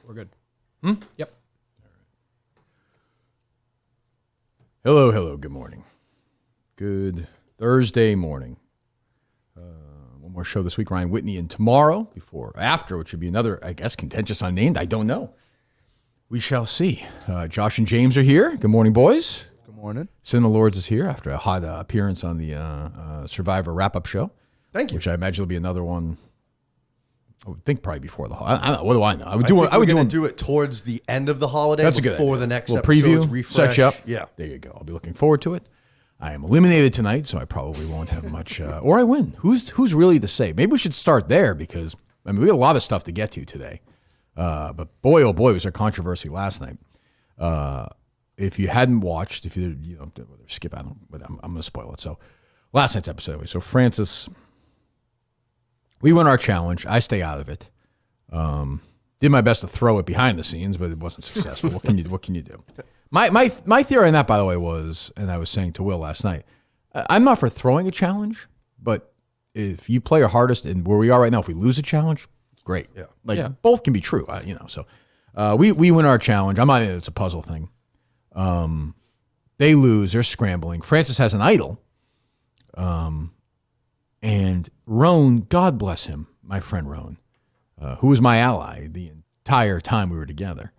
We're good. Yep. Hello, hello. Good morning. Good Thursday morning. One more show this week. Ryan Whitney, and tomorrow, after, which would be another, I guess, contentious unnamed. I don't know. We shall see. Josh and James are here. Good morning, boys. Good morning. Cinema Lords is here after a hot appearance on the Survivor wrap-up show. Thank you. Which I imagine will be another one. I would think probably before the holiday. I don't know. What do I know? I would do it towards the end of the holiday. That's a good before idea. the next We'll episode's preview, refresh. set you up. Yeah, there you go. I'll be looking forward to it. I am eliminated tonight, so I probably won't have much. Or I win. Who's really to say? Maybe we should start there because we had a lot of stuff to get to today. But boy, oh boy, was there controversy last night. If you hadn't watched, if you skip, I'm going to spoil it. So last night's episode anyway. So Francis, we won our challenge. I stay out of it. Did my best to throw it behind the scenes, but it wasn't successful. What can you do? My theory on that, by the way, was, and I was saying to Will last night, I'm not for throwing a challenge, but if you play your hardest, and where we are right now, if we lose a challenge, it's great. Yeah. Both can be true. So we win our challenge. I'm not in it. It's a puzzle thing. They lose. They're scrambling. Francis has an idol. And Roan, God bless him, my friend Roan, who was my ally the entire time we were together,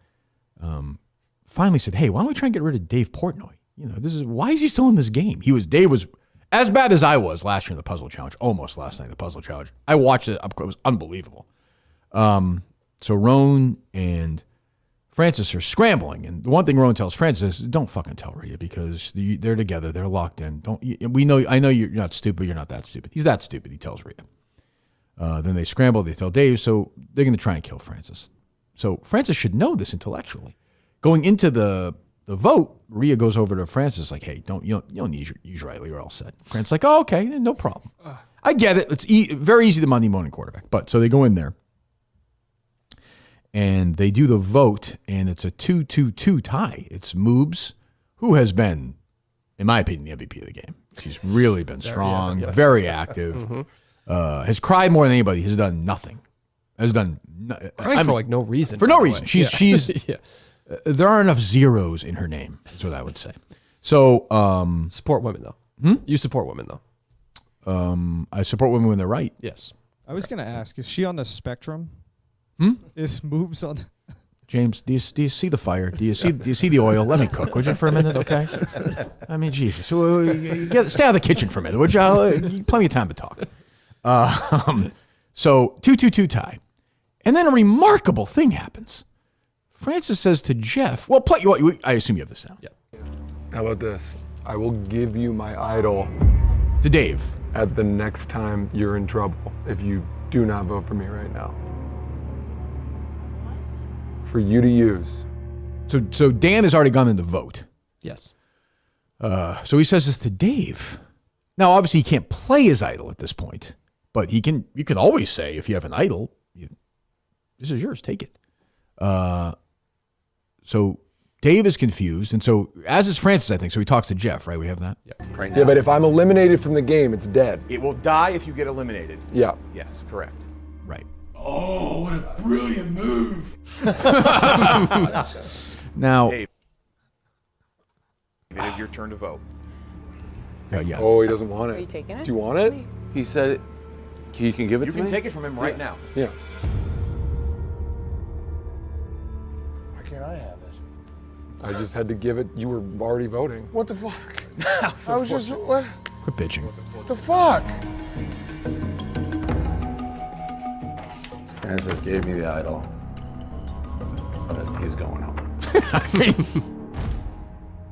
finally said, "Hey, why don't we try and get rid of Dave Portnoy? Why is he still in this game? Dave was as bad as I was last year in the puzzle challenge, almost last night in the puzzle challenge. I watched it up close, it was unbelievable. So Roan and Francis are scrambling, and the one thing Roan tells Francis is, "Don't fucking tell Rhea because they're together, they're locked in. I know you're not stupid, you're not that stupid. He's that stupid." He tells Rhea. Then they scramble, they tell Dave, so they're going to try and kill Francis. So Francis should know this intellectually. Going into the vote, Rhea goes over to Francis like, "Hey, you don't need use your idol, you're all set." Francis like, "Oh, okay, no problem. I get it. It's very easy to Monday morning quarterback." But so they go in there, and they do the vote, and it's a 2-2-2 tie. It's Moobs, who has been, in my opinion, the MVP of the game. She's really been strong, very active. Has cried more than anybody. Has done nothing. Has done Crying for no reason. For no reason. She's yeah. There aren't enough zeros in her name. That's what I would say. So Support women though. You support women though. I support women when they're right. Yes. I was going to ask, is she on the spectrum? Is Moobs on? James, do you see the fire? Do you see the oil? Let me cook, would you, for a minute, okay? I mean, Jesus. So, stay out of the kitchen for a minute, would you? Plenty of time to talk. So 2-2-2 tie. And then a remarkable thing happens. Francis says to Jeff, well, I assume you have this now. Yeah. How about this? I will give you my idol To Dave. at the next time you're in trouble if you do not vote for me right now. For you to use. So Dan has already gone in to vote. Yes. So he says this to Dave. Now, obviously, he can't play his idol at this point, but you can always say, if you have an idol, this is yours, take it. So Dave is confused, and so, as is Francis, I think, so he talks to Jeff, right? We have that? Yeah, but if I'm eliminated from the game, it's dead. It will die if you get eliminated. Yeah. Yes, correct. Right. Oh, what a brilliant move. Now, Dave, it is your turn to vote. yeah. Oh, he doesn't want it. Are you taking it? Do you want it? He said he can give it You to can me? take it from him right now. Yeah. Why can't I have it? I just had to give it. You were already voting. What the fuck? I was just what? Quit bitching. What the fuck? Francis gave me the idol, but he's going home.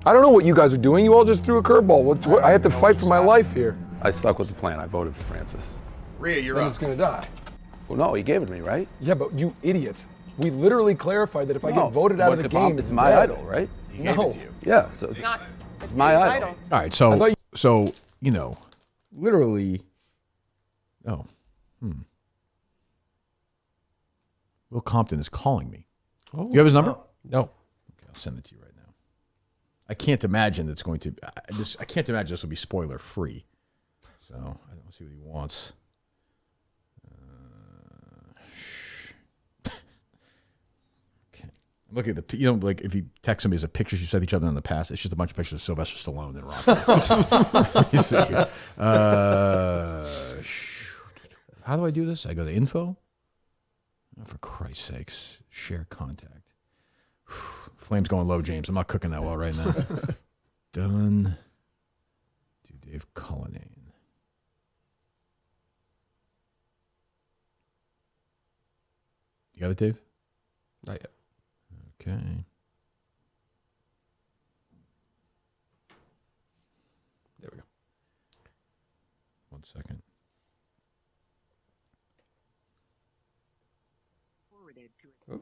I don't know what you guys are doing. You all just threw a curveball. I have to fight for my life here. I stuck with the plan. I voted for Francis. Rhea, you're Then up. it's gonna die. Well, no, he gave it to me, right? Yeah, but you idiot. We literally clarified that if I No, get voted out of but the if I'm- game, it's it's my dead. idol, right? He gave No. it to you. Yeah, so It's not. It's my Dave's idol. All right, I thought so literally, Will Compton is calling me. Oh, You have his number? No. Okay, I'll send it to you right now. I can't imagine it's going to. I can't imagine this will be spoiler free. So I don't see what he wants. Look at the, like if you text somebody as a pictures you sent each other in the past, it's just a bunch of pictures of Sylvester Stallone and Rocky. How do I do this? I go to info. Oh, for Christ's sakes, share contact. Flame's going low, James. I'm not cooking that well right now. Done. To Dave Cullinane. You got it, Dave? Not yet. Okay. There we go. 1 second. Oh.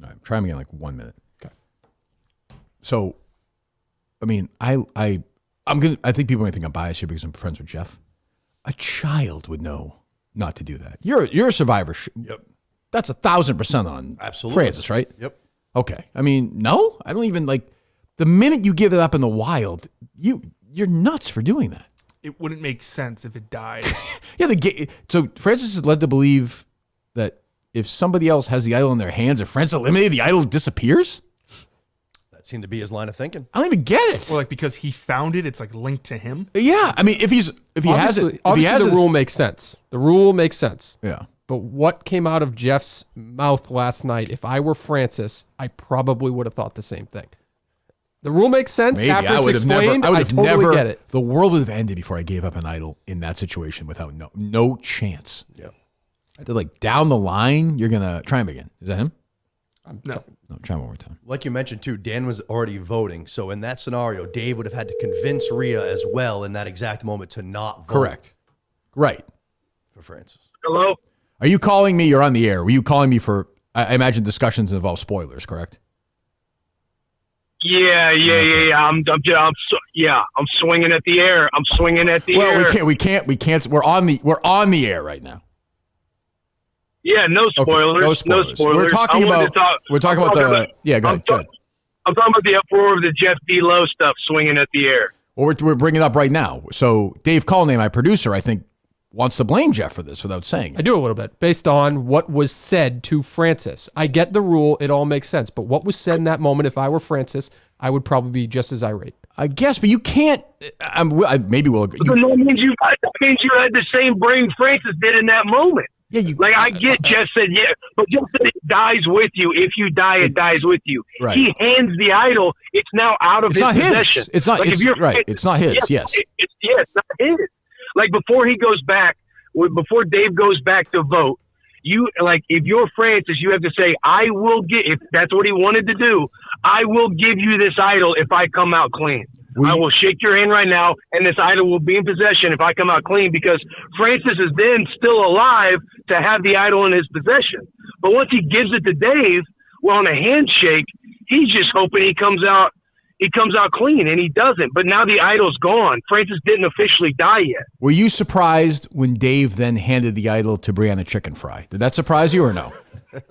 All right, try them again in like 1 minute. Okay. So, I mean, I think people may think I'm biased here because I'm friends with Jeff. A child would know not to do that. You're a survivor. Yep. That's 1,000% on Absolutely. Francis, right? Yep. Okay. I mean, no, I don't even like the minute you give it up in the wild, you're nuts for doing that. It wouldn't make sense if it died. Yeah. So Francis is led to believe that if somebody else has the idol in their hands, if Francis eliminated, the idol disappears. That seemed to be his line of thinking. I don't even get it. Or like because he found it, it's like linked to him. Yeah. I mean, if he has it, Obviously, the rule makes sense. The rule makes sense. Yeah. But what came out of Jeff's mouth last night, if I were Francis, I probably would have thought the same thing. The rule makes sense after it's explained. I totally get it. The world would have ended before I gave up an idol in that situation without no chance. Yeah. They're like down the line, you're gonna try him again. Is that him? No. No, try him one more time. Like you mentioned too, Dan was already voting. So in that scenario, Dave would have had to convince Rhea as well in that exact moment to not vote. Correct. Right. For Francis. Hello? Are you calling me? You're on the air. Were you calling me for? I imagine discussions involve spoilers, correct? Yeah. I'm swinging at the air. I'm swinging at the air. Well, we can't. We're on the air right now. Yeah, no spoilers. Okay, no spoilers. We're talking about go ahead. Go ahead. I'm talking about the uproar of the Jeff D. Lowe stuff, swinging at the air. Well, we're bringing it up right now. So Dave Cullinane, my producer, I think, wants to blame Jeff for this without saying it. I do a little bit based on what was said to Francis. I get the rule. It all makes sense. But what was said in that moment, if I were Francis, I would probably be just as irate. I guess, but you can't. Maybe we'll. That means you had the same brain Francis did in that moment. Yeah, I get Jeff said, yeah, but Jeff said it dies with you. If you die, it dies with you. Right. He hands the idol. It's now out of his possession. It's not his. Right. It's not his. Yes. It's not his. Like before he goes back, before Dave goes back to vote, if you're Francis, you have to say, I will if that's what he wanted to do, I will give you this idol if I come out clean. I will shake your hand right now, and this idol will be in possession if I come out clean, because Francis is then still alive to have the idol in his possession. But once he gives it to Dave, on a handshake, he's just hoping he comes out clean, and he doesn't. But now the idol's gone. Francis didn't officially die yet. Were you surprised when Dave then handed the idol to Brianna Chicken Fry? Did that surprise you or no? was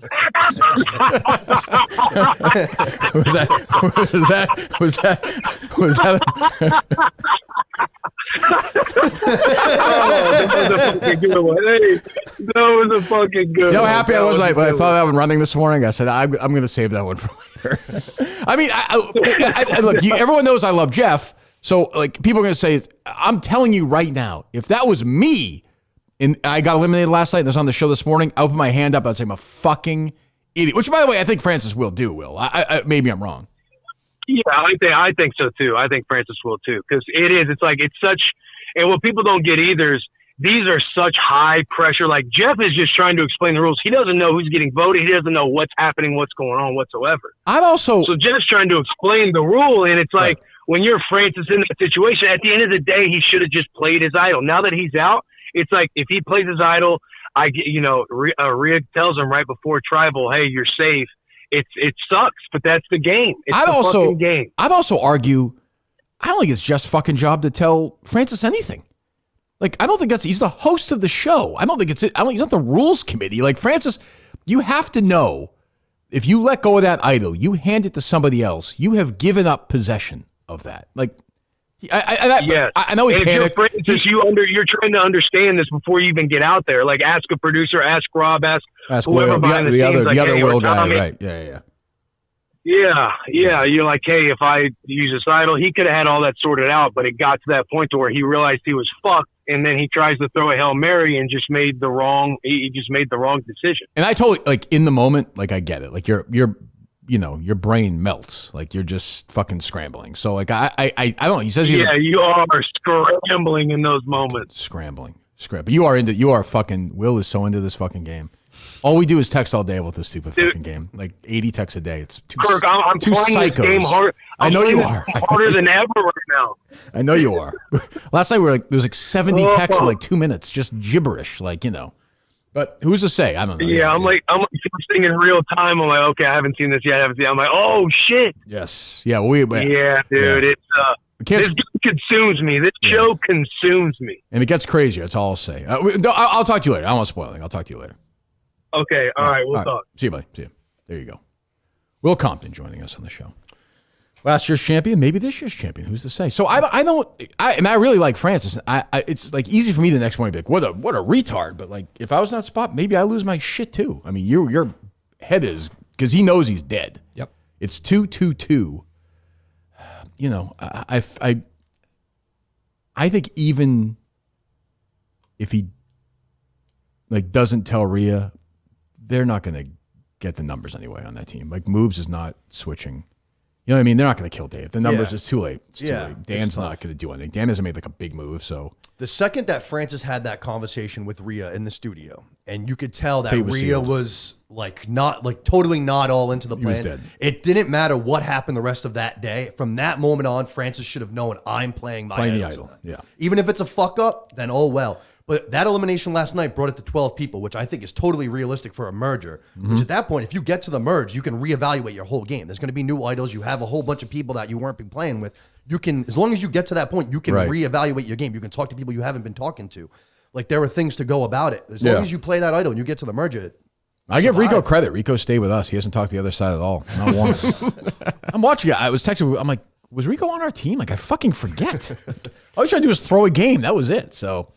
that that was a fucking good one. Hey, that was a fucking good one. You know how happy I was when I thought that one running this morning? I said, I'm going to save that one for later. I mean, look, everyone knows I love Jeff. So, like, people are going to say, I'm telling you right now, if that was me, and I got eliminated last night and I was on the show this morning, I opened my hand up, I'd say I'm a fucking idiot. Which, by the way, I think Francis will do, Will. Maybe I'm wrong. Yeah, I think so, too. I think Francis will, too. Because it's such, and what people don't get either is these are such high pressure. Like, Jeff is just trying to explain the rules. He doesn't know who's getting voted. He doesn't know what's happening, what's going on whatsoever. So Jeff's trying to explain the rule, and it's like, when you're Francis in that situation, at the end of the day, he should have just played his idol. Now that he's out, it's like if he plays his idol, Rhea tells him right before tribal, "Hey, you're safe." It sucks, but that's the game. It's fucking game. I'd also argue, I don't think it's just fucking job to tell Francis anything. Like, I don't think he's the host of the show. I don't think he's not the rules committee. Like, Francis, you have to know, if you let go of that idol, you hand it to somebody else, you have given up possession of that. Like, I know he and panicked. if you're Francis, you're trying to understand this before you even get out there. Like, ask a producer, ask Rob, ask whoever Will, behind the scenes. other Hey, Will or guy, Tommy. right? Yeah. Yeah. You're like, hey, if I use a idol, he could have had all that sorted out, but it got to that point to where he realized he was fucked, and then he tries to throw a Hail Mary and just made the wrong. He just made the wrong decision. And I totally, like, in the moment, like, I get it. Like, your brain melts. Like, you're just fucking scrambling. So, like, I don't know. He says you are scrambling in those moments. Scrambling. Will is so into this fucking game. All we do is text all day about this stupid fucking game. Like 80 texts a day. It's too Kirk, I'm too playing psychos. this game hard. I know you are. Harder than ever right now. I know you are. Last night there was like 70 texts in like 2 minutes, just gibberish, like, But who's to say? I don't know. Yeah, I'm like texting in real time. I'm like, okay, I haven't seen this yet. I'm like, oh shit. Yes. Yeah. Yeah, dude. Yeah. This consumes me. This show consumes me. And it gets crazier. That's all I'll say. I'll talk to you later. I don't want to spoil anything. I'll talk to you later. Okay. All right. We'll talk. See you, buddy. See you. There you go. Will Compton joining us on the show. Last year's champion, maybe this year's champion. Who's to say? So I really like Francis. It's like easy for me the next morning to be like, what a retard. But like, if I was in that spot, maybe I lose my shit too. I mean, your head is, because he knows he's dead. Yep. It's 2-2-2. I think even if he like doesn't tell Rhea, they're not going to get the numbers anyway on that team. Like, Moves is not switching. You know what I mean? They're not going to kill Dave. The numbers is too late. It's too late. Dan's not going to do anything. Dan hasn't made like a big move. So the second that Francis had that conversation with Rhea in the studio, and you could tell that Fate was Rhea sealed. was totally not all into the He was plan. dead. It didn't matter what happened the rest of that day. From that moment on, Francis should have known I'm playing my the idol. idol. Yeah. Even if it's a fuck up, then oh well. But that elimination last night brought it to 12 people, which I think is totally realistic for a merger. Which at that point, if you get to the merge, you can reevaluate your whole game. There's going to be new idols. You have a whole bunch of people that you weren't been playing with. You can, as long as you get to that point, you can reevaluate your game. You can talk to people you haven't been talking to. Like, there are things to go about it. As long as you play that idol and you get to the merger, I give Rico credit. Rico stayed with us. He hasn't talked to the other side at all. Not once. I'm watching it. I was texting. I'm like, was Rico on our team? Like, I fucking forget. All he's trying to do is throw a game. That was it. So,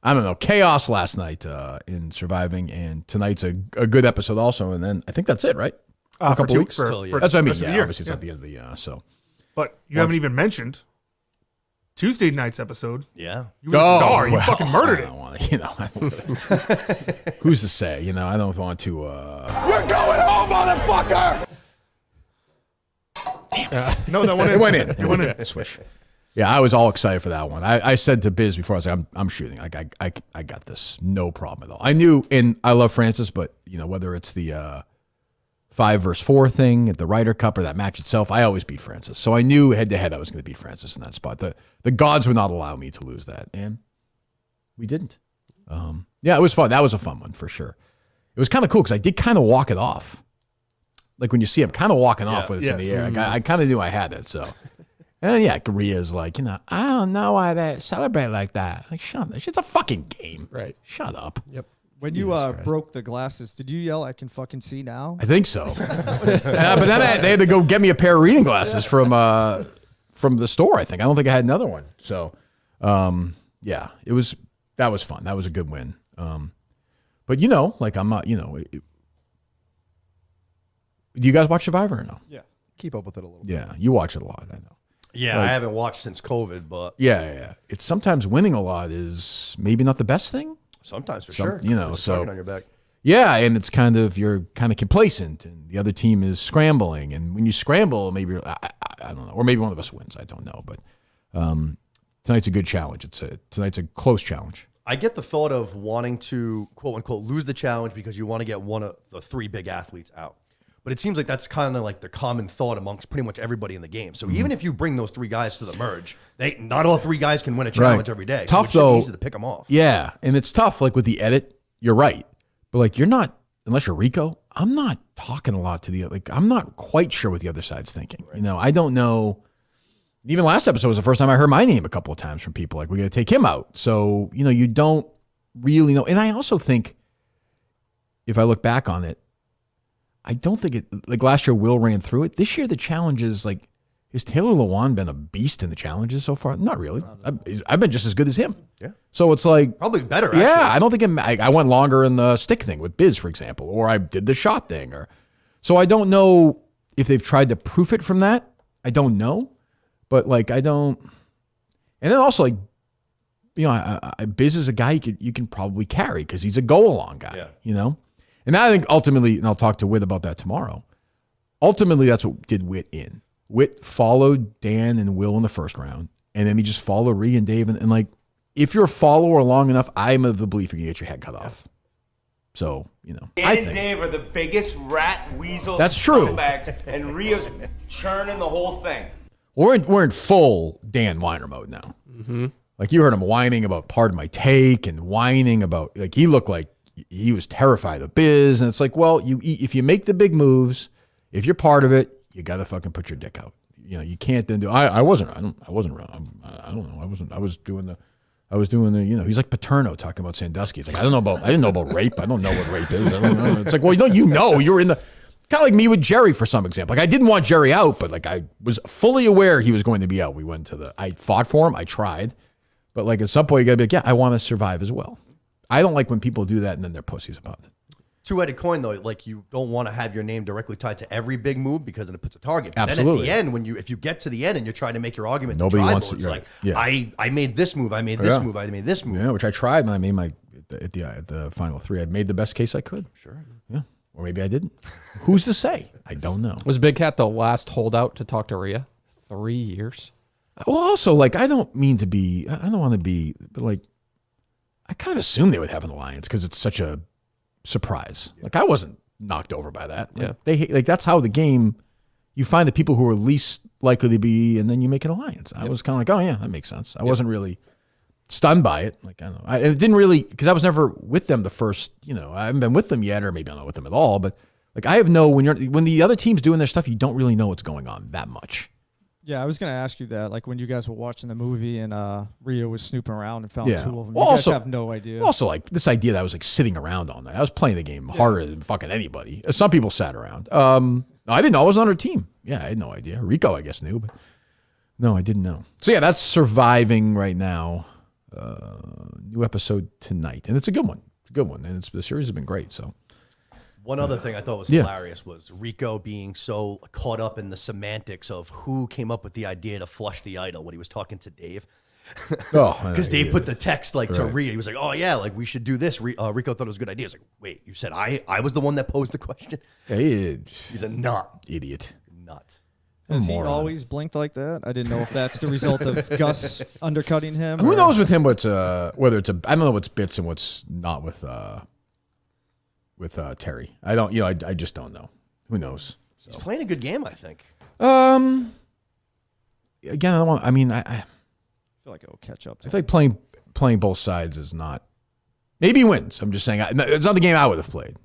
I don't know. Chaos last night in surviving, and tonight's a good episode also. And then I think that's it, right? For a couple weeks. For That's what I mean. rest of the year. Obviously, it's at the end of the so. But you haven't even mentioned Tuesday night's episode. yeah. You were the star. You fucking murdered it. Who's to say? I don't want to. You're going home, motherfucker! No, that one It went in. It went in. Swish. Yeah, I was all excited for that one. I said to Biz before, I was like, I'm shooting. I got this. No problem at all. I knew, and I love Francis, but whether it's the 5 versus 4 thing at the Ryder Cup or that match itself, I always beat Francis. So I knew head to head I was going to beat Francis in that spot. The gods would not allow me to lose that, and we didn't. Yeah, it was fun. That was a fun one for sure. It was kind of cool because I did kind of walk it off. Like when you see him kind of walking off when it's in the air. Like I kind of knew I had it. So, and yeah, Korea's like, I don't know why they celebrate like that. Like, shut up. It's a fucking game. Right. Shut up. Yep. When you broke the glasses, did you yell, "I can fucking see now"? I think so. But then they had to go get me a pair of reading glasses from the store, I think. I don't think I had another one. So, yeah, that was fun. That was a good win. But like I'm not, do you guys watch Survivor or no? Yeah, keep up with it a little bit. Yeah, you watch it a lot, I know. Yeah, I haven't watched since COVID, but Yeah. It's sometimes winning a lot is maybe not the best thing. sometimes for sure. It's a target on your back. Yeah, and it's you're kind of complacent, and the other team is scrambling, and when you scramble, maybe I don't know, or maybe one of us wins. I don't know, but tonight's a good challenge. Tonight's a close challenge. I get the thought of wanting to quote unquote lose the challenge because you want to get one of the 3 big athletes out. But it seems like that's kind of like the common thought amongst pretty much everybody in the game. So even if you bring those 3 guys to the merge, not all 3 guys can win a challenge every day. Tough so it should though. be easy to pick them off. Yeah, and it's tough. Like with the edit, you're right, but like you're not unless you're Rico. I'm not talking a lot to the I'm not quite sure what the other side's thinking. Right. I don't know. Even last episode was the first time I heard my name a couple of times from people. Like we got to take him out. So you don't really know. And I also think if I look back on it, I don't think like last year Will ran through it. This year the challenge is like Has Taylor Lewan been a beast in the challenges so far? Not really. I've been just as good as him. Yeah. So it's like Probably better, actually. Yeah, I don't think I went longer in the stick thing with Biz, for example, or I did the shot thing, so I don't know if they've tried to proof it from that. I don't know, but like I don't. And then also like, Biz is a guy you can probably carry because he's a go along guy. Yeah. And I think ultimately, and I'll talk to Whit about that tomorrow. Ultimately, that's what did Whit in. Whit followed Dan and Will in the first round, and then he just followed Rhea and Dave. And like, if you're a follower long enough, I'm of the belief you can get your head cut off. So, Dan and Dave are the biggest rat weasel scumbags, and Rio's churning the whole thing. We're in full Dan whiner mode now. Mm-hmm. Like, you heard him whining about Pardon My Take and whining about, like, he looked like he was terrified of Biz. And it's like, well, if you make the big moves, if you're part of it, you got to fucking put your dick out. You can't then do, I wasn't wrong. I don't know. I was doing the, he's like Paterno talking about Sandusky. It's like, I didn't know about rape. I don't know what rape is. I don't know. It's like, well, you're in the, kind of like me with Jerry for some example. Like, I didn't want Jerry out, but like, I was fully aware he was going to be out. I fought for him. I tried, but like at some point you gotta be like, yeah, I want to survive as well. I don't like when people do that and then they're pussies about it. Two-headed coin, though. Like, you don't want to have your name directly tied to every big move because then it puts a target. But Absolutely. then at the end, if you get to the end and you're trying to make your argument, Nobody to tribal, wants it's it, like, yeah. I made this move, I made this move, I made this move. Yeah, which I tried when I made at the final three. I made the best case I could. Sure. Yeah. Or maybe I didn't. Who's to say? I don't know. Was Big Cat the last holdout to talk to Rhea? 3 years. Well, also, like, I don't want to be, but like, I kind of assumed they would have an alliance because it's such a surprise. Like, I wasn't knocked over by that. Like, that's how the game, you find the people who are least likely to be, and then you make an alliance. I was kind of like, oh yeah, that makes sense. I wasn't really stunned by it. Like, I don't know. It didn't really, because I was never with them the first, I haven't been with them yet, or maybe I'm not with them at all, but like, I have when the other team's doing their stuff, you don't really know what's going on that much. Yeah, I was going to ask you that. Like, when you guys were watching the movie and Rio was snooping around and found two of them, well, you guys also, have no idea. Also, like, this idea that I was, like, sitting around all night. I was playing the game harder than fucking anybody. Some people sat around. I didn't know I was on her team. Yeah, I had no idea. Rico, I guess, knew, but no, I didn't know. So, yeah, that's surviving right now. New episode tonight. And it's a good one. It's a good one. And the series has been great, so. One other thing I thought was hilarious was Rico being so caught up in the semantics of who came up with the idea to flush the idol when he was talking to Dave. Because Dave put the text to Rhea. He was like, oh yeah, like we should do this. Rico thought it was a good idea. He was like, wait, you said I was the one that posed the question? Yeah, he's a nut. Idiot. Nut. Has he always blinked like that? I didn't know if that's the result of Gus undercutting him. Who knows with him whether it's I don't know what's bits and what's not with Terry. I don't, I just don't know. Who knows? So. He's playing a good game, I think. Again, I feel like it'll catch up. I feel like playing both sides is not. Maybe he wins. I'm just saying it's not the game I would have played.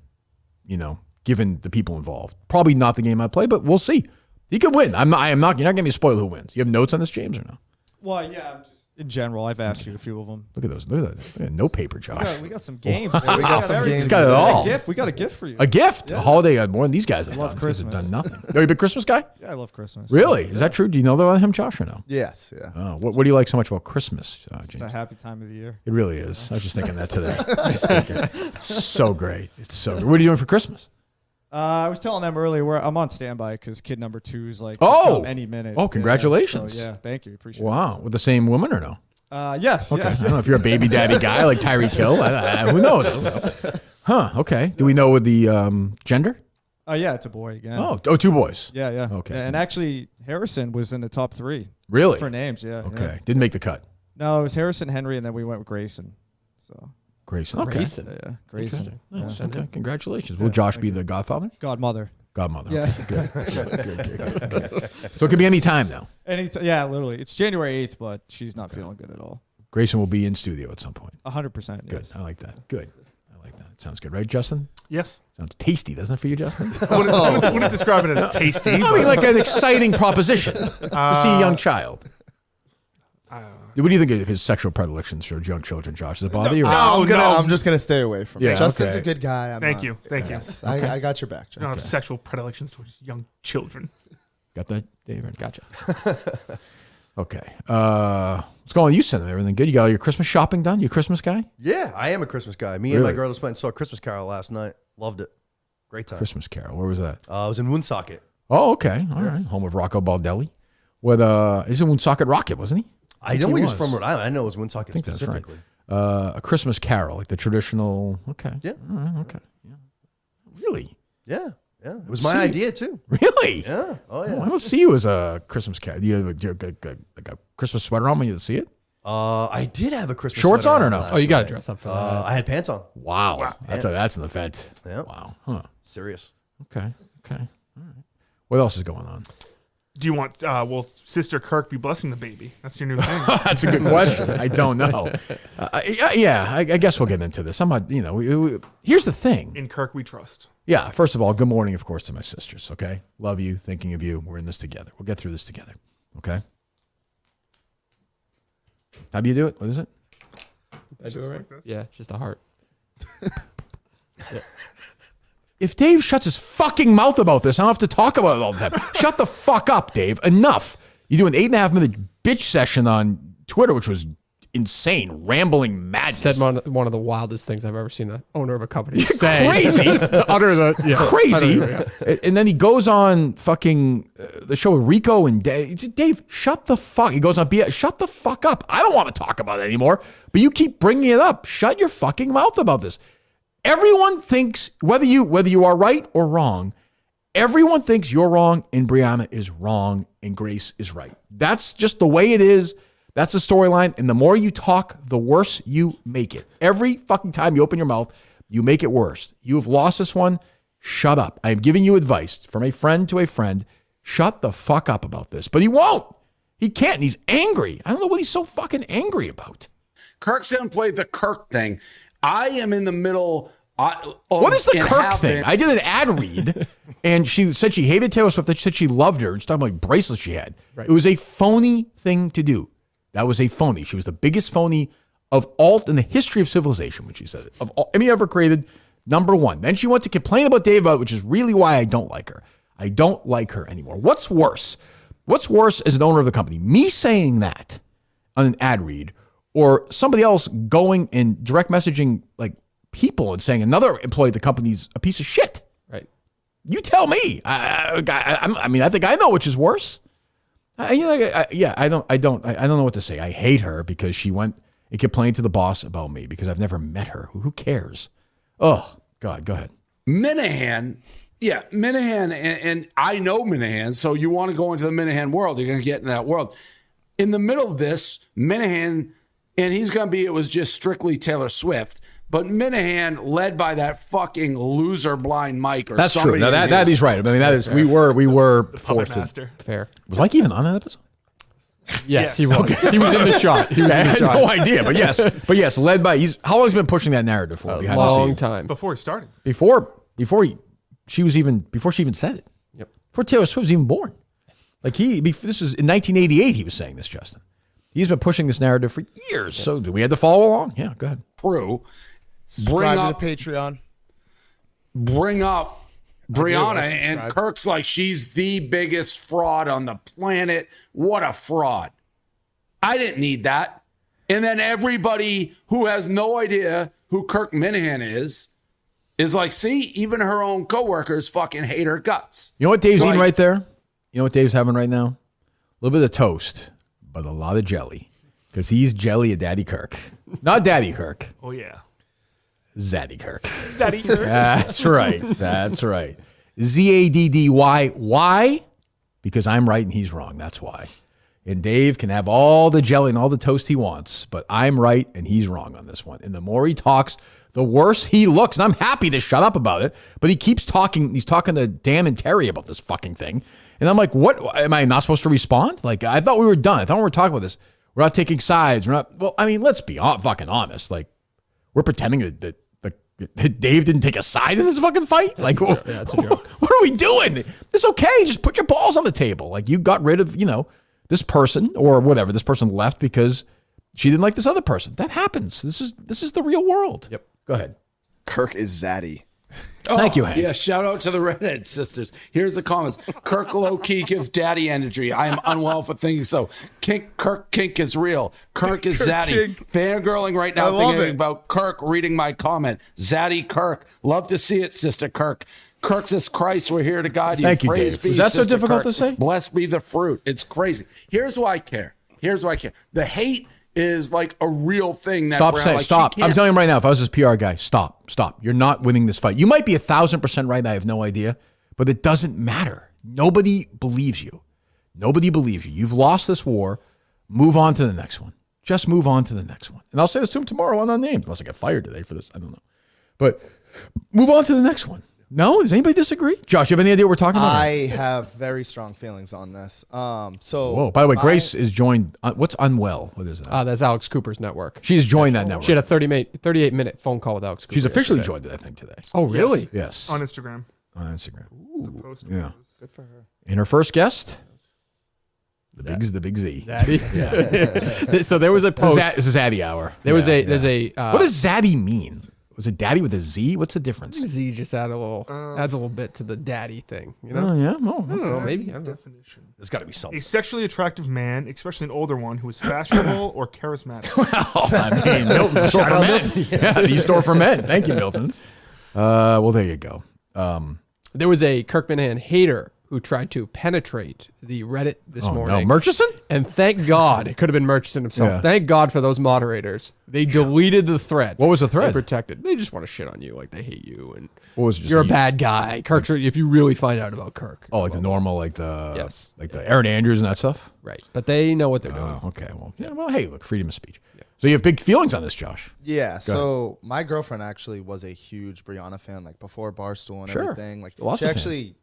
Given the people involved, probably not the game I play, but we'll see. He could win. I am not. You're not giving me a spoiler who wins. You have notes on this, James, or no? Well, yeah. Just in general, I've asked you a few of them. Look at those. Look at that. No paper, Josh. We got some games. We got some games. Got it all. We got a gift for you. A gift? Yeah. A holiday more than these guys have love done. Christmas. Have done nothing. Are you a big Christmas guy? Yeah, I love Christmas. Really? Is that true? Do you know that about him, Josh, or no? Yes. Yeah. Oh, what do you like so much about Christmas, James? It's a happy time of the year. It really is. I was just thinking that today. So great. It's so good. What are you doing for Christmas? I was telling them earlier I'm on standby because kid number 2 is like any minute. Oh, congratulations. So, thank you. Appreciate it. Wow. With the same woman or no? Yes. Okay. Yes. I don't know if you're a baby daddy guy like Tyreek Hill. Who knows? Huh. Okay. Do we know with the gender? Yeah, it's a boy again. Oh, 2 boys. Yeah. Okay. And actually, Harrison was in the top 3. Really? For names, yeah. Okay. Yeah. Didn't make the cut. No, it was Harrison, Henry, and then we went with Grayson. So. Grayson. Okay. Yeah. Grayson. Nice. Yeah. Okay. Congratulations. Will Josh be the godfather? Godmother. Godmother. Yeah. Okay. Good. So it could be any time now. Yeah, literally. It's January 8th, but she's not feeling good at all. Grayson will be in studio at some point. 100%. Good. Yes. I like that. Good. I like that. Sounds good, right, Justin? Yes. Sounds tasty, doesn't it, for you, Justin? I wouldn't describe it as tasty. I mean, like an exciting proposition to see a young child. What do you think of his sexual predilections for young children, Josh? Does it bother you? I'm just going to stay away from it. Justin's a good guy. Thank you. I got your back, Justin. I don't have sexual predilections towards young children. Got that, David? Gotcha. Okay. What's going on? You sent them everything good? You got all your Christmas shopping done? You a Christmas guy? Yeah, I am a Christmas guy. Me and my girl just went and saw Christmas Carol last night. Loved it. Great time. Christmas Carol. Where was that? I was in Woonsocket. Oh, okay. All right. Home of Rocco Baldelli. With he's in Woonsocket Rocket, wasn't he? I know he was from Rhode Island. I know it was Woonsocket specifically. That's right. A Christmas Carol, like the traditional. Okay. Yeah. All right. Okay. Yeah. Really? Yeah. Yeah. It was my idea too. Really? Yeah. Oh yeah. I don't see you as a Christmas Carol. Do you have like a Christmas sweater on when you see it? I did have a Christmas shorts sweater on or no? Oh, you got to dress up for that. I had pants on. Wow. That's an event. Yeah. Wow. Huh. Serious. Okay. All right. What else is going on? Do you want, will Sister Kirk be blessing the baby? That's your new thing. That's a good question. I don't know. I guess we'll get into this. I'm not, here's the thing. In Kirk we trust. Yeah. First of all, good morning, of course, to my sisters. Okay. Love you. Thinking of you. We're in this together. We'll get through this together. Okay. How do you do it? What is it? I do it right? Like this? Yeah, just a heart. Yeah. If Dave shuts his fucking mouth about this, I don't have to talk about it all the time. Shut the fuck up, Dave. Enough. You do an 8.5 minute bitch session on Twitter, which was insane, rambling madness. Said one of the wildest things I've ever seen the owner of a company say. Crazy. To utter the crazy. And then he goes on fucking the show with Rico and Dave. Dave, shut the fuck. He goes on BS. Shut the fuck up. I don't want to talk about it anymore. But you keep bringing it up. Shut your fucking mouth about this. Everyone thinks, whether you are right or wrong, everyone thinks you're wrong and Brianna is wrong and Grace is right. That's just the way it is. That's the storyline. And the more you talk, the worse you make it. Every fucking time you open your mouth, you make it worse. You have lost this one. Shut up. I am giving you advice from a friend to a friend. Shut the fuck up about this. But he won't. He can't. And he's angry. I don't know what he's so fucking angry about. Kirk's going to play the Kirk thing. I am in the middle. What is the Kirk thing? I did an ad read, and she said she hated Taylor Swift. That she said she loved her. She's talking about like bracelets she had. Right. It was a phony thing to do. That was a phony. She was the biggest phony of all in the history of civilization when she said it. Of all any ever created, number one. Then she went to complain about Dave about it, which is really why I don't like her. I don't like her anymore. What's worse? What's worse as an owner of the company? Me saying that on an ad read, or somebody else going and direct messaging like people and saying another employee of the company's a piece of shit. Right. You tell me. I mean, I think I know which is worse. I don't know what to say. I hate her because she went and complained to the boss about me because I've never met her. Who cares? Oh, God, go ahead. Minahan, and I know Minahan, so you want to go into the Minahan world, you're going to get in that world. In the middle of this, Minahan, and he's going to be, it was just strictly Taylor Swift, but Minahan led by that fucking loser blind Mike or that's somebody. True. Now that he's right. I mean, that is, we were forced to. Fair. Was Mike even on that episode? Yes, he was. Okay. He was in the shot. I had no idea, but yes, led by. How long has he been pushing that narrative for? A long time. Before he started. Before she even said it. Yep. Before Taylor Swift was even born. Like this was in 1988. He was saying this, Justin. He's been pushing this narrative for years. Yep. So we had to follow along. Yeah, go ahead. True. Subscribe to the Patreon. Bring up Brianna, and Kirk's like, she's the biggest fraud on the planet. What a fraud. I didn't need that. And then everybody who has no idea who Kirk Minahan is like, see, even her own coworkers fucking hate her guts. You know what Dave's eating right there? You know what Dave's having right now? A little bit of toast, but a lot of jelly. Because he's jelly of Daddy Kirk. Not Daddy Kirk. Oh, yeah. Zaddy Kirk. Zaddy Kirk. That's right. That's right. Zaddy. Why? Because I'm right and he's wrong. That's why. And Dave can have all the jelly and all the toast he wants, but I'm right and he's wrong on this one. And the more he talks, the worse he looks. And I'm happy to shut up about it, but he keeps talking. He's talking to Dan and Terry about this fucking thing. And I'm like, what? Am I not supposed to respond? Like, I thought we were done. I thought we were talking about this. We're not taking sides. We're not. Well, I mean, let's be fucking honest. Like, we're pretending that Dave didn't take a side in this fucking fight. Like, yeah, that's a joke. What are we doing? It's okay. Just put your balls on the table. Like, you got rid of, this person or whatever. This person left because she didn't like this other person. That happens. This is the real world. Yep. Go ahead. Kirk is zaddy. Thank you, Hank. Yeah, shout out to the Redhead sisters. Here's the comments. Kirk low-key gives daddy energy. I am unwell for thinking so. Kirk kink is real. Kirk is zaddy. Fangirling right now thinking about Kirk reading my comment. Zaddy Kirk. Love to see it, Sister Kirk. Kirk says, Christ, we're here to guide you. Thank you, Praise Dave. be Is that so Sister difficult Kirk. to say? Blessed be the fruit. It's crazy. Here's why I care. The hate is like a real thing. That Stop Brown, saying, like, stop. she I'm can't- telling you right now, if I was his PR guy, stop. You're not winning this fight. You might be 1,000% right. I have no idea, but it doesn't matter. Nobody believes you. You've lost this war. Move on to the next one. Just move on to the next one. And I'll say this to him tomorrow on Unnamed, unless I get fired today for this. I don't know. But move on to the next one. No? Does anybody disagree? Josh, you have any idea what we're talking about? I have very strong feelings on this. Whoa. By the way, Grace is joined. What's Unwell? What is that? That's Alex Cooper's network. She's joined that network. She had a 38-minute phone call with Alex Cooper. She's officially yesterday. joined it, I think, today. Oh, really? Yes. On Instagram. Ooh, yeah. Good for her. And her first guest? The big Z. Daddy. So there was a post. This is Zaddy hour. There's a. What does Zaddy mean? Was it daddy with a Z? What's the difference? Z just adds a little bit to the daddy thing, you know? Oh, yeah? I don't know, maybe. I don't know. Definition. There's got to be A something. sexually attractive man, especially an older one, who is fashionable or charismatic. Well, I mean, Milton's store for men. Yeah, the store for men. Thank you, Milton's. Well, there you go. There was a Kirk Minahan hater who tried to penetrate the Reddit this morning. No, Murchison? And thank God, it could have been Murchison himself. Yeah. Thank God for those moderators. They deleted the thread. What was the thread? They protected. They just want to shit on you, like they hate you, and What was it, just you're a you- bad guy. Kirk's. If you really find out about Kirk, Oh, like the normal, like the Yes. like the Aaron Andrews and that stuff? right? But they know what they're doing. Oh, okay. Well, yeah. Well, hey, look, freedom of speech. So you have big feelings on this, Josh. Yeah, so my girlfriend actually was a huge Brianna fan, like before Barstool and Sure. everything. Like Lots she of actually,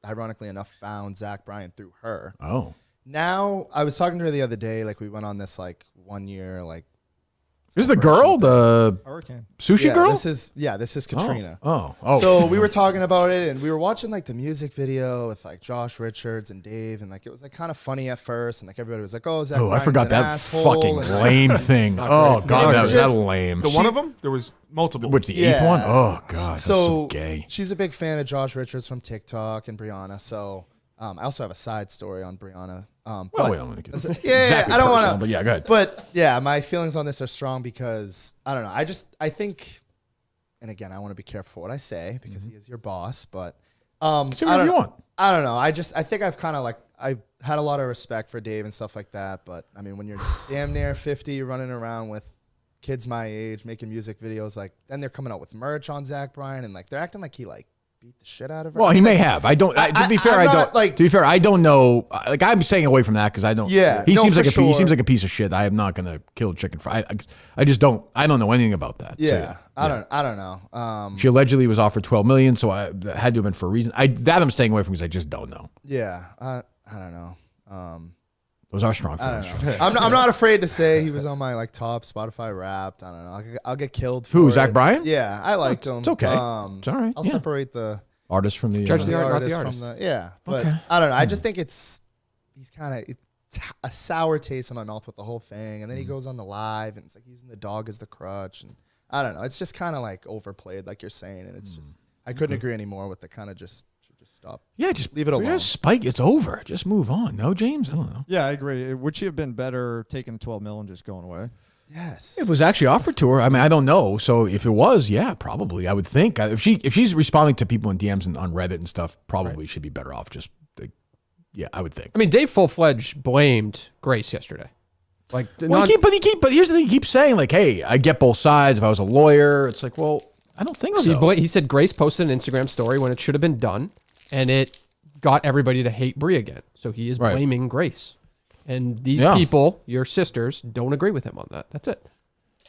ironically enough, found Zach Bryan through her. Oh. Now I was talking to her the other day. Like we went on this like 1 year like. This is the girl, the Hurricane. sushi Yeah, girl? this is Katrina. Oh. So we were talking about it, and we were watching like the music video with like Josh Richards and Dave, and like it was like kind of funny at first, and like everybody was like, "Oh, Zach." Oh, I Bryan's forgot an that asshole," fucking and- lame thing. Oh, God, that was that lame. The one of them? There was multiple. Which, the eighth one? Oh, God, that's so So gay. she's a big fan of Josh Richards from TikTok and Brianna. So I also have a side story on Brianna. Well, we don't want to get I don't want to. But yeah, go ahead. But yeah, my feelings on this are strong because I don't know. I think, and again, I want to be careful for what I say because he is your boss. But Say I whatever don't you know. want. I don't know. I think I've kind of like I've had a lot of respect for Dave and stuff like that. But I mean, when you're damn near 50, you're running around with kids my age making music videos, like then they're coming out with merch on Zach Bryan, and like they're acting like he like beat the shit out of her. Well, he may have. I don't. To be fair, I'm I not, don't. like- to be fair, I don't know. Like I'm staying away from that because I don't. Yeah, he no, seems for like he sure. seems like a piece of shit. I am not gonna kill chicken fry. I just don't. I don't know anything about that. Yeah, So, I don't know. She allegedly was offered $12 million, so that had to have been for a reason. I'm staying away from because I just don't know. Yeah, I don't know. Those are strong I feelings. don't know. I'm not afraid to say he was on my like top Spotify Wrapped. I don't know. I'll get killed. For Who, it. Zach Bryan? Yeah, I liked him. It's okay. It's all right. I'll Yeah. separate the Artist from the Judge the art, not the artist artist. from the But Okay. I don't know. I just think he's kind of a sour taste in my mouth with the whole thing, and then he goes on the live and it's like using the dog as the crutch, and I don't know. It's just kind of like overplayed, like you're saying, and it's just I couldn't agree anymore with the kind of just stop. Yeah, just leave it alone. Just spike. It's over. Just move on. No, James. I don't know. Yeah, I agree. Would she have been better taking the 12 mil and just going away? Yes. It was actually offered to her. I mean, I don't know. So if it was, yeah, probably. I would think if she's responding to people in DMs and on Reddit and stuff, probably should be better off. Just yeah, I would think. I mean, Dave full-fledged blamed Grace yesterday. Like, Well, but here's the thing. He keeps saying like, "Hey, I get both sides. If I was a lawyer, it's like, well, I don't think so." He said Grace posted an Instagram story when it should have been done, and it got everybody to hate Brie again. So he is blaming Grace. And these people, your sisters, don't agree with him on that. That's it.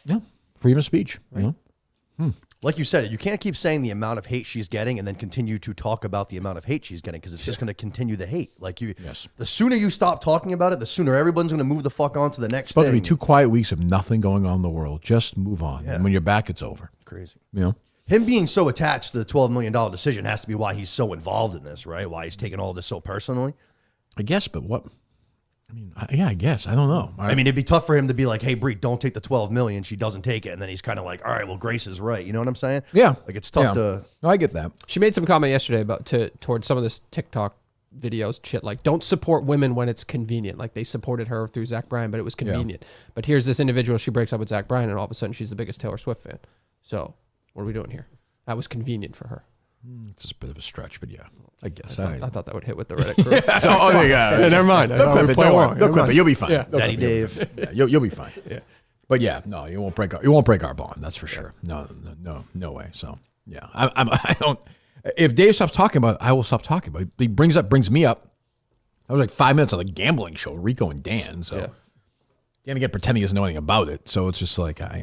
Yeah. Freedom of speech. Right. Like you said, you can't keep saying the amount of hate she's getting and then continue to talk about the amount of hate she's getting because it's just going to continue the hate. Like the sooner you stop talking about it, the sooner everyone's going to move the fuck on to the next It's supposed thing. to be 2 quiet weeks of nothing going on in the world. Just move on. And when you're back, it's over. Crazy. You know? Him being so attached to the $12 million decision has to be why he's so involved in this, right? Why he's taking all this so personally. I guess, but what? I guess. I don't know. I mean, it'd be tough for him to be like, hey, Bree, don't take the $12 million. She doesn't take it. And then he's kind of like, all right, well, Grace is right. You know what I'm saying? Yeah. Like, it's tough to. No, I get that. She made some comment yesterday about towards some of this TikTok videos, shit like, don't support women when it's convenient. Like, they supported her through Zach Bryan, but it was convenient. But here's this individual, she breaks up with Zach Bryan, and all of a sudden she's the biggest Taylor Swift fan. So what are we doing here? That was convenient for her. It's a bit of a stretch, but yeah, I guess. I thought that would hit with the Reddit crew. There you go. Never mind. Don't clip it. Don't clip it. You'll be fine. Yeah. Daddy Dave. Yeah, you'll be fine. Yeah. But yeah, no, you won't break our bond. That's for sure. No way. So yeah, I don't. If Dave stops talking about it, I will stop talking about it. He brings me up. I was like 5 minutes on the gambling show, Rico and Dan. So Dan again pretending he doesn't know anything about it. So it's just like I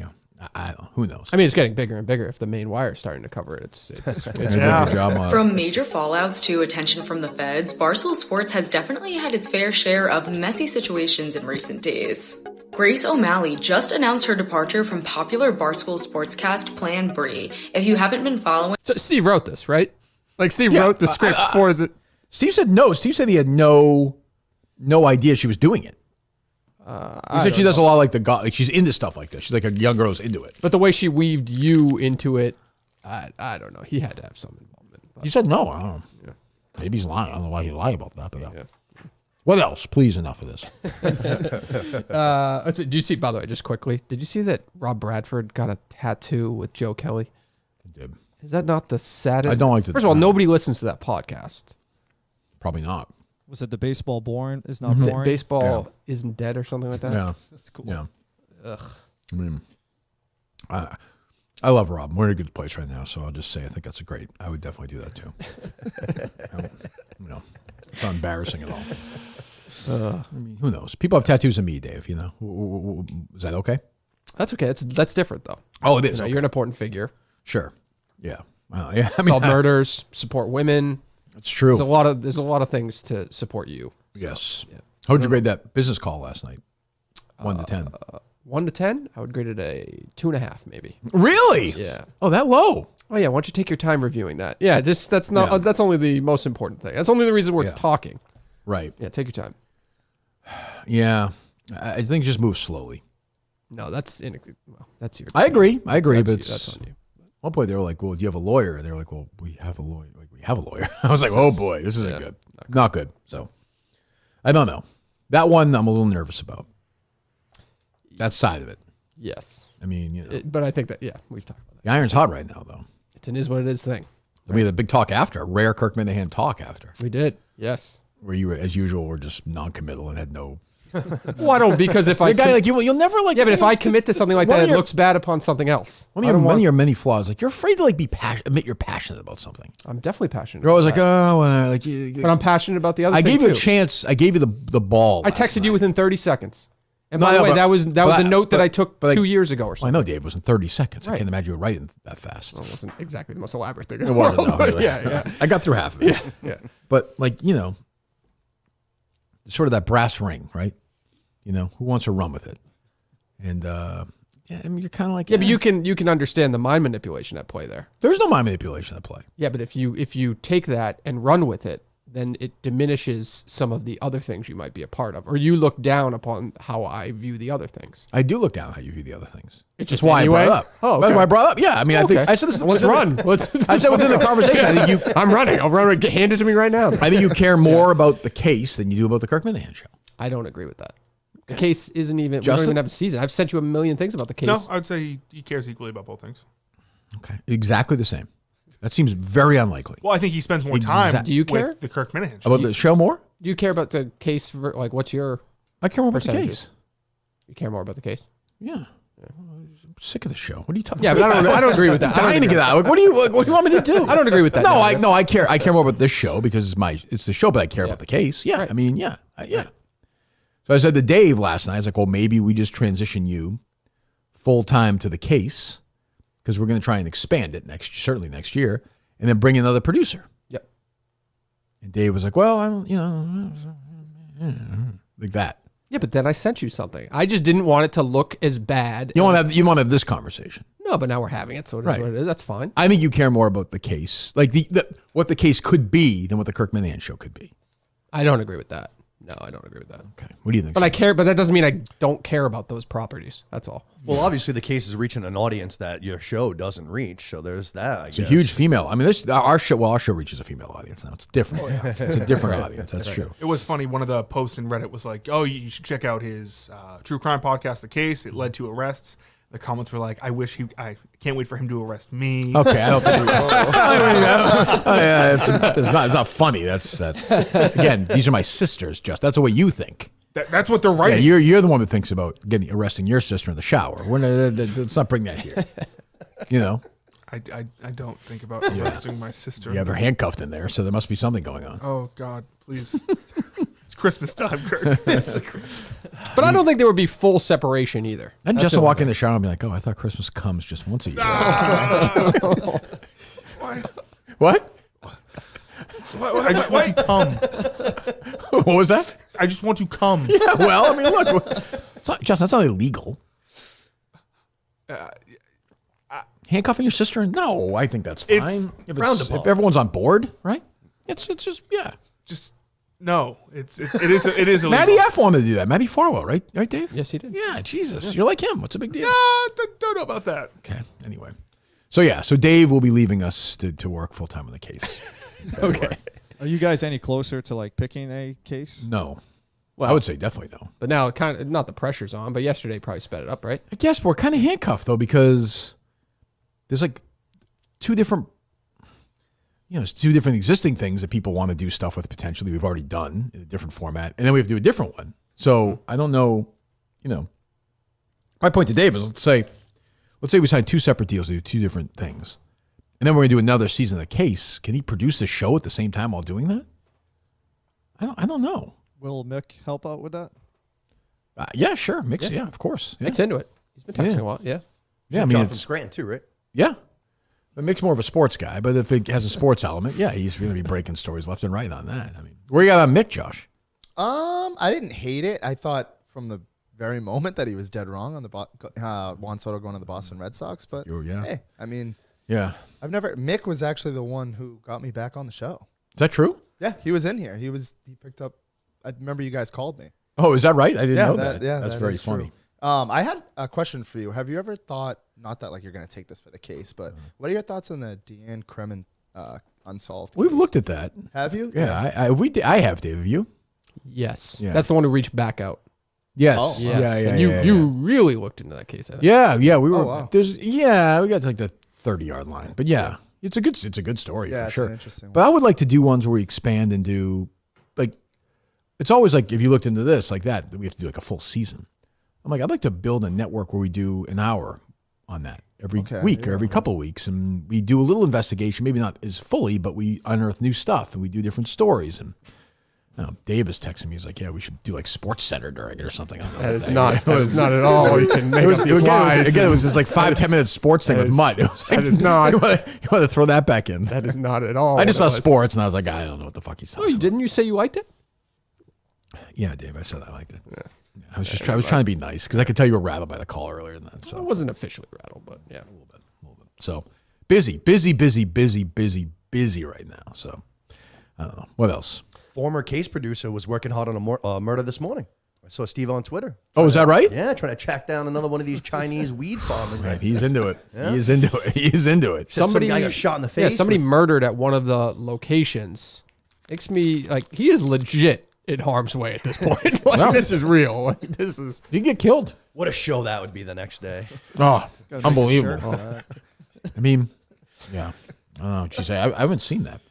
don't know. Who knows? I mean, it's getting bigger and bigger. If the main wire is starting to cover it, it's good job. From major fallouts to attention from the feds, Barstool Sports has definitely had its fair share of messy situations in recent days. Grace O'Malley just announced her departure from popular Barstool Sportscast Plan Brie. If you haven't been following... So Steve wrote this, right? Like, Steve wrote the script for the... Steve said no. Steve said he had no idea she was doing it. He said she does a lot like she's into stuff like this. She's like a young girl who's into it. But the way she weaved you into it, I don't know. He had to have some involvement. But. He said no. I don't know. Yeah. Maybe he's lying. I don't know why he'd lie about that. But yeah. What else? Please, enough of this. Did you see, by the way, just quickly, did you see that Rob Bradford got a tattoo with Joe Kelly? I did. Is that not the saddest? I don't like the First of all, nobody listens to that podcast. Probably not. Was it the baseball boring is not boring? Baseball isn't dead or something like that? Yeah. That's cool. Yeah. Ugh. I mean, I love Rob. We're in a good place right now, so I'll just say I think that's great. I would definitely do that too. It's not embarrassing at all. I mean, who knows? People have tattoos of me, Dave. You know, is that okay? That's okay. That's different though. Oh, it is. You're an important figure. Sure. Yeah. Yeah. I mean, solve murders, support women. That's true. There's a lot of things to support you. Yes. Yeah. How would you grade that business call last night? 1 to 10. 1 to 10? I would grade it a 2.5, maybe. Really? Yeah. Oh, that low? Oh yeah. Why don't you take your time reviewing that? Yeah. That's only the most important thing. That's only the reason we're talking. Right. Yeah. Take your time. Yeah. I think just move slowly. No, that's your. I agree. But that's on you. At one point they were like, "Well, do you have a lawyer?" And they were like, "Well, we have a lawyer." Like, we have a lawyer. I was like, "Oh boy, this isn't good. Not good." So, I don't know. That one I'm a little nervous about. That side of it. Yes. I mean, but I think that we've talked about it. The iron's hot right now, though. It's an is what it is thing. I mean, the big talk after, a rare Kirk Minahan talk after. We did. Yes. Where you, as usual, were just non-committal and had no. Well, I don't, because if I guy like you'll never like. Yeah, but if I commit to something like that, it looks bad upon something else. One of your many flaws, like you're afraid to like admit you're passionate about something. I'm definitely passionate. You're always like, but I'm passionate about the other. I thing gave you too. a chance. I gave you the ball. I texted you within 30 seconds. And by the way, that was a note that I took 2 years ago or something. Well, I know, Dave. It was in 30 seconds. Right. I can't imagine you were writing that fast. Well, it wasn't exactly the most elaborate thing. It wasn't. No, but yeah. I got through half of it. Yeah. But like sort of that brass ring, right? Who wants to run with it? And I mean, you're kind of like but you can understand the mind manipulation at play there. There's no mind manipulation at play. Yeah, but if you take that and run with it, then it diminishes some of the other things you might be a part of, or you look down upon how I view the other things. I do look down how you view the other things. It's just why anyway? I brought it up. Oh, okay. That's why I brought it up. Yeah, I mean, I think I said this. Let's run. I said within the conversation. I think I'm running. I'll run. Hand it to me right now. I think you care more about the case than you do about the Kirk Minahan show. I don't agree with that. The case isn't even. We don't even have a season. I've sent you a million things about the case. No, I'd say he cares equally about both things. Okay, exactly the same. That seems very unlikely. Well, I think he spends more time. Do you care with the Kirk Minahan show. About the show more? Do you care about the case? Like, what's your? I care more about the case. You care more about the case? Yeah. I'm sick of the show. What are you talking? Yeah, but I don't agree with that. I'm dying to get out. Like, what do you want me to do? I don't agree with that. No, I care. I care more about this show because it's the show, but I care about the case. Yeah, right. I mean, yeah. So I said to Dave last night, I was like, well, maybe we just transition you full time to the case because we're going to try and expand it certainly next year, and then bring in another producer. Yep. And Dave was like, well, I don't, like that. Yeah, but then I sent you something. I just didn't want it to look as bad. You want to have this conversation. No, but now we're having it, so it is what it is. That's fine. I think you care more about the case, like what the case could be, than what the Kirk Minahan show could be. I don't agree with that. No, I don't agree with that. Okay. What do you think? But I care. But that doesn't mean I don't care about those properties. That's all. Well, obviously the case is reaching an audience that your show doesn't reach. So there's that. It's a huge female. I mean, our show reaches a female audience now. It's different. It's a different audience. That's true. It was funny. One of the posts in Reddit was like, "Oh, you should check out his true crime podcast, The Case. It led to arrests." The comments were like, I can't wait for him to arrest me. Okay, I don't think it's not funny. That's again, these are my sisters, just that's the way you think. That's what they're writing. Yeah, you're the one that thinks about arresting your sister in the shower. Let's not bring that here. You know? I don't think about arresting my sister. You have her handcuffed in there, so there must be something going on. Oh God, please. It's Christmas time, Kurt. But I don't think there would be full separation either. And just to walk in the shower and be like, "Oh, I thought Christmas comes just once a year." What? I just want you to come. What was that? I just want you to come. Yeah, well, I mean, look, Justin, that's not illegal. Handcuffing your sister? No, I think that's fine. If everyone's on board, right? It's just Just no. It is illegal. Matty F wanted to do that. Matty Farwell, right, Dave? Yes, he did. Yeah, Jesus, you're like him. What's the big deal? Don't know about that. Okay. Anyway, so Dave will be leaving us to work full time on the case. Okay. Are you guys any closer to like picking a case? No. Well, I would say definitely no. But now, kind of not the pressure's on. But yesterday probably sped it up, right? I guess we're kind of handcuffed though because there's like two different existing things that people want to do stuff with potentially. We've already done in a different format, and then we have to do a different one. So I don't know. My point to Dave is let's say we signed two separate deals to do two different things, and then we're going to do another season of the case. Can he produce the show at the same time while doing that? I don't know. Will Mick help out with that? Yeah, sure. Mick's, yeah, of course. Yeah. Mick's into it. He's been texting a lot. Yeah. Yeah, I mean, Jonathan Scranton too, right? Yeah. But Mick's more of a sports guy, but if it has a sports element, yeah, he's going to be breaking stories left and right on that. I mean, where you got on Mick, Josh? I didn't hate it. I thought from the very moment that he was dead wrong on the Juan Soto going to the Boston Red Sox, but hey, I mean, yeah, Mick was actually the one who got me back on the show. Is that true? Yeah, he was in here. He picked up. I remember you guys called me. Oh, is that right? I didn't know that. Yeah, that's very funny. I had a question for you. Have you ever thought, not that like you're going to take this for the case, but what are your thoughts on the Deanne Kremen unsolved case? We've looked at that. Have you? Yeah, I have, Dave. Have you? Yes. Yeah. That's the one who reached back out. Yes. Oh, yes. Yeah. And you really looked into that case. I think. Yeah. We were. Oh, wow. We got to like the 30-yard line, but yeah, it's a good story for sure. An interesting one. But I would like to do ones where we expand and do like. It's always like if you looked into this like that, we have to do like a full season. I'm like, I'd like to build a network where we do an hour on that every week or every couple of weeks, and we do a little investigation, maybe not as fully, but we unearth new stuff and we do different stories. And Dave is texting me, he's like, "Yeah, we should do like Sports Center during it or something." That is not at all. You can make it was just like 5-10 minutes sports thing with Mutt. It was like, that is not. You want to throw that back in? That is not at all. I just saw sports and I was like, I don't know what the fuck he's talking. Oh, didn't you say you liked it? Yeah, Dave, I said I liked it. Yeah. I was trying to be nice because I could tell you were rattled by the call earlier than that. So I wasn't officially rattled, but yeah, a little bit. So busy right now. So I don't know what else. Former case producer was working hard on a murder this morning. I saw Steve on Twitter. Oh, is that right? Yeah, trying to track down another one of these Chinese weed farmers. Right, he's into it. Yeah. He's into it. Some guy got shot in the face. Yeah, somebody murdered at one of the locations. Makes me like he is legit in harm's way at this point. This is real. Like, this is. You get killed. What a show that would be the next day. Oh, unbelievable. I mean, yeah. I don't know. Geez, I haven't seen that.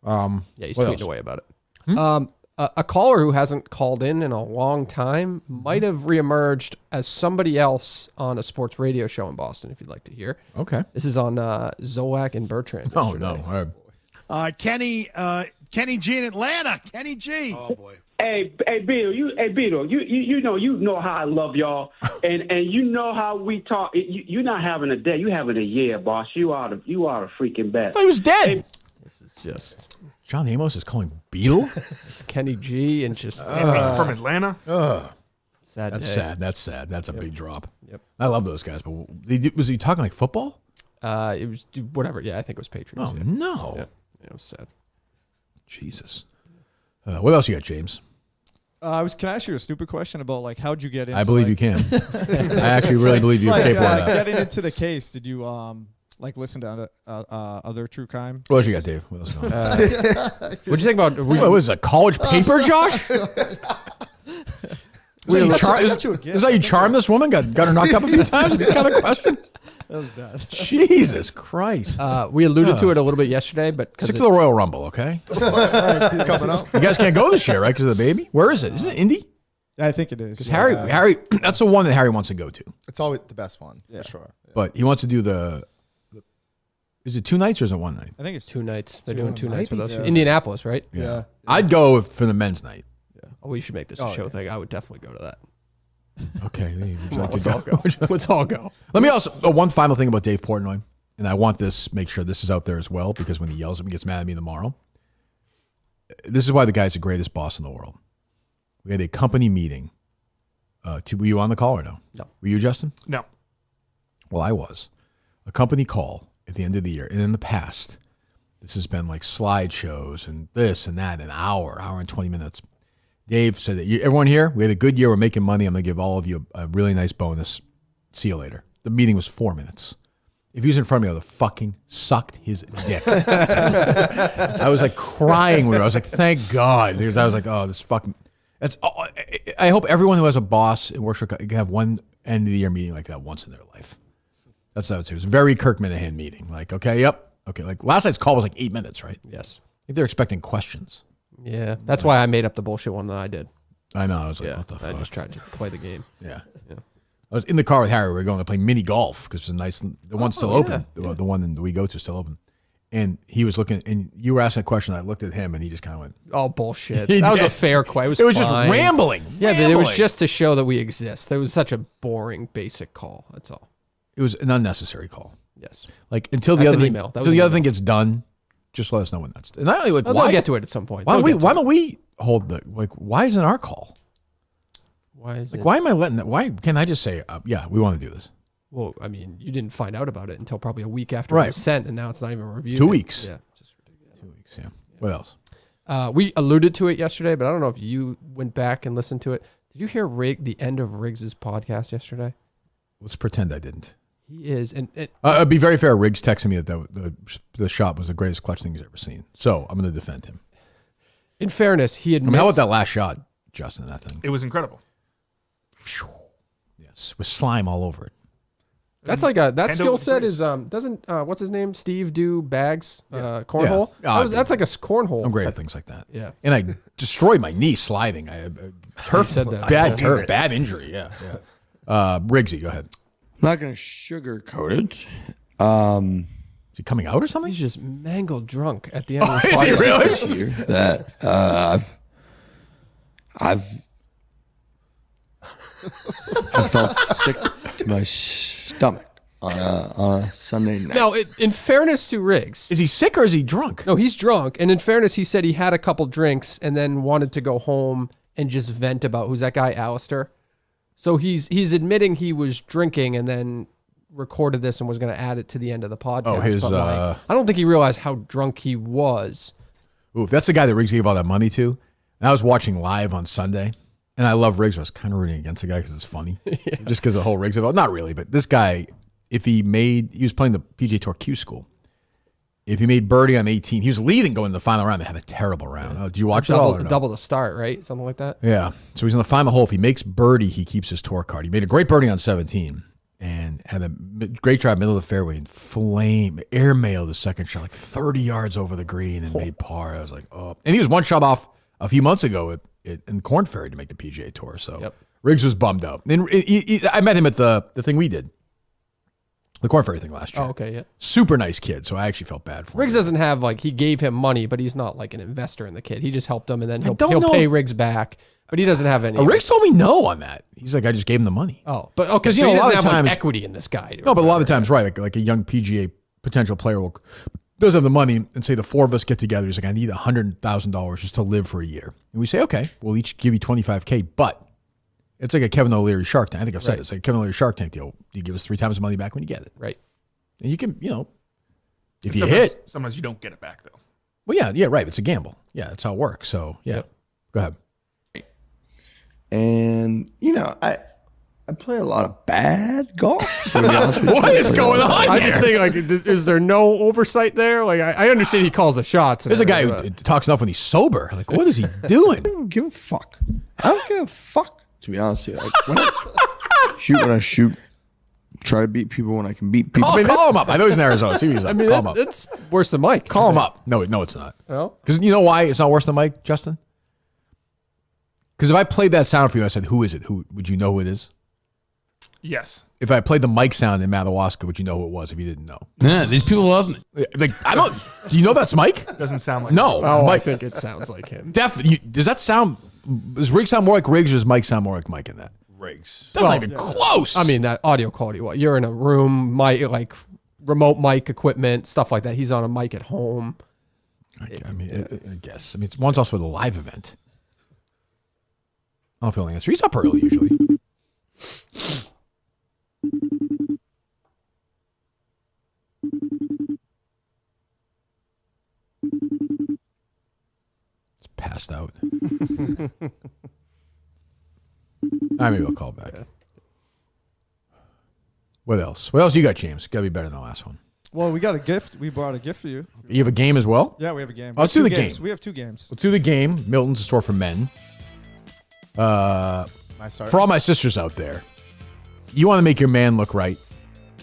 Yeah, he's tweeting away about it. A caller who hasn't called in a long time might have reemerged as somebody else on a sports radio show in Boston, if you'd like to hear. Okay. This is on Zolak and Bertrand. Oh, no. Kenny G in Atlanta. Kenny G. Oh boy. Hey Beetle, you know how I love y'all, and you know how we talk. You're not having a day, you having a year, boss. You are the freaking best. I thought he was dead. Hey, this is just John Amos is calling Beetle. It's Kenny G and just from Atlanta. Sad. That's day. sad. That's sad. That's a big drop. Yep. I love those guys, but was he talking like football? It was whatever. Yeah, I think it was Patriots. Oh yeah. no. Yeah, it was sad. Jesus. What else you got, James? Can I ask you a stupid question about like how'd you get into? I believe you can. I actually really believe you're capable of that. Getting into the case, did you like listen to other true crime? What else you got, Dave? What else? What'd you think about? What was it, a college paper, Josh? Is that you charmed this woman? Got her knocked up a few times with these kind of questions? That was bad. Jesus Christ. We alluded to it a little bit yesterday, but stick to the Royal Rumble, okay? It's coming up. You guys can't go this year, right? Because of the baby? Where is it? Isn't it Indy? I think it is. Because Harry, that's the one that Harry wants to go to. It's always the best one, for sure. Yeah. But he wants to do is it 2 nights or is it 1 night? I think it's 2 nights. They're doing 2 nights with us. Yeah. Indianapolis, right? Yeah. I'd go for the men's night. Yeah. Oh, we should make this a show thing. I would definitely go to that. Okay. Would you like to Let's all go. Let's all go. Let me also, one final thing about Dave Portnoy, and I want this, make sure this is out there as well, because when he yells at me, gets mad at me tomorrow. This is why the guy's the greatest boss in the world. We had a company meeting. Were you on the call or no? No. Were you, Justin? No. Well, I was. A company call at the end of the year. And in the past, this has been like slideshows and this and that, an hour and 20 minutes. Dave said that everyone here, we had a good year. We're making money. I'm going to give all of you a really nice bonus. See you later. The meeting was 4 minutes. If he was in front of me, I would have fucking sucked his dick. I was like crying. I was like, thank God. Because I was like, oh, this fucking... I hope everyone who has a boss and works for can have one end of the year meeting like that once in their life. That's what I would say. It was a very Kirk Minahan meeting. Like, okay, yep. Okay, like last night's call was like 8 minutes, right? Yes. I think they're expecting questions. Yeah, that's why I made up the bullshit one that I did. I know. I was like, what the I fuck? just tried to play the game. Yeah. I was in the car with Harry. We were going to play mini golf because it's nice. The one's still open. The one that we go to is still open. And he was looking, and you were asking a question. I looked at him, and he just kind of went, "Oh, bullshit." That was a fair question. It was just rambling. Yeah, but it was just to show that we exist. It was such a boring, basic call. That's all. It was an unnecessary call. Yes. Like until the other thing gets done, just let us know when that's. And I like. They'll get to it at some point. Why don't we hold the like? Why isn't our call? Why is Why am I letting that? Why can't I just say, yeah, we want to do this? Well, I mean, you didn't find out about it until probably a week after it was sent, and now it's not even reviewed. 2 weeks. Yeah, just ridiculous. 2 weeks. Yeah. What else? We alluded to it yesterday, but I don't know if you went back and listened to it. Did you hear the end of Riggs's podcast yesterday? Let's pretend I didn't. He is, and it'd be very fair. Riggs texted me that the shot was the greatest clutch thing he's ever seen. So I'm going to defend him. In fairness, he admits. I mean, how about that last shot, Justin? That thing. It was incredible. Yes, with slime all over it. That's like that skill set is doesn't what's his name, Steve do bags cornhole. Yeah. That's like a cornhole. I'm great at things like that. Yeah, and I destroyed my knee sliding. I turf said that. bad injury. Yeah. Riggsy, go ahead. I'm not going to sugarcoat it. Is he coming out or something? He's just mangled drunk at the end of his podcast. podcast. This year that I felt sick to my stomach on a Sunday night. Now, in fairness to Riggs, is he sick or is he drunk? No, he's drunk. And in fairness, he said he had a couple drinks and then wanted to go home and just vent about who's that guy, Alistair. So he's admitting he was drinking and then recorded this and was going to add it to the end of the podcast. Oh, I don't think he realized how drunk he was. Ooh, if that's the guy that Riggs gave all that money to. And I was watching live on Sunday. And I love Riggs, but I was kind of rooting against the guy because it's funny. Yeah. Just because the whole Riggs about not really, but this guy, if he was playing the PGA Tour Q School. If he made birdie on 18, he was leading going to the final round. They had a terrible round. Oh, did you watch that? Double to start, right? Something like that. Yeah. So he's on the final hole. If he makes birdie, he keeps his tour card. He made a great birdie on 17 and had a great drive middle of the fairway and airmailed the second shot like 30 yards over the green and made par. I was like, oh. And he was one shot off a few months ago in Corn Ferry to make the PGA Tour. So Riggs was bummed out. And I met him at the thing we did. The Corn Ferry thing last year. Oh, okay, yeah. Super nice kid, so I actually felt bad for him. Riggs doesn't have, he gave him money, but he's not like an investor in the kid. He just helped him, and then he'll pay Riggs back, but he doesn't have any. Riggs told me no on that. He's like, I just gave him the money. Oh, but okay, so he doesn't have equity in this guy. No, but a lot of the times, right, like a young PGA potential player does have the money and say the four of us get together. He's like, I need $100,000 just to live for a year. And we say, okay, we'll each give you $25K, but it's like a Kevin O'Leary Shark Tank. I think I've said this, like a Kevin O'Leary Shark Tank deal. You give us 3 times the money back when you get it. Right. And you can, if you sometimes, hit. Sometimes you don't get it back, though. Well, yeah, right. It's a gamble. Yeah, that's how it works. So, yeah. Go ahead. And, you know, I play a lot of bad golf. To be honest with you. What is going on I here? just think, like, is there no oversight there? Like, I understand he calls the shots. There's a guy who talks enough when he's sober. Like, what is he doing? I don't give a fuck. I don't give a fuck. To be honest with you, like, when I shoot, try to beat people when I can beat people. Call him up. I know he's in Arizona. See if he's up. I mean, Call him up. it's worse than Mike. Call him up. No, it's not. Well, because you know why it's not worse than Mike, Justin? Because if I played that sound for you, I said, "Who is it?" Who would you know who it is? Yes. If I played the Mike sound in Madawaska, would you know who it was if you didn't know? Yeah, these people love me. Like, I don't. Do you know that's Mike? Doesn't sound like No. oh, Mike, I think it sounds like him. Does that sound? Does Riggs sound more like Riggs, or does Mike sound more like Mike in that? Riggs. That's not even close. I mean, that audio quality. What you're in a room, like remote mic equipment, stuff like that. He's on a mic at home. I guess. I mean, one's also with a live event. I don't feel the answer. He's up early usually. It's passed out. Maybe I'll call back. What else? What else you got, James? Got to be better than the last one. Well, we got a gift. We brought a gift for you. You have a game as well? Yeah, we have a game. Let's do the game. We have 2 games. Let's do the game. Milton's a store for men. My start. For all my sisters out there, you want to make your man look right,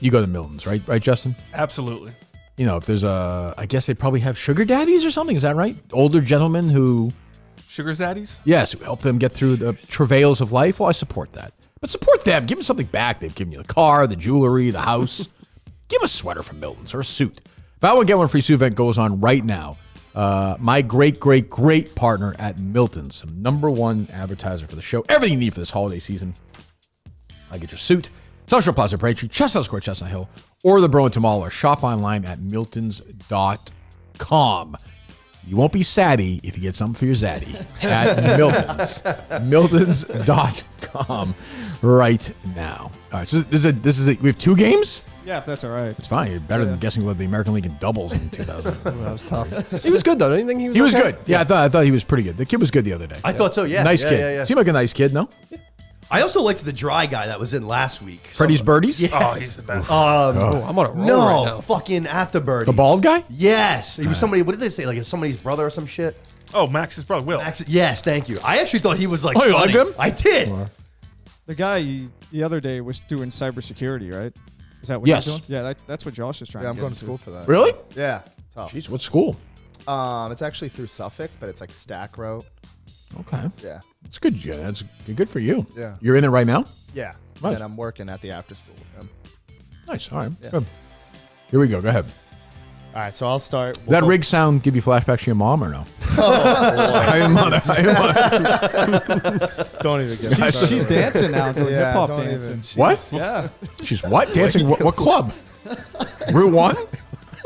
you go to Milton's, right? Right, Justin? Absolutely. You know, if there's I guess they probably have sugar daddies or something. Is that right? Older gentlemen who... Sugar zaddies? Yes, who help them get through the travails of life. Well, I support that. But support them. Give them something back. They've given you the car, the jewelry, the house. Give them a sweater from Milton's or a suit. Buy one, get one free suit event goes on right now. My great partner at Milton's, #1 advertiser for the show. Everything you need for this holiday season. I get your suit. Central Plaza Braintree, Chestnut Square, Chestnut Hill, or the Burlington Mall, or shop online at miltons.com. You won't be saddy if you get something for your zaddy at Milton's. Miltons.com right now. All right, so this is we have 2 games? Yeah, if that's all right. It's fine. You're better than guessing what the American League in doubles in 2000. That was tough. He was good, though. Don't you think he was He was okay? good. Yeah, I thought he was pretty good. The kid was good the other day. I thought so, yeah. Nice Yeah, kid. yeah. Seemed like a nice kid, no? I also liked the dry guy that was in last week. Freddie's Birdies? Yeah. Oh, he's the best. I'm on a roll No, right now. fucking Afterbirdies. The bald guy? Yes. He was somebody, what did they say? Like, it's somebody's brother or some shit? Oh, Max's brother, Will. Yes, thank you. I actually thought he was like, Oh, you funny. liked him? I did. The guy the other day was doing cybersecurity, right? Is that what Yes. you're doing? Yeah, that's what Josh is trying Yeah, to I'm get going to into. school for that. Really? Yeah, tough. Jeez, what school? It's actually through Suffolk, but it's like stack route. Okay. Yeah. It's good. Yeah, that's good for you. Yeah. You're in it right now? Yeah. Nice. And I'm working at the after school with him. Nice. All right. Yeah. Good. Here we go. Go ahead. All right, so I'll start. Did that rig sound give you flashbacks to your mom or no? Don't even get me started. She's dancing now, doing Yeah, hip-hop don't dancing. even. She's- What? Yeah. She's what? Dancing? What club? Route 1?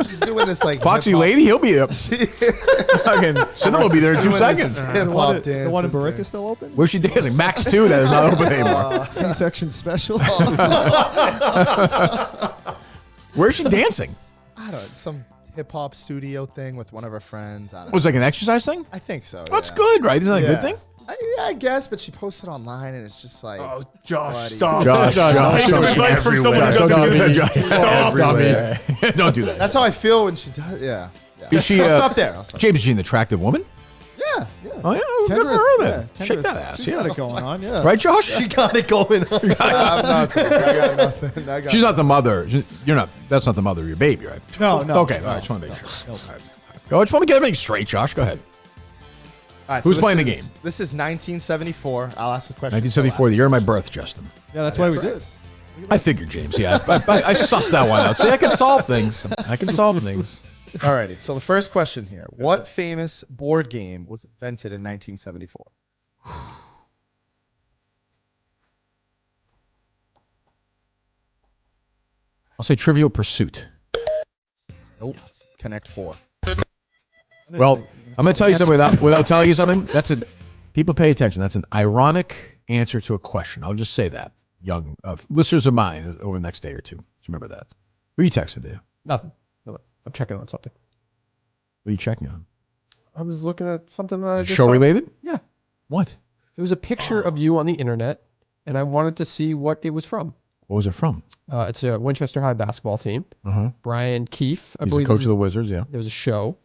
She's doing this like Foxy hip-hop- Lady? He'll be up. Fucking Cinema will be there in 2 Doing this seconds. hip-hop The one in dancing Barica thing. still open? Where's she dancing? Max 2? That is not open anymore. C-section special. Where's she dancing? I don't know, some hip hop studio thing with one of her friends. I don't know. Was it like an exercise thing? I think so. That's yeah. good, right? Isn't that a good Yeah. thing? I guess, but she posted online and it's just like, Oh, Josh, buddy. stop. Josh, Take some Josh, advice from someone who Josh, doesn't don't do do this. that. Stop. Everywhere. Don't do that. That's how I feel when she does. Yeah. Is she? I'll stop there. I'll stop James, is she an attractive woman? Yeah. Yeah. Oh yeah, well, good for her then. Shake that ass. She's Yeah. got it going on, yeah. Right, Josh? She got it going on. I'm not, I got nothing. I got She's not the mother. You're not. That's not the mother of your baby, right? No, no. Okay, all right. Just want to make sure. All right. Go. I just want to get everything straight, Josh. Go ahead. All right, Who's this playing the is- game? This is 1974. I'll ask a question. 1974, the year of my birth, Justin. Yeah, that's why we did. I figured, James. Yeah, I sussed that one out. See, I can solve things. I can solve things. Alrighty, so the first question here. What famous board game was invented in 1974? I'll say Trivial Pursuit. Nope. Connect 4. Well, I'm going to tell you something without telling you something. People pay attention. That's an ironic answer to a question. I'll just say that. Young listeners of mine over the next day or two. Just remember that. Who are you texting, to? Nothing. No, I'm checking on something. What are you checking on? I was looking at something that I just Show saw. related? Yeah. What? There was a picture of you on the internet, and I wanted to see what it was from. What was it from? It's a Winchester High basketball team. Uh-huh. Brian Keefe, I He's believe. the coach of the Wizards, yeah. There was a show,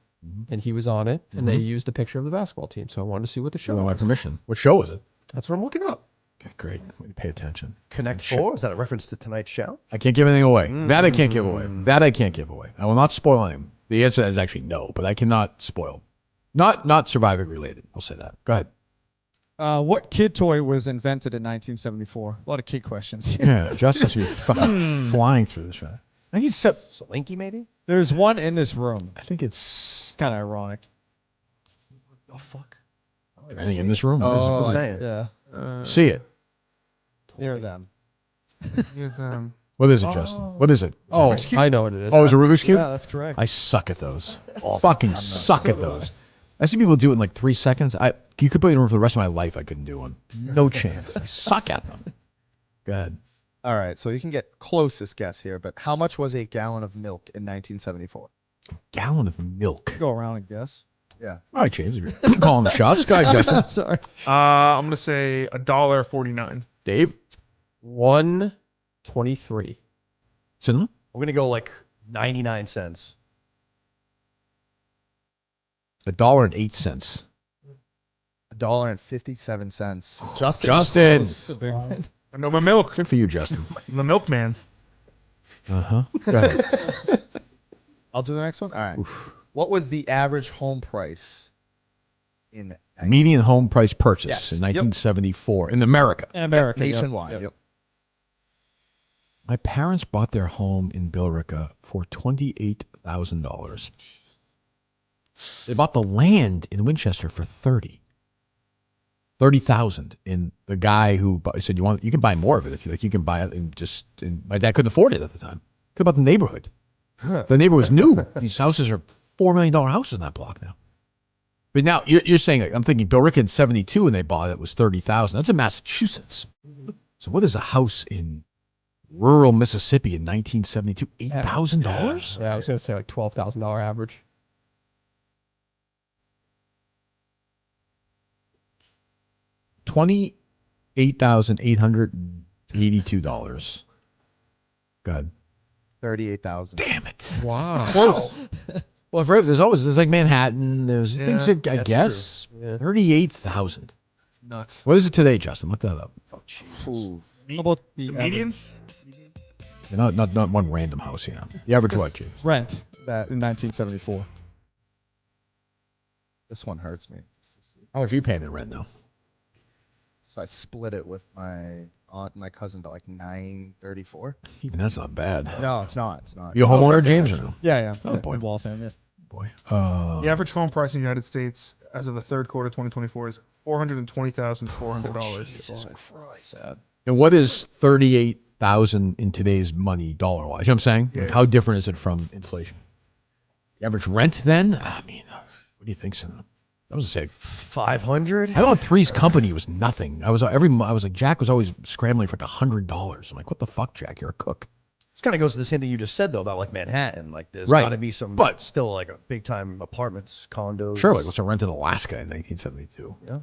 and he was on it, and they used a picture of the basketball team. So I wanted to see what the show Without my was. permission. What show was it? That's what I'm looking up. Okay, great. Way to pay attention. Connect 4? Is that a reference to tonight's show? I can't give anything away. That I can't give away. That I can't give away. I will not spoil anything. The answer is actually no, but I cannot spoil. Not Survivor related. I'll say that. Go ahead. What kid toy was invented in 1974? A lot of kid questions. Yeah, Justice, you're fucking flying through this, right? I think it's Slinky, maybe? There's one in this room. I think it's kind of ironic. Oh, fuck. anything in this room. Oh, What is it? Yeah. See it. Near them. What is it, Justin? What is it? Oh, Rubik's Cube? I know what it is. Oh, is it Rubik's Cube? Yeah, that's correct. I suck at those. Fucking suck at those. I see people do it in like 3 seconds. You could put it in for the rest of my life. I couldn't do one. No chance. I suck at them. Go ahead. All right, so you can get closest guess here, but how much was a gallon of milk in 1974? Gallon of milk. Go around and guess. Yeah. All right, James. You're calling the shots. Go ahead, Justin. Sorry. I'm gonna say $1.49. Dave. 123. Cinema. I'm going to go like 99 cents. $1.08. $1.57. Justin. I know my milk. Good for you, Justin. I'm the milkman. Uh-huh. Go ahead. I'll do the next one. All right. What was the average home price in Median home price purchase Yes. in 1974 in America. In America. nationwide? Yep. My parents bought their home in Billerica for $28,000. They bought the land in Winchester for $30,000. And the guy who said, you can buy more of it if you like. You can buy it and my dad couldn't afford it at the time. Could about the neighborhood. The neighborhood was new. These houses are $4 million houses in that block now. But now you're saying, I'm thinking Billerica in 72 when they bought it was $30,000. That's in Massachusetts. So what is a house in rural Mississippi in 1972? $8,000? Yeah, I was going to say like $12,000 average. $28,882. Go ahead. 38,000. Damn it. Wow. Close. Well, there's like Manhattan. There's things that I guess. Yeah. 38,000. Nuts. What is it today, Justin? Look that up. Oh, jeez. How about the median? Not one random house, yeah. The average what, James? rent that in 1974? This one hurts me. How much are you paying in rent now? So I split it with my aunt and my cousin to like $934. Even that's not bad. No, it's not. It's not. You a homeowner, James, or no? Yeah. Oh, boy. In Waltham, yeah. Boy. The average home price in the United States as of the third quarter 2024 is $420,400. Jesus Christ. Sad. And what is 38,000 in today's money, dollar wise? You know what I'm saying? Yeah. Like, how different is it from inflation? The average rent then? I mean, what do you think, Cinema? I was gonna say 500. I thought Three's Company was nothing. I was like, Jack was always scrambling for like $100. I'm like, what the fuck, Jack? You're a cook. This kind of goes to the same thing you just said though about like Manhattan. Like there's Right. got to be some, But- still like a big time apartments, condos. Sure, like what's a rent in Alaska in 1972? Yeah.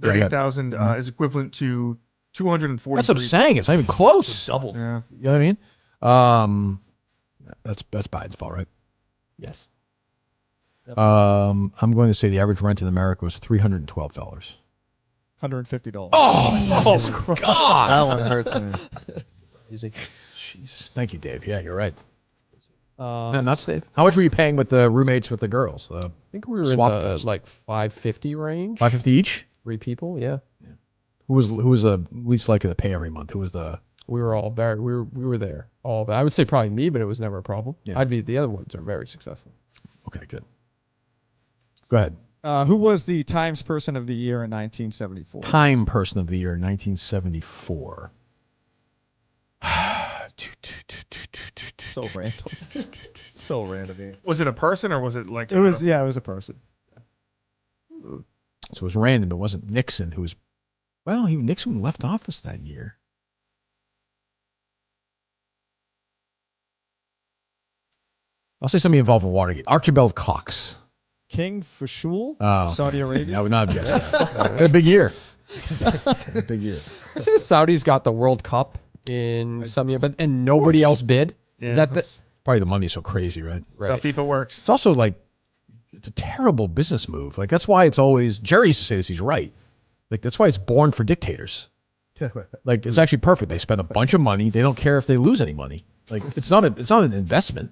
38,000 is equivalent to 240. That's what I'm saying. It's not even close. Doubled. Yeah. You know what I mean? That's Biden's fault, right? Yes. I'm going to say the average rent in America was $312. $150. Oh, God. That one hurts me. Easy. Jeez. Thank you, Dave. Yeah, you're right. Uh, Nuts, Dave. How much were you paying with the roommates with the girls? I think we were Swap in the fees. like 550 range. $550 each? 3 people, yeah. Who was the least likely to pay every month? Who was the? We were all we were there. All I would say probably me, but it was never a problem. Yeah. The other ones are very successful. Okay, good. Go ahead. Who was the Times Person of the Year in 1974? Time Person of the Year, 1974. So random. So random. Was it a person or was it like? It was a person. So it was random. It wasn't Nixon, who was, well, Nixon left office that year. I'll say somebody involved in Watergate. Archibald Cox. King Fashul, Oh, Saudi Arabia. I would not have guessed that. A big year. Big year. I see the Saudis got the World Cup in some year, and nobody else bid. Is that the Probably the money's so crazy, right? That's how FIFA works. It's also like it's a terrible business move. Like that's why it's always Jerry used to say this. He's right. Like that's why it's born for dictators. Like it's actually perfect. They spend a bunch of money. They don't care if they lose any money. Like it's not an investment.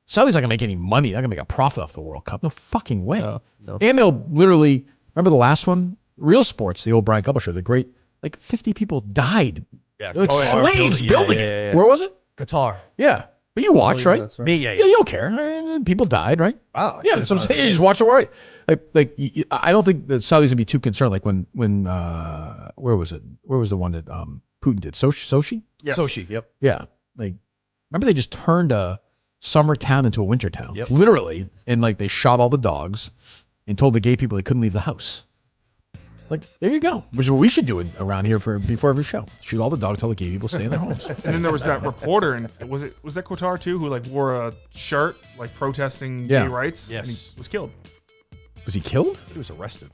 Saudi's not gonna make any money. They're not gonna make a profit off the World Cup. No fucking way. No. And they'll literally remember the last one, Real Sports, the old Brian Gubble show. The great, like 50 people died. Yeah, They're like slaves building it. Where was it? Qatar. Yeah. But you watched, right? That's right. Me, yeah. You don't care. People died, right? Wow. Yeah, that's what I'm saying. You just watch it, right? I don't think the Saudis gonna be too concerned. Like when where was it? Where was the one that Putin did? Sochi? Yes. Sochi, yep. Yeah. Like, remember they just turned a summer town into a winter town, Yep. literally, and like they shot all the dogs and told the gay people they couldn't leave the house. Like, there you go. Which is what we should do around here before every show. Shoot all the dogs, tell the gay people stay in their homes. And then there was that reporter, and was that Qatar too, who like wore a shirt like protesting gay rights? Yes. And he was killed. Was he killed? He was arrested.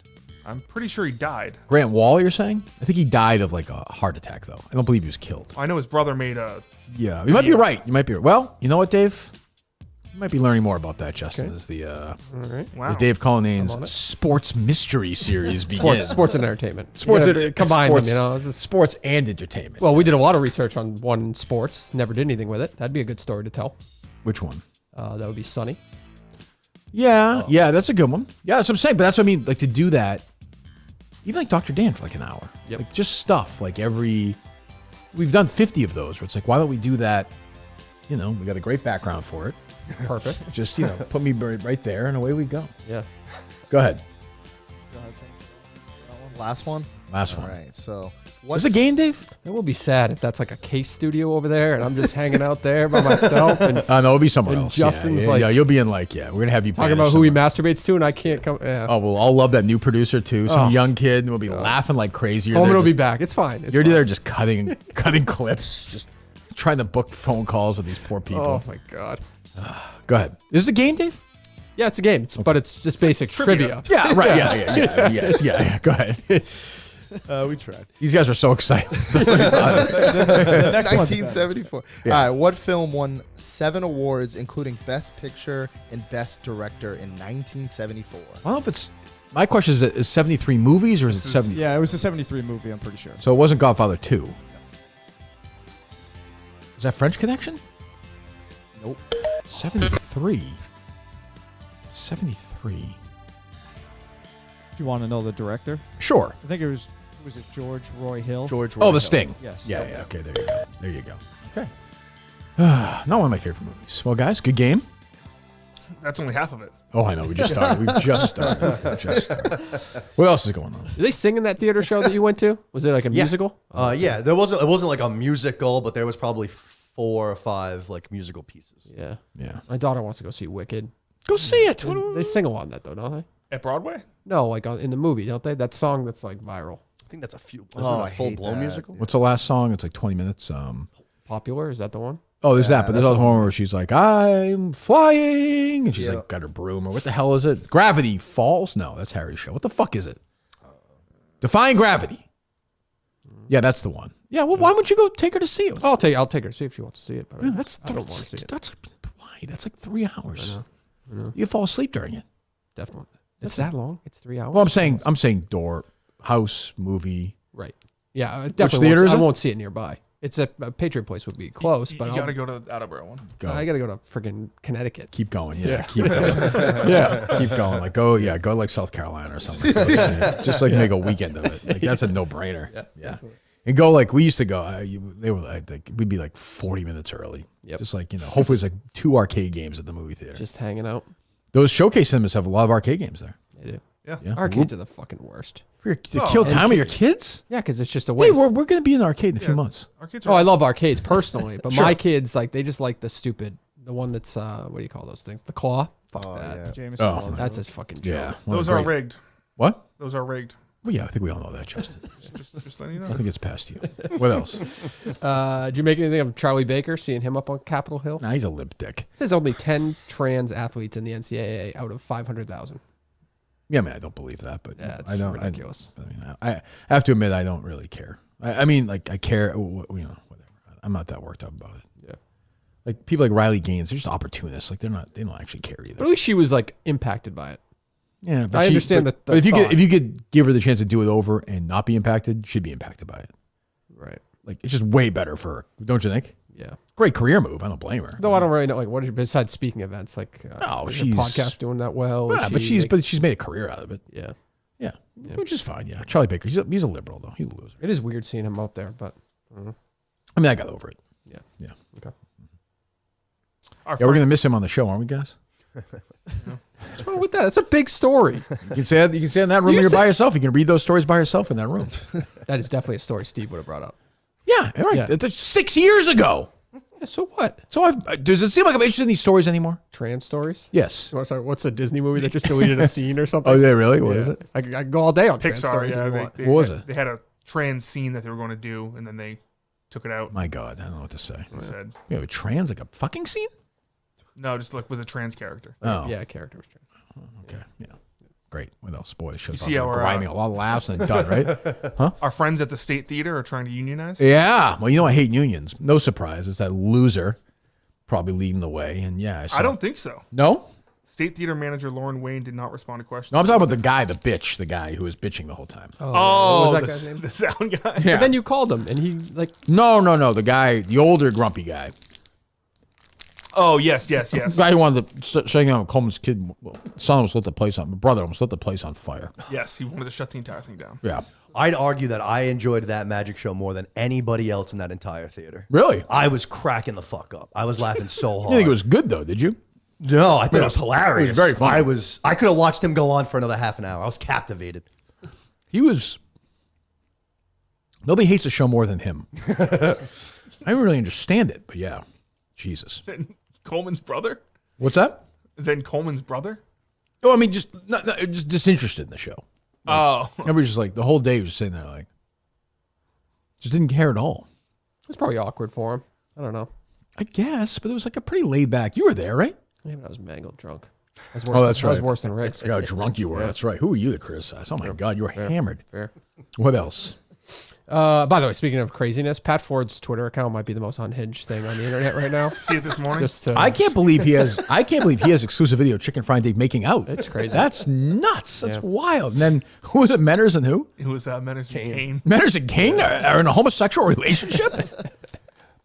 I'm pretty sure he died. Grant Wall, you're saying? I think he died of like a heart attack, though. I don't believe he was killed. I know his brother made a. Yeah, you might be right. You might be right. Well, you know what, Dave? You might be learning more about that, Justin, as the as Dave Culline's sports mystery series begins. Sports and entertainment. Sports combine sports, them, you know. Sports and entertainment. Well, we did a lot of research on one sports. Never did anything with it. That'd be a good story to tell. Which one? That would be Sunny. Yeah, yeah, that's a good one. Yeah, that's what I'm saying. But that's what I mean. Like to do that, even like Dr. Dan for like an hour. Yep. Like just stuff like we've done 50 of those where it's like, why don't we do that? You know, we got a great background for it. Perfect. Just, put me right there and away we go. Yeah. Go ahead. Last one? Last one. All right. So, what's a game, Dave? It will be sad if that's like a case studio over there and I'm just hanging out there by myself. And no, it'll be somewhere else. Justin's yeah, you'll be in we're going to have you talking about who he masturbates to and I can't come. Yeah. Oh, well, I'll love that new producer too. Some young kid and we'll be laughing like crazy. Holman will be back. It's fine. You're there just cutting clips, just trying to book phone calls with these poor people. Oh, my God. Go ahead. Is this a game, Dave? Yeah, it's a game, but it's just basic trivia. Yeah, right. Yeah. Yes. Yeah. Go ahead. We tried. These guys are so excited. The next 1974. Yeah. All right. What film won 7 awards, including Best Picture and Best Director in 1974? I don't know if it's. My question is 73 movies or is it 70? Yeah, it was a 73 movie, I'm pretty sure. So it wasn't Godfather 2. Is that French Connection? Nope. 73. 73. Do you want to know the director? Sure. I think it was it George Roy Hill? George Roy The Hill. Sting. Yes. Yeah. Okay, there you go. Okay. Not one of my favorite movies. Well, guys, good game. That's only half of it. Oh, I know. We just started. What else is going on? Did they sing in that theater show that you went to? Was it like a musical? Yeah, it wasn't like a musical, but there was probably 4 or 5 like musical pieces. Yeah. Yeah. My daughter wants to go see Wicked. Go see it. They sing along that though, don't they? At Broadway? No, like in the movie, don't they? That song that's like viral. I think that's a few. Isn't it a full-blown musical? What's the last song? It's like 20 minutes. Popular? Is that the one? Oh, there's that, but there's another one where she's like, I'm flying, and she's like got her broom, or what the hell is it? Gravity Falls? No, that's Harry's show. What the fuck is it? Defying Gravity. Yeah, that's the one. Yeah, well, why wouldn't you go take her to see it? I'll take her to see if she wants to see it. But Yeah, I don't want to see it. Why? That's like 3 hours. I know. You fall asleep during it. Definitely. It's that long? It's 3 hours? Well, I'm saying door, house, movie. Right. Yeah, Which definitely. theater is I it? won't see it nearby. It's a Patriot Place would be close, but You got to go to the Attleboro one. I got to go to friggin' Connecticut. Keep going, Yeah. Keep going. Keep going. Like go like South Carolina or something. Just like make a weekend of it. Like that's a no-brainer. Yeah. And go like we used to go. They were like we'd be like 40 minutes early. Yep. Just like hopefully it's like 2 arcade games at the movie theater. Just hanging out. Those showcase cinemas have a lot of arcade games there. They do. Yeah. Arcades are the fucking worst. To kill time with your kids? Yeah, because it's just a Hey, waste. we're going to be in the arcade in a few months. Arcades I love arcades personally, but Sure. my kids they just like the one that's what do you call those things? The claw. Fuck that. Yeah. Jameson. Oh, That's a fucking joke. Yeah. Those are rigged. What? Those are rigged. Well, yeah, I think we all know that, Justin. Just letting you know. I think it's past you. What else? Did you make anything of Charlie Baker, seeing him up on Capitol Hill? Nah, he's a limp dick. It says only 10 trans athletes in the NCAA out of 500,000. Yeah, I mean, I don't believe that, but Yeah, it's I don't. ridiculous. I have to admit, I don't really care. I mean, like, I care. Whatever. I'm not that worked up about it. Yeah. Like people like Riley Gaines, they're just opportunists. Like they don't actually care either. But at least she was like impacted by it. Yeah, but I understand that. But if you could give her the chance to do it over and not be impacted, she'd be impacted by it. Right. Like it's just way better for her, don't you think? Yeah. Great career move. I don't blame her. Though I don't really know, like, what is besides speaking events, like, is her she's podcast doing that well? Yeah, but she's made a career out of it. Yeah. Yeah, which is fine. Yeah, Charlie Baker, he's a liberal though. He's a loser. It is weird seeing him out there, but I don't know. I mean, I got over it. Yeah. Yeah. Okay. We're gonna miss him on the show, aren't we, guys? What's wrong with that? That's a big story. You can say that. You can say in that room you're by yourself. You can read those stories by yourself in that room. That is definitely a story Steve would have brought up. Yeah, right. Yeah. That's 6 years ago. Yeah, so what? So does it seem like I'm interested in these stories anymore? Trans stories? Yes. What's the Disney movie that just deleted a scene or something? Oh, yeah, really? What is it? I can go all day on trans Pixar. stories. Yeah, if you want. they What was had, it? They had a trans scene that they were going to do, and then they took it out. My God, I don't know what to say. Instead. You have a trans, like a fucking scene? No, just like with a trans character. Oh. Yeah, character was trans. Okay, yeah. Great. What else? Boy, the show's You see how we're grinding, a lot of laughs and then done, right? Huh? Our friends at the State Theater are trying to unionize. Yeah. Well, you know I hate unions. No surprise. It's that loser probably leading the way. And yeah, I don't think so. No? State Theater manager Lauren Wayne did not respond to questions. No, I'm talking about the guy, the guy who was bitching the whole time. Oh, what was that guy's name? the sound guy. Yeah. But then you called him, and he like. No, the guy, the older grumpy guy. Oh, yes. The guy who wanted to shake out Coleman's kid, son almost lit the place on, brother almost lit the place on fire. Yes, he wanted to shut the entire thing down. Yeah. I'd argue that I enjoyed that magic show more than anybody else in that entire theater. Really? I was cracking the fuck up. I was laughing so hard. You think it was good though, did you? No, I thought it was hilarious. It was very funny. I could have watched him go on for another half an hour. I was captivated. Nobody hates the show more than him. I don't really understand it, but yeah. Jesus. Then Coleman's brother? What's that? Then Coleman's brother? Oh, I mean, just disinterested in the show. Oh. Everybody's just like, the whole day was just sitting there like, just didn't care at all. It was probably awkward for him. I don't know. I guess, but it was like a pretty laid back. You were there, right? Yeah, but I was mangled drunk. That's right. I was worse than Riggs. I forgot how drunk you were. Yeah. That's right. Who were you to criticize? Oh my God, you were hammered. Fair. What else? By the way, speaking of craziness, Pat Ford's Twitter account might be the most unhinged thing on the internet right now. See it this morning? I can't believe he has exclusive video of Chicken Fry and Dave making out. It's crazy. That's nuts. That's wild. And then who was it? Menners and who? It was Menners and Kane. Menners and Kane are in a homosexual relationship?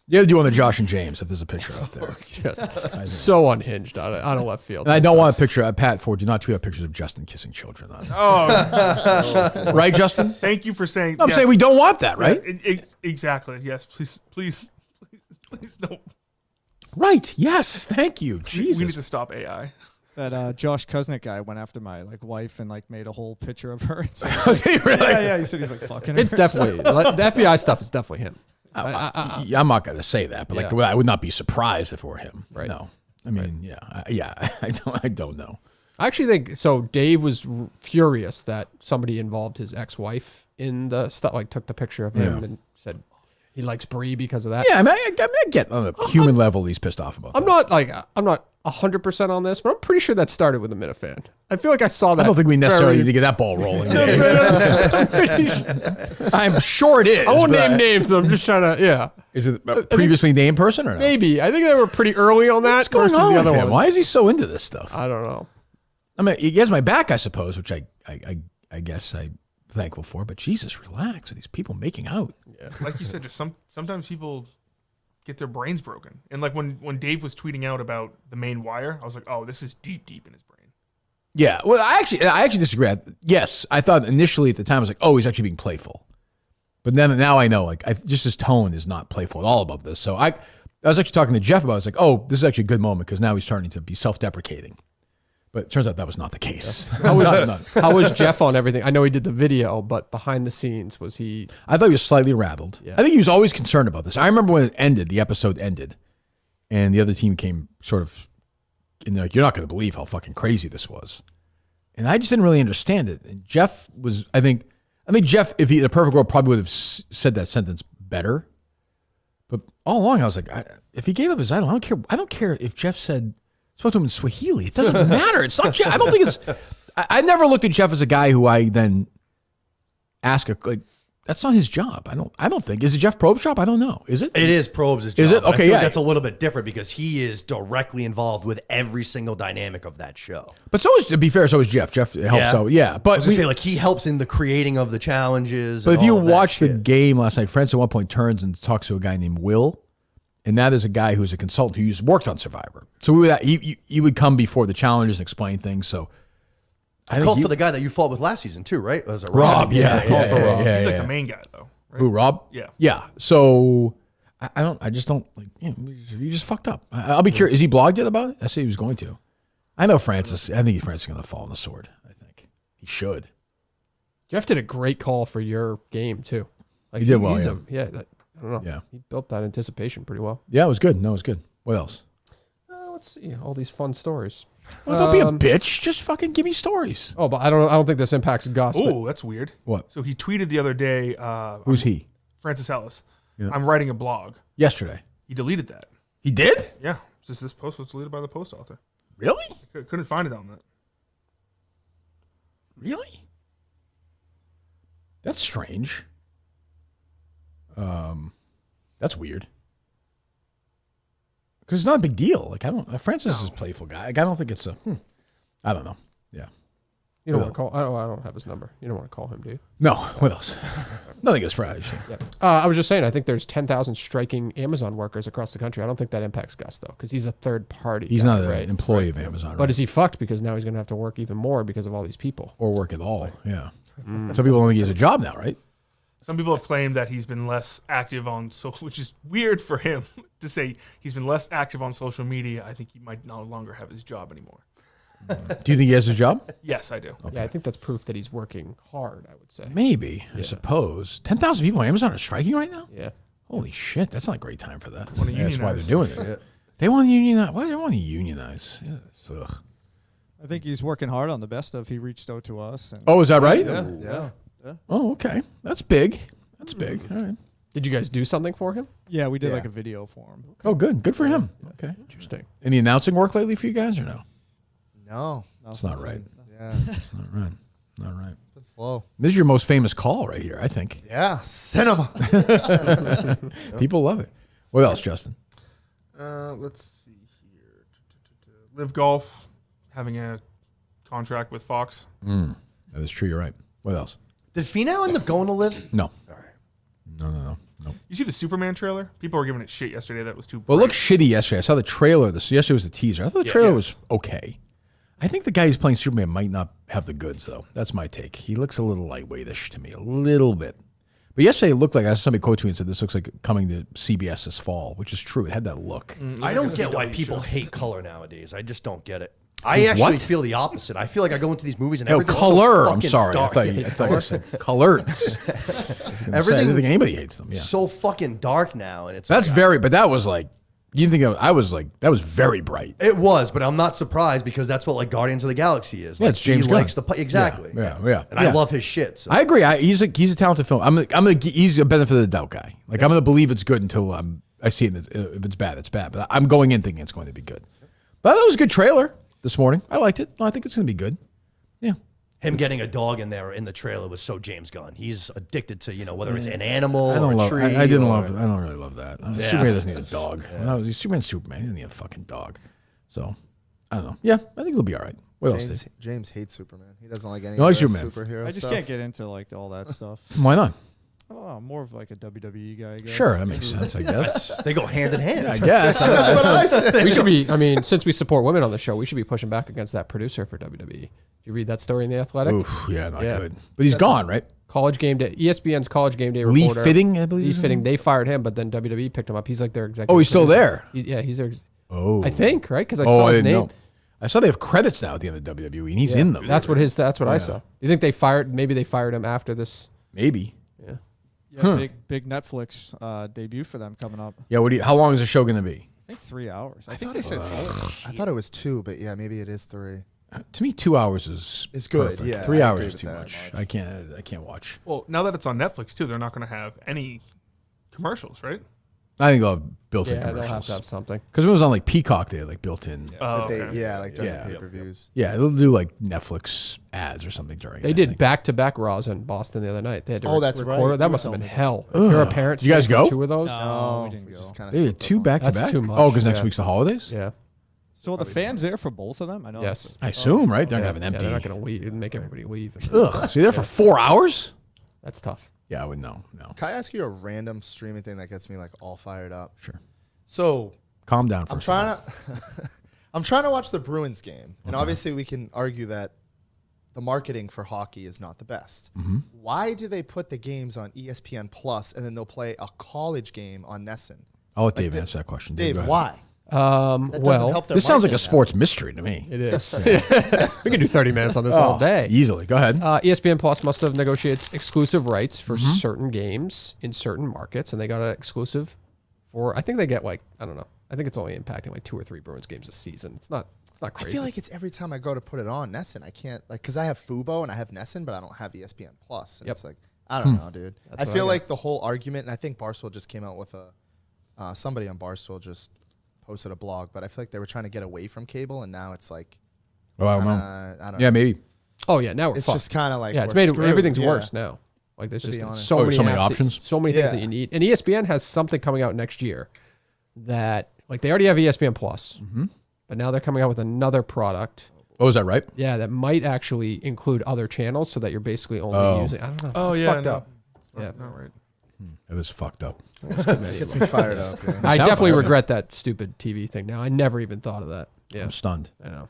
You have to do on the Josh and James if there's a picture out there. Just so unhinged on a left field. And I don't want a picture of Pat Ford. Do not tweet out pictures of Justin kissing children on. Oh. Right, Justin? Thank you for saying. No, I'm saying we don't want that, right? Yeah, exactly. Yes. Please no. Right. Yes. Thank you. Jesus. We need to stop AI. That Josh Kuznick guy went after my wife and made a whole picture of her. So Was he really? Yeah. He said he's fucking her. It's definitely the FBI stuff is definitely him. I'm not going to say that, but I would not be surprised if it were him. Right. No. I mean, I don't know. I actually think so. Dave was furious that somebody involved his ex-wife in the stuff. Like took the picture of him and said he likes Brie because of that. Yeah, I mean, I get on a human level he's pissed off about. I'm not 100% on this, but I'm pretty sure that started with a Minifan. I feel like I saw that. I don't think we necessarily need to get that ball rolling. I'm sure it is. I won't name names, but I'm just trying to. Yeah. Is it a previously named person or no? Maybe. I think they were pretty early on that. What's going versus on the with other him? one. Why is he so into this stuff? I don't know. I mean, he has my back, I suppose, which I guess I'm thankful for. But Jesus, relax with these people making out. Yeah. Like you said, just sometimes people get their brains broken. And like when Dave was tweeting out about the main wire, I was like, oh, this is deep in his brain. Yeah. Well, I actually disagree. Yes, I thought initially at the time I was like, oh, he's actually being playful. But then now I know, just his tone is not playful at all about this. So I was actually talking to Jeff about it. I was like, oh, this is actually a good moment because now he's starting to be self-deprecating. But it turns out that was not the case. Yeah. How was Jeff on everything? I know he did the video, but behind the scenes, was he? I thought he was slightly rattled. Yeah. I think he was always concerned about this. I remember when it ended, the episode ended, and the other team came sort of, and they're like, you're not going to believe how fucking crazy this was. And I just didn't really understand it. And Jeff was, I think Jeff, if he in a perfect world, probably would have said that sentence better. But all along, I was like, if he gave up his idol, I don't care if Jeff spoke to him in Swahili. It doesn't matter. It's not Jeff. I don't think I never looked at Jeff as a guy who I then ask that's not his job. I don't think. Is it Jeff Probe's job? I don't know. Is it? It is Probes' job. Is it? Okay, yeah. That's a little bit different because he is directly involved with every single dynamic of that show. But so is, to be fair, so is Jeff. Jeff helps out. Yeah. But I was gonna say, like, he helps in the creating of the challenges. But and if you all of that watch the shit. game last night, Francis at one point turns and talks to a guy named Will. And that is a guy who's a consultant who's worked on Survivor. So he would come before the challenges and explain things. So I called for the guy that you fought with last season too, right? Was it Rob? Yeah. Rob. He's like the main guy though. Right? Who, Rob? Yeah. Yeah. So I just don't like. You just fucked up. I'll be curious. Is he blogged yet about it? I said he was going to. I know Francis. I think Francis is going to fall on the sword. I think he should. Jeff did a great call for your game too. Like He did well, I don't know. Yeah. He built that anticipation pretty well. Yeah, it was good. No, it was good. What else? Let's see all these fun stories. Well, don't be a bitch. Just fucking give me stories. Oh, but I don't think this impacts Gus. Oh, that's weird. What? So he tweeted the other day. Who's he? Francis Ellis. Yeah. I'm writing a blog. Yesterday. He deleted that. He did? Yeah. This post was deleted by the post author. Really? Couldn't find it on that. Really? That's strange. That's weird. Because it's not a big deal. Like Francis is a playful guy. Like, I don't think it's a. I don't know. Yeah. You don't want to call. I don't have his number. You don't want to call him, do you? No. What else? Nothing is fresh. Yeah. I was just saying. I think there's 10,000 striking Amazon workers across the country. I don't think that impacts Gus though, because he's a third party. He's guy, not an right? employee of Amazon. But is he fucked because now he's going to have to work even more because of all these people? Or work at all? Yeah. Some people don't think he has a job now, right? Some people have claimed that he's been less active on which is weird for him to say he's been less active on social media. I think he might no longer have his job anymore. Do you think he has his job? Yes, I do. Okay. Yeah, I think that's proof that he's working hard, I would say. Maybe, I suppose. 10,000 people on Amazon are striking right now? Yeah. Holy shit, that's not a great time for that. Want to That's why they're unionize. doing it. They want to unionize. Why do they want to unionize? Yeah, ugh. I think he's working hard on the best of. He reached out to us. And Oh, is that right? Yeah. Oh, okay. That's big. That's big. All right. Did you guys do something for him? Yeah, we did like a video for him. Oh, good. Good for him. Okay. Interesting. Any announcing work lately for you guys or no? No. It's not right. Yeah. It's not right. Not right. It's been slow. This is your most famous call right here, I think. Yeah. Cinema. People love it. What else, Justin? Let's see here. Live Golf having a contract with Fox. That is true. You're right. What else? Did Finau end up going to live? No. All right. No. You see the Superman trailer? People were giving it shit yesterday. That was too. Well, it bright. looked shitty yesterday. I saw the trailer. Yesterday was the teaser. I thought the Yeah, trailer yeah. was okay. I think the guy who's playing Superman might not have the goods, though. That's my take. He looks a little lightweightish to me, a little bit. But yesterday it looked like, I saw somebody quote tweet and said, this looks like coming to CBS this fall, which is true. It had that look. I don't get why people hate color nowadays. I just don't get it. I actually feel the opposite. I feel like I go into these movies and everything's color. so I'm fucking sorry. dark. I thought you said colors. I don't think anybody hates them. Yeah. So fucking dark now, and it's That's like, very, but that was like, you think I was like, that was very bright. It was, but I'm not surprised because that's what like Guardians of the Galaxy is. Yeah, Like, it's James he Gunn. likes the exactly. Yeah. And I love his shit. So. I agree. He's a talented film. He's a benefit of the doubt guy. Like I'm gonna believe it's good until I see it. If it's bad, it's bad. But I'm going in thinking it's going to be good. But that was a good trailer this morning. I liked it. No, I think it's gonna be good. Yeah. Him getting a dog in there in the trailer was so James Gunn. He's addicted to whether it's an animal or a tree. I don't really love that. Yeah. Superman doesn't need a dog. He's Superman. He doesn't need a fucking dog. So I don't know. Yeah, I think it'll be all right. What else? Dave? James hates Superman. He doesn't like any You like of the Superman? superhero I just stuff. can't get into like all that stuff. Why not? I don't know. I'm more of like a WWE guy, I guess. Sure, that makes sense. I guess they go hand in hand. I guess That's what I said. We should be. I mean, since we support women on the show, we should be pushing back against that producer for WWE. Did you read that story in The Athletic? Oof, not good. But he's gone, right? College Game Day, ESPN's College Game Day Lee reporter. Fitting, I believe. Lee Fitting. They fired him, but then WWE picked him up. He's like their executive. Oh, he's still producer. there. He's their. Oh, I think right because I saw I his didn't name. know. I saw they have credits now at the end of WWE, and he's in them. That's what I saw. You think they fired? Maybe they fired him after this. Maybe. Yeah. Yeah, big Netflix debut for them coming up. Yeah. How long is the show going to be? I think 3 hours. I think they said 4. I thought it was 2, but yeah, maybe it is 3. To me, 2 hours is good. perfect. Yeah, 3 I hours agree is with too that much. I can't watch. Well, now that it's on Netflix too, they're not going to have any commercials, right? I think they'll have built-in Yeah, they'll commercials. have to have something. Because when it was on like Peacock, they had like built-in. Like during the pay-per-views. Yeah, they'll do like Netflix ads or something during. They did back-to-back Raws in Boston the other night. They had to that's record right. it. That You must were have been telling me. hell. If you're a parent, Did you guys staying for go? 2 of those? No, we didn't go. Just They did 2 back-to-back. That's too much. Oh, because next Yeah. week's the holidays. Yeah. So are the fans there for both of them? I know. Yes. I assume, right? They're gonna have an Yeah, empty. they're not going to leave. Make everybody leave. Ugh. So you're there for 4 hours? That's tough. Yeah, I would know. No. Can I ask you a random streaming thing that gets me like all fired up? Sure. So Calm down. I'm trying to I'm trying to watch the Bruins game, and obviously we can argue that the marketing for hockey is not the best. Why do they put the games on ESPN Plus and then they'll play a college game on Nessun? I'll let Dave answer that question. Dave, go ahead. why? That doesn't help their this sounds like a marketing sports mystery to me. It is. We can do 30 minutes on this all day. Easily. Go ahead. ESPN Plus must have negotiated exclusive rights for certain games in certain markets, and they got an exclusive for. I think they get like I don't know. I think it's only impacting like 2 or 3 Bruins games a season. It's not crazy. I feel like it's every time I go to put it on Nessun, I can't because I have Fubo and I have Nessun, but I don't have ESPN Plus. And it's like I don't know, dude. I feel like the whole argument, and I think Barstool just came out with a somebody on Barstool just posted a blog, but I feel like they were trying to get away from cable, and now it's like, I don't know. I don't Yeah, know. maybe. Oh yeah, now we're It's fucked. just kind of like it's we're made screwed. everything's Yeah. worse now. Like there's To be just honest. so many so many apps options? so many things Yeah. that you need. And ESPN has something coming out next year that like they already have ESPN Plus, but now they're coming out with another product. Oh, is that right? Yeah, that might actually include other channels, so that you're basically only using. I don't know. Oh it's yeah, fucked no. up. Yeah, not right. It was fucked up. Gets me fired up. Yeah. I Sounds definitely like it. regret that stupid TV thing. Now I never even thought of that. Yeah, I'm stunned. I know.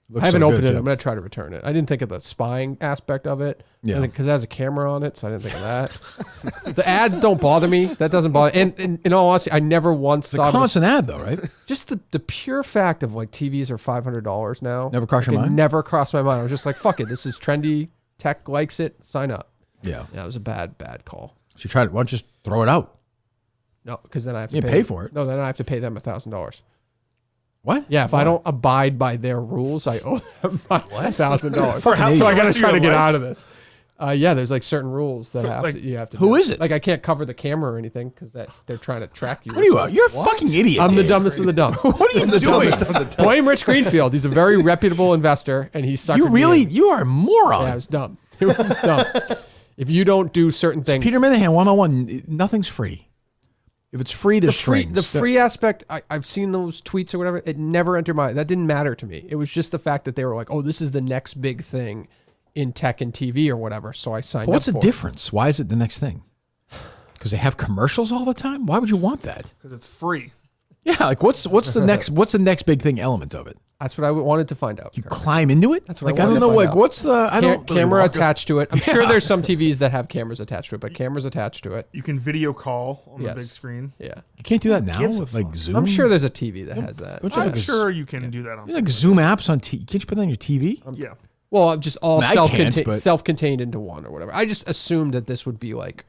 Looks I haven't so opened good, it. too. I'm gonna try to return it. I didn't think of the spying aspect of it. Yeah. because it has a camera on it, so I didn't think of that. The ads don't bother me. That doesn't bother. And in all honesty, I never once It's a thought constant ad, though, right? just the pure fact of like TVs are $500 now. Never crossed your It mind? Never crossed my mind. I was just like, fuck it. This is trendy. Tech likes it. Sign up. Yeah. Yeah, it was a bad call. She tried. Why don't you just throw it out? No, because then I have to You pay for it. No, then I have to pay them $1,000. What? Yeah, if I don't abide by their rules, I owe them $1,000. For how- So I the got rest to of try your to get life? out of this. Yeah, there's like certain rules that you have to. Who do. is it? Like I can't cover the camera or anything because they're trying to track you. What are you? You're a fucking idiot. I'm the Dave. dumbest of the dumb. What are you doing? Blame Rich Greenfield. He's a very reputable investor, and he suckered You me really? in. You are a moron. Yeah, it was dumb. It was dumb. If you don't do certain things, Peter Minahan 101. Nothing's free. If it's free, there's strings. the free aspect, I've seen those tweets or whatever. It never entered my. That didn't matter to me. It was just the fact that they were like, "Oh, this is the next big thing in tech and TV or whatever." So I signed What's up the for it. difference? Why is it the next thing? Because they have commercials all the time. Why would you want that? Because it's free. Yeah, like what's the next big thing element of it? That's what I wanted to find out. You climb into it? That's what like I I wanted don't to know. find Like out. what's the? I don't. Camera attached to it. I'm sure Yeah. there's some TVs that have cameras attached to it, but cameras attached to it. You can video call on Yes. the big screen. Yeah, You can't do that now gives a with like fuck? Zoom. I'm sure there's a TV that has that. Don't you have I'm like a- sure you can do that on. You like Zoom apps on TV? Can't you put that on your TV? Yeah. Well, just all I mean, I can't, but- self-contained into one or whatever. I just assumed that this would be like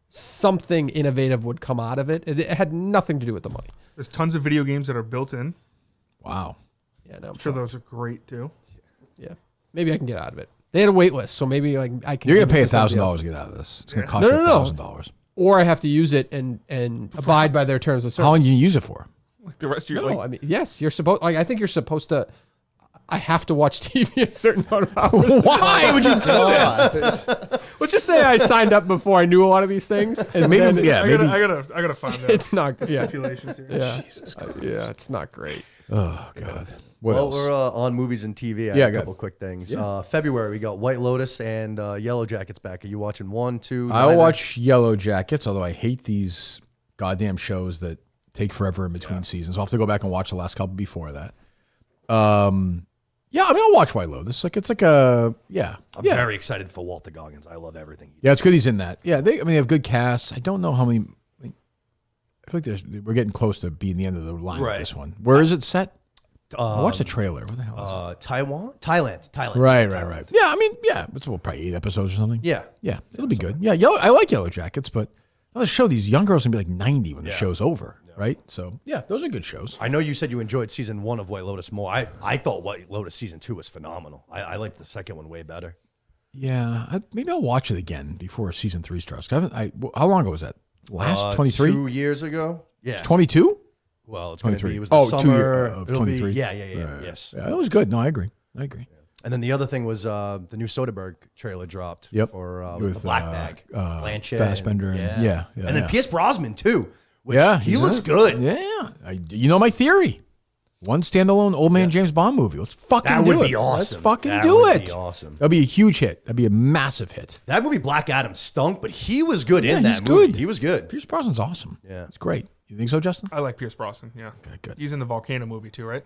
something innovative would come out of it. It had nothing to do with the money. There's tons of video games that are built in. Wow. Yeah, no, I'm sure those are great too. Yeah, maybe I can get out of it. They had a wait list, so maybe like I can. You're gonna give it pay to somebody $1,000 else. to get out of this. It's gonna Yeah. cost No, you no, no. $1,000. Or I have to use it and abide by their terms of service. How long do you use it for? Like the rest of your No, like, I mean, yes, you're supposed. Like, I think you're supposed to. I have to watch TV a certain amount of hours. Why would you do this? Let's just say I signed up before I knew a lot of these things, and Maybe- then yeah. I maybe- gotta find out. it's not. Yeah, Stipulations here. yeah, yeah, it's not great. Oh God. What Well, else? we're on movies and TV. I Yeah, have go a couple ahead. quick things. February, we got White Lotus and Yellow Jackets back. Are you watching 1, 2? I'll neither? watch Yellow Jackets, although I hate these goddamn shows that take forever in between seasons. I'll have to go back and watch the last couple before that. Yeah, I mean, I'll watch White Lotus. Like it's like a I'm very excited for Walter Goggins. I love everything. He Yeah, it's good he's in that. Yeah, they have good casts. I don't know how many. I feel like we're getting close to being the end of the line with Right. this one. Where is it set? I watched the trailer. What the hell is Taiwan? Thailand. it? Right. Yeah, I mean, yeah, it's probably 8 episodes or something. Yeah. Yeah, it'll be good. Yeah, I like Yellow Jackets, but on the show, these young girls are gonna be like 90 when the show's over, right? So yeah, those are good shows. I know you said you enjoyed season 1 of White Lotus more. I thought White Lotus season 2 was phenomenal. I liked the second one way better. Yeah, maybe I'll watch it again before season 3 starts. How long ago was that? Last 23? 2 years ago. Yeah. 22? Well, it's going to be. It was Oh, the 2 years summer. of It'll be- 23. Yeah. Right. Yes. Yeah, that was good. No, I agree. And then the other thing was the new Soderbergh trailer dropped for with the Black Bag, Blanchett, Fassbender, and and then Pierce Brosnan too. Which he he's looks in it. good. Yeah, you know my theory. One standalone old man James Bond movie. Let's fucking That do would it. be awesome. Let's fucking That do would it. be awesome. That'd be a huge hit. That'd be a massive hit. That movie Black Adam stunk, but he was good in he's that movie. good. He was good. Pierce Brosnan's awesome. Yeah, it's great. You think so, Justin? I like Pierce Brosnan. Yeah. Okay, good. He's in the Volcano movie too, right?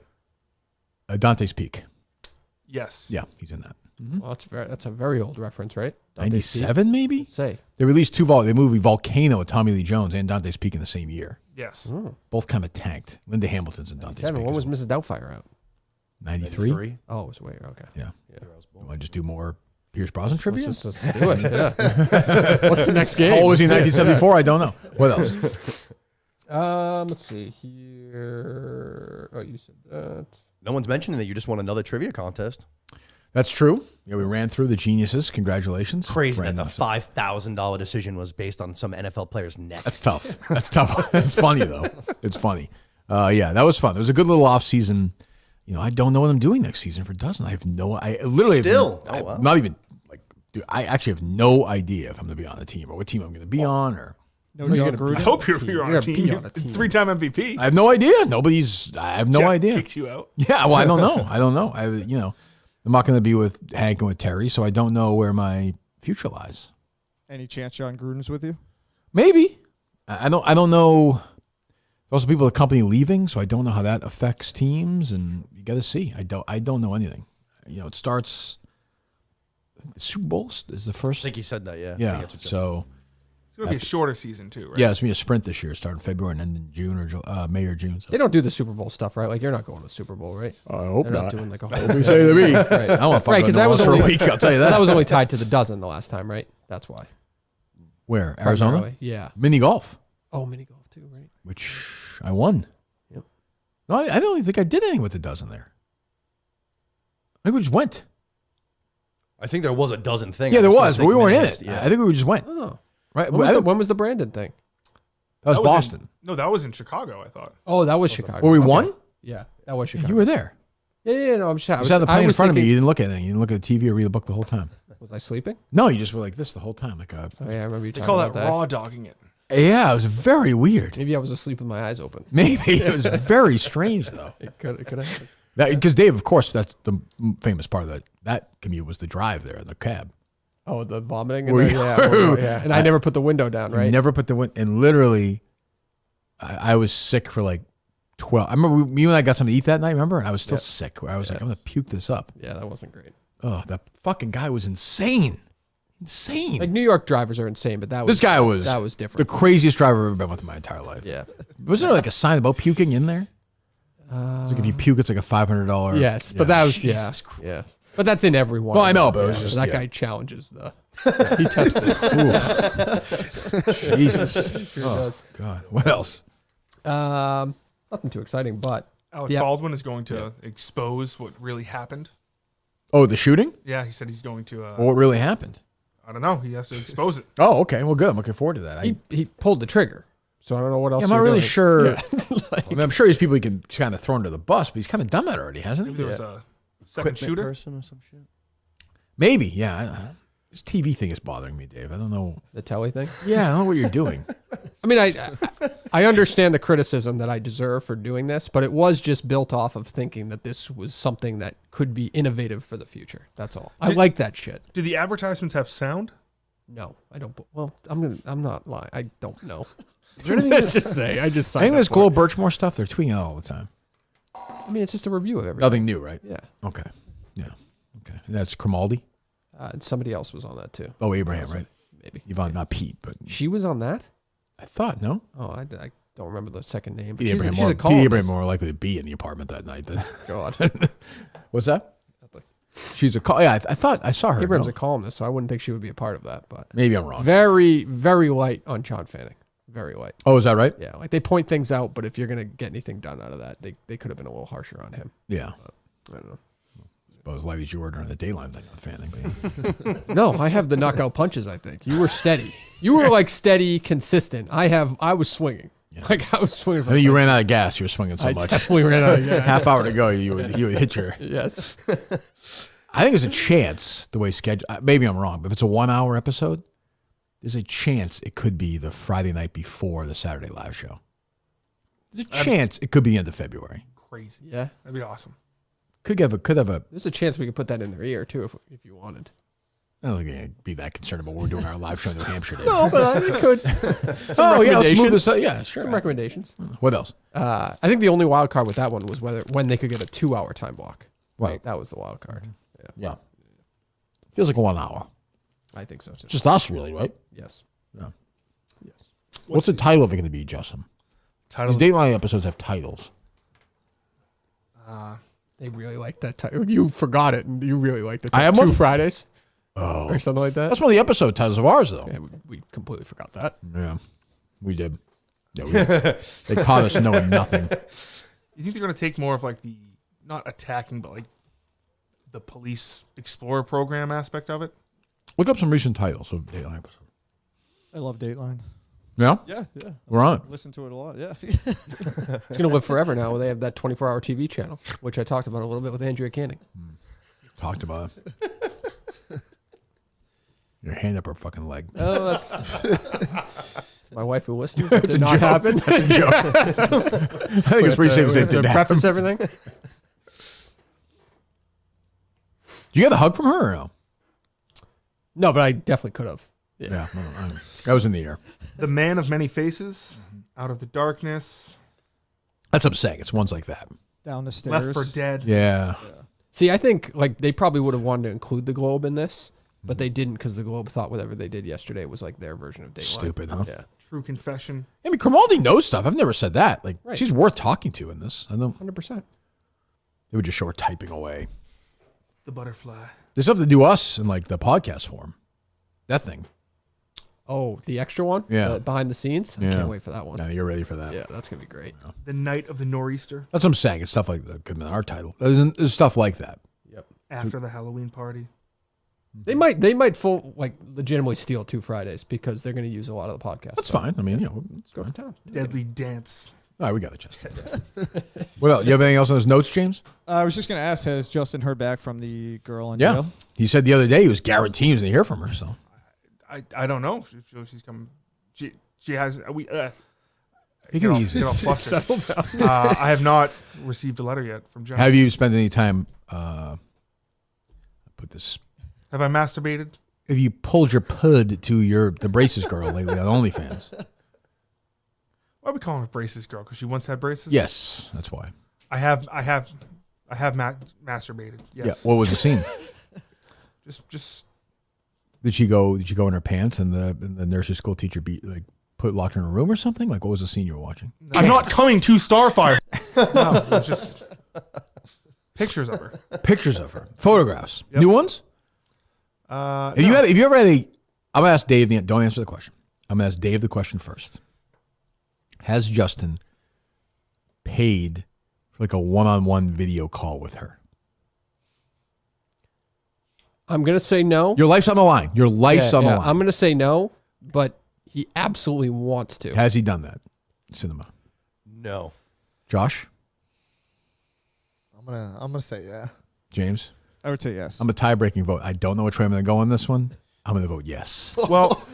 Dante's Peak. Yes. Yeah, he's in that. Well, that's a very old reference, right? 97 maybe? Say. They released the movie Volcano with Tommy Lee Jones and Dante's Peak in the same year. Yes. Both kind of tanked. Linda Hamilton's in Dante's Peak. When was Mrs. Doubtfire out? 93? Oh, it was way okay. Yeah. You want to just do more Pierce Brosnan trivia? Let's do it. Yeah. What's the next game? How old was he in 1974? I don't know. What else? Let's see here. Oh, you said that. No one's mentioning that you just won another trivia contest. That's true. Yeah, we ran through the geniuses. Congratulations. Crazy that Brandon the $5,000 decision was based on some NFL player's neck. That's tough. That's tough. It's funny though. It's funny. Yeah, that was fun. It was a good little off season. You know, I don't know what I'm doing next season for Dozen. I have no. I literally Still. have, I'm not even like. Dude, I actually have no idea if I'm going to be on the team or what team I'm going to be on or. No, John Gruden. I hope you're on a team. Three-time MVP. I have no idea. I have no Jeff idea. Kicks you out. Yeah, well, I don't know. I'm not going to be with Hank and with Terry, so I don't know where my future lies. Any chance John Gruden's with you? Maybe. I don't know. There's also people at the company leaving, so I don't know how that affects teams, and you got to see. I don't know anything. You know, it starts. I think the Super Bowl is the first. I think he said that. Yeah. Yeah. So. It's going to be a shorter season too, right? Yeah, it's going to be a sprint this year, starting February and ending in June or May or June. So. They don't do the Super Bowl stuff, right? Like you're not going to the Super Bowl, right? I hope They're not. doing like a What whole. do you say to me? Right. I want to Right, because that was for only a week. I'll tell you that. That was only tied to the Dozen the last time, right? That's why. Where Arizona? Primarily, yeah. Mini golf. Oh, mini golf too, right? Which I won. Yep. No, I don't even think I did anything with the Dozen there. I think we just went. I think there was a Dozen thing. Yeah, I there just don't was, but think we weren't in many- it. Yeah. I think we just went. Oh, Right. When was the Brandon thing? That was Boston. No, that was in Chicago, I thought. Oh, that was Chicago. Where we Okay. won? Yeah, that was Chicago. You were there. Yeah, no, I'm sure. You sat on the plane in front of me. You didn't look at anything. You didn't look at the TV or read a book the whole time. Was I sleeping? No, you just were like this the whole time. Like Oh yeah, I remember you They talking call about that raw dogging it. Yeah, it was very weird. Maybe I was asleep with my eyes open. Maybe it was very strange though. It could have happened. Because Dave, of course, that's the famous part of that commute was the drive there, the cab. Oh, the vomiting. Where And you- yeah. And I never put the window down, right? Never put the window. And literally, I was sick for like 12. I remember you and I got something to eat that night. Remember? And I was still sick. I was like, I'm gonna puke this up. Yeah, that wasn't great. Oh, that fucking guy was insane. Insane. Like New York drivers are insane, but that was This guy was different. the craziest driver I've ever been with in my entire life. Yeah. Was there like a sign about puking in there? It's like if you puke, it's like a $500. Yes, but that was yeah. But that's in every one. Well, I know, but it was just that yeah. guy challenges the. He tested. Jesus. Sure Oh, does. God. What else? Nothing too exciting, but Alec Baldwin is going to expose what really happened. Oh, the shooting? Yeah, he said he's going to. Well, what really happened? I don't know. He has to expose it. Oh, okay. Well, good. I'm looking forward to that. he pulled the trigger, so I don't know what else. I'm not you're really doing. sure. Yeah. I mean, I'm sure these people he can kind of throw under the bus, but he's kind of done that already, hasn't he? Maybe there was a second Equipment shooter. person or some shit. Maybe, yeah. This TV thing is bothering me, Dave. I don't know. The telly thing. Yeah, I don't know what you're doing. I mean, I understand the criticism that I deserve for doing this, but it was just built off of thinking that this was something that could be innovative for the future. That's all. I like that shit. Do the advertisements have sound? No, I don't. Well, I'm not lying. I don't know. Let's just say I just. I think there's Global Birchmore stuff. They're tweeting out all the time. I mean, it's just a review of everything. Nothing new, right? Yeah. Okay. Yeah. Okay. And that's Cromaldi? And somebody else was on that too. Oh, Abraham, right? Maybe. Yvonne, not Pete, but she was on that. I thought no. Oh, I don't remember the second name. But Pete she's Abraham, a Pete columnist. Abraham more likely to be in the apartment that night than God. What's that? She's a call. Yeah, I thought I saw her. Abraham's no. a columnist, so I wouldn't think she would be a part of that. But maybe I'm wrong. Very, very light on Sean Fanning. Very light. Oh, is that right? Yeah, like they point things out, but if you're gonna get anything done out of that, they could have been a little harsher on him. Yeah. But, I don't know. Well, as light as you were during the Dateline thing, I'm fanning. No, I have the knockout punches. I think you were steady. You were like steady, consistent. I was swinging. Like I was swinging. I think you ran out of gas. You were swinging so much. I definitely ran out of gas. Half hour to go, you would hit your. Yes. I think there's a chance the way schedule. Maybe I'm wrong, but if it's a 1 hour episode, there's a chance it could be the Friday night before the Saturday live show. There's a chance it could be the end of February. Crazy. Yeah, that'd be awesome. Could have a. There's a chance we could put that in their ear too if you wanted. I don't think I'd be that concerned about what we're doing our live show in New Hampshire. No, but I could. Oh yeah, let's move this. Yeah, sure. Some recommendations. What else? I think the only wild card with that one was when they could get a 2 hour time block. Right. That was the wild card. Yeah. Feels like 1 hour. I think so too. Just us, really, right? Yes. Yeah. Yes. What's the title of it going to be, Justin? These Dateline episodes have titles. They really like that title. You forgot it, and you really liked it. I have 2 one? Fridays. Oh. Or something like that. That's one of the episode titles of ours, though. Yeah, we completely forgot that. Yeah, we did. Yeah, we did. They caught us knowing nothing. You think they're going to take more of like the, not attacking, but like the police explorer program aspect of it? Look up some recent titles of Dateline episodes. I love Dateline. Yeah? Yeah. We're on it. Listen to it a lot, yeah. It's going to live forever now when they have that 24-hour TV channel, which I talked about a little bit with Andrea Canning. Talked about it. Your hand up her fucking leg. Oh, that's my wife who listens. That's That did a not joke. happen. That's a joke. I think it's pretty safe to say it did preface happen. everything. Did you get a hug from her or no? No, but I definitely could have. Yeah, that was in the air. The Man of Many Faces, Out of the Darkness. That's what I'm saying. It's ones like that. Down the Stairs. Left for Dead. Yeah. See, I think like they probably would have wanted to include the Globe in this, but they didn't because the Globe thought whatever they did yesterday was like their version of Dateline. Stupid, huh? Yeah. True Confession. I mean, Grimaldi knows stuff. I've never said that. Like, Right. she's worth talking to in this. I know. 100%. They would just show her typing away. The Butterfly. They still have to do us in like the podcast form. That thing. Oh, the extra one? Yeah. Behind the scenes? I Yeah. can't wait for that one. Yeah, you're ready for that. Yeah, that's going to be great. The Night of the Nor'easter. That's what I'm saying. It's stuff like that. Could have been our title. There's stuff like that. Yep. After the Halloween Party. They might full like legitimately steal 2 Fridays because they're going to use a lot of the podcast. That's fine. I mean, let's go to town. Deadly Dance. All right, we got it, Justin. What else? You have anything else on those notes, James? I was just going to ask, has Justin heard back from the girl in Yeah. jail? He said the other day he was guaranteeing he was going to hear from her. So I don't know. She's coming. She has. Take Get it all- easy. get all flustered. Settle down. I have not received a letter yet from Jen. have you spent any time? Put this. Have I masturbated? Have you pulled your pud to the braces girl lately on OnlyFans? Why are we calling her braces girl? Because she once had braces. Yes, that's why. I have masturbated. Yes. Yeah. What was the scene? Just. Did she go in her pants and the nursery school teacher locked her in a room or something? Like, what was the scene you were watching? I'm not coming to Starfire. No, it was just pictures of her. Pictures of her. Photographs. Yep. New ones? If you ever had I'm gonna ask Dave. Don't answer the question. I'm gonna ask Dave the question first. Has Justin paid for like a one-on-one video call with her? I'm going to say no. Your life's on the line. Your life's on the line. I'm going to say no, but he absolutely wants to. Has he done that? Cinema. No. Josh? I'm gonna say yeah. James? I would say yes. I'm a tie-breaking vote. I don't know which way I'm going to go on this one. I'm going to vote yes. Well,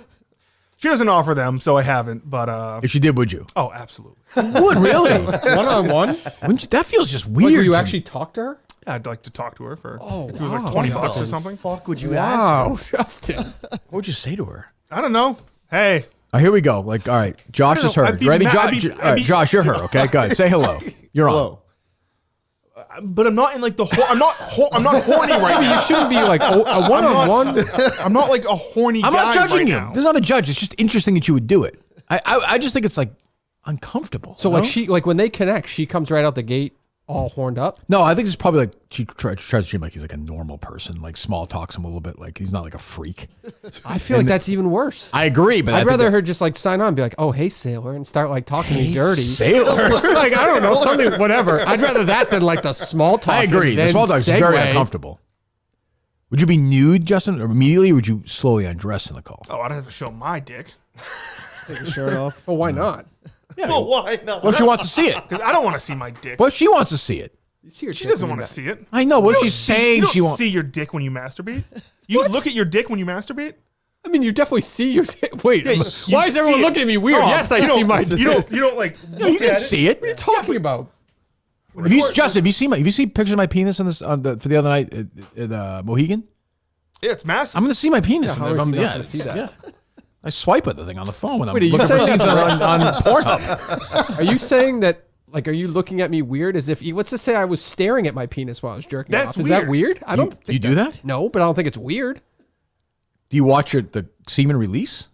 she doesn't offer them, so I haven't. But if she did, would you? Oh, absolutely. Would really? One-on-one? That feels just Like, weird. will you to actually me. talk to her? Yeah, I'd like to talk to her for if it was wow. like $20 or something. Fuck would you Wow, ask? Justin. What would you say to her? I don't know. Hey. Here we go. Like, all right, Josh is her. I'd be Ready? mad- I'd be- All right, Josh, you're her. Okay, go ahead. Say hello. You're on. But I'm not in like the. I'm not horny right now. You shouldn't be like a one-on-one. I'm not like a horny. I'm guy not judging right you. now. This is not a judge. It's just interesting that you would do it. I just think it's like uncomfortable. So no? like when they connect, she comes right out the gate all horned up. No, I think it's probably like she tries to treat him like he's like a normal person, like small talks him a little bit, like he's not like a freak. I feel like that's even worse. I agree, but I'd rather her just like sign on and be like, "Oh, hey, sailor," and start like talking to me dirty. Sailor. Like I don't know, something, whatever. I'd rather that than like the small talk. I agree. The small talk is very uncomfortable. Would you be nude, Justin, or immediately, or would you slowly undress in the call? Oh, I'd have to show my dick. Take your shirt off. Well, why not? Yeah. Well, why not? What if she wants to see it? Because I don't want to see my dick. What if she wants to see it? She doesn't want to see it. I know. What You if don't she's saying you she don't wants? see your dick when you masturbate? You look at your dick when you masturbate? I mean, you definitely see your dick. Wait, Yeah, why you is everyone see it. looking at me weird? Oh, Yes, I you see don't- my dick. You don't like. No, you look can at see it. What are you talking about? Justin, have you seen pictures of my penis on this for the other night at Mohegan? Yeah, it's massive. I'm going to see my penis. Yeah, in how there. is he not gonna see that? Yeah. I swipe at the thing on the phone when I'm Wait, are you looking for saying- scenes on Pornhub. Are you saying that? Like, are you looking at me weird as if? What's to say I was staring at my penis while I was jerking That's off? Is that weird. weird? I don't. You do that? No, but I don't think it's weird. Do you watch the semen release?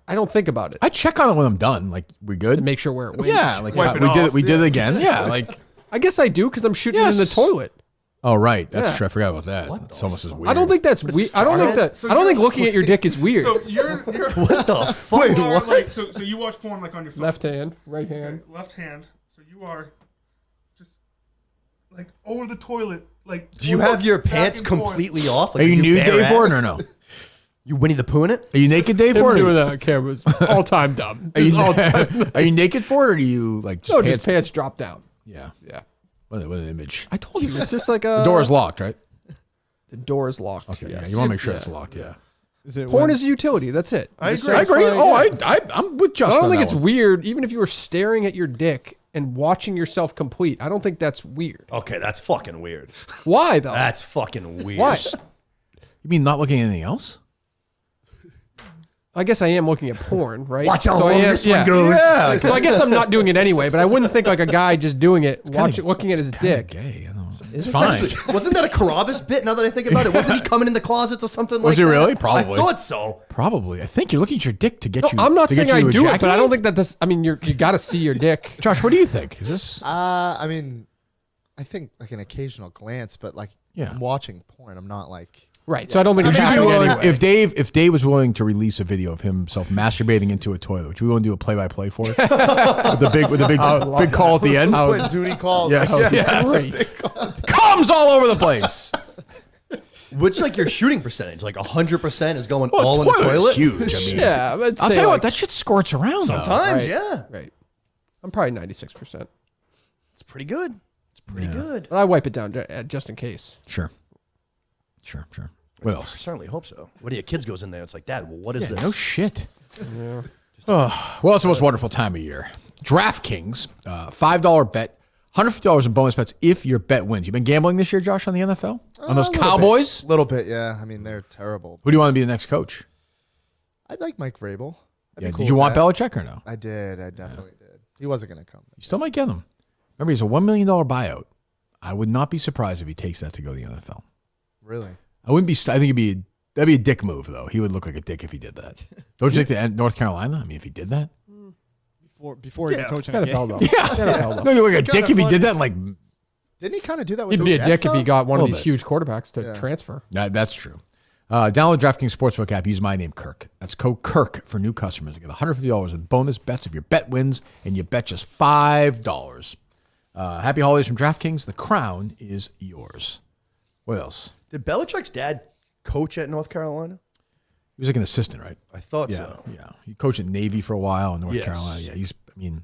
I don't think about it. I check on it when I'm done. Like, we good? To make sure where it went. Yeah, like Wipe it we did off, it. We did it again. Yeah, like. I guess I do because I'm shooting it in the Yes. toilet. Oh right, that's Yeah. true. I forgot about that. It's almost as weird. I don't think that's weird. I don't think that. So I don't you're- think looking at your dick is weird. So you're What the fuck? you are like so you watch porn like on your phone. Left hand, right hand. Left hand. So you are just like over the toilet. Like Do you have your back pants and forth. completely off? Are you nude, bare Dave, for it ass? or no? You Winnie the Pooh in it? Are you naked, Dave, Him for it? doing that on camera is all time dumb. Are you, Just all time. are you naked for it, or do you like just No, pants? just pants drop down. Yeah. Yeah. What an image. I told you it's just like a. The door is locked, right? The door is locked. Okay. Yes. Yeah. You want to make sure Yeah. it's locked. Yeah. Is it Porn when- is a utility. That's it. I Just agree. I agree. satisfying- Oh, I'm with I Justin. don't on think that it's one. weird, even if you were staring at your dick and watching yourself complete. I don't think that's weird. Okay, that's fucking weird. Why though? That's fucking weird. Why? You mean not looking at anything else? I guess I am looking at porn, right? Watch how I long am- this one goes. Yeah. So I guess I'm not doing it anyway, but I wouldn't think like a guy just doing it, looking at his Kinda dick. Gay. I don't know. It's it? fine. Actually, wasn't that a Carabas bit? Now that I think about it, wasn't he coming in the closets or something like that? Was he really? Probably. I thought so. Probably. I think you're looking at your dick to get No, you. I'm not to get saying you I to do it, but I ejaculate? don't think that this. I mean, you got to see your dick. Josh, what do you think? Is this? I mean, I think like an occasional glance, but like Yeah. I'm watching porn. I'm not like Right. So I don't think Would it's you be happening willing, anyway. if Dave was willing to release a video of himself masturbating into a toilet, would you be willing to do a play-by-play for it? with the big call at the end? when duty calls. Yes. like, Yeah. Great. Comes all over the place. What's like your shooting percentage? Like 100% is going Well, all in the toilet's toilet? huge. I mean, Yeah, I'd I'll say tell you what, like- that shit squirts around. though. Sometimes, Right. yeah. Right. I'm probably 96%, It's pretty good. It's pretty good. but I wipe it down just in case. Sure. What I else? certainly hope so. What do your kids goes in there? It's like, Dad, well, what is this? No shit. Oh, well, it's the most wonderful time of year. DraftKings, $5 bet, $150 in bonus bets if your bet wins. You been gambling this year, Josh, on the NFL? On those Cowboys? A little bit, yeah. I mean, they're terrible. Who do you want to be the next coach? I'd like Mike Vrabel. I'd Yeah, be did cool you with want that. Belichick or no? I did. I definitely did. He wasn't going to come. You still might get him. Remember, he's a $1 million buyout. I would not be surprised if he takes that to go to the NFL. Really? I wouldn't be. I think that'd be a dick move, though. He would look like a dick if he did that. Don't you think the North Carolina? I mean, if he did that, Before even coaching. It's a NFL game. though. yeah. It's NFL though. Don't you look like a Kinda dick if he funny. did that? Like Didn't he kind of do that with He'd the be a Jets, dick if he though? got one of Little these bit. huge quarterbacks to Yeah. transfer. that's true. Download DraftKings Sportsbook app. Use my name, Kirk. That's code Kirk for new customers. You get $150 in bonus bets if your bet wins, and you bet just $5. Happy holidays from DraftKings. The crown is yours. What else? Did Belichick's dad coach at North Carolina? He was like an assistant, right? I thought Yeah, so. yeah. He coached at Navy for a while in North Yes. Carolina. Yeah, I mean,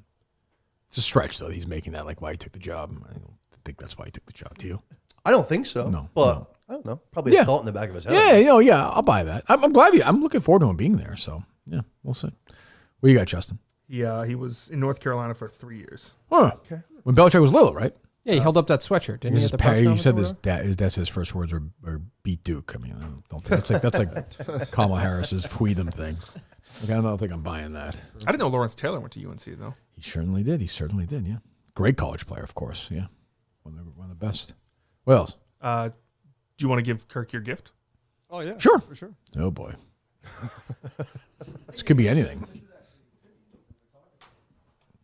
it's a stretch, though. He's making that like why he took the job. I don't think that's why he took the job. Do you? I don't think so. No, But no. I don't know. Probably a thought in the back of his head. Yeah, I'll buy that. I'm glad I'm looking forward to him being there. So, yeah, we'll see. What do you got, Justin? Yeah, he was in North Carolina for 3 years. Huh. Okay. When Belichick was little, right? Yeah, he held up that sweatshirt, didn't he? At the press He conference said or his whatever? dad, his first words were beat Duke. I mean, I don't think that's like Kamala Harris's Freedom thing. Like, I don't think I'm buying that. I didn't know Lawrence Taylor went to UNC though. He certainly did. Yeah. Great college player, of course. Yeah. One of the best. What else? Do you want to give Kirk your gift? Oh yeah, Sure. for sure. Oh boy. This could be anything.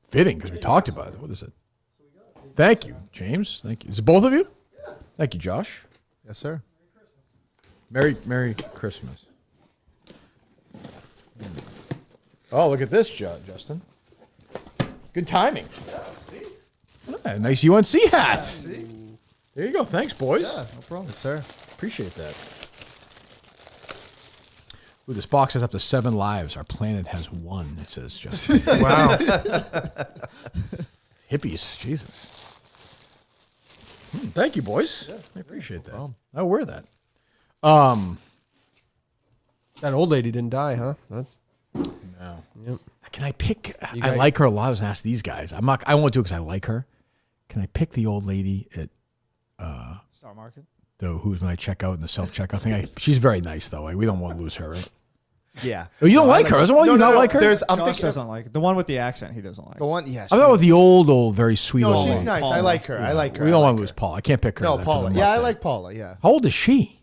Fitting, because we talked about it. What is it? Thank you, James. Thank you. Is it both of you? Thank you, Josh. Yes, sir. Merry Christmas. Oh, look at this, Justin. Good timing. Ah, nice UNC hat. There you go. Thanks, boys. Yeah, no problem, sir. Appreciate that. Ooh, this box has up to 7 lives. Our planet has 1, it says, Justin. Wow. Hippies, Jesus. Thank you, boys. Yeah, I appreciate that. problem. I'll wear that. That old lady didn't die, huh? No. Yep. Can I pick? I got- like her a lot. I was going to ask these guys. I won't do it because I like her. Can I pick the old lady at Star Market. who's when I check out in the self-checkout thing? She's very nice, though. We don't want to lose her, right? Yeah. Oh, you don't like her? Well, you not like her? I'm Josh thinking doesn't like the one with the accent. He doesn't like the one. Yeah. I'm talking about the old, very sweet No, old she's lady. nice. Paula. I like her. I like her. We don't I want like to lose her. Paula. I can't pick her. No, then for Paula. the Yeah, I month like Paula. Yeah. How old is she?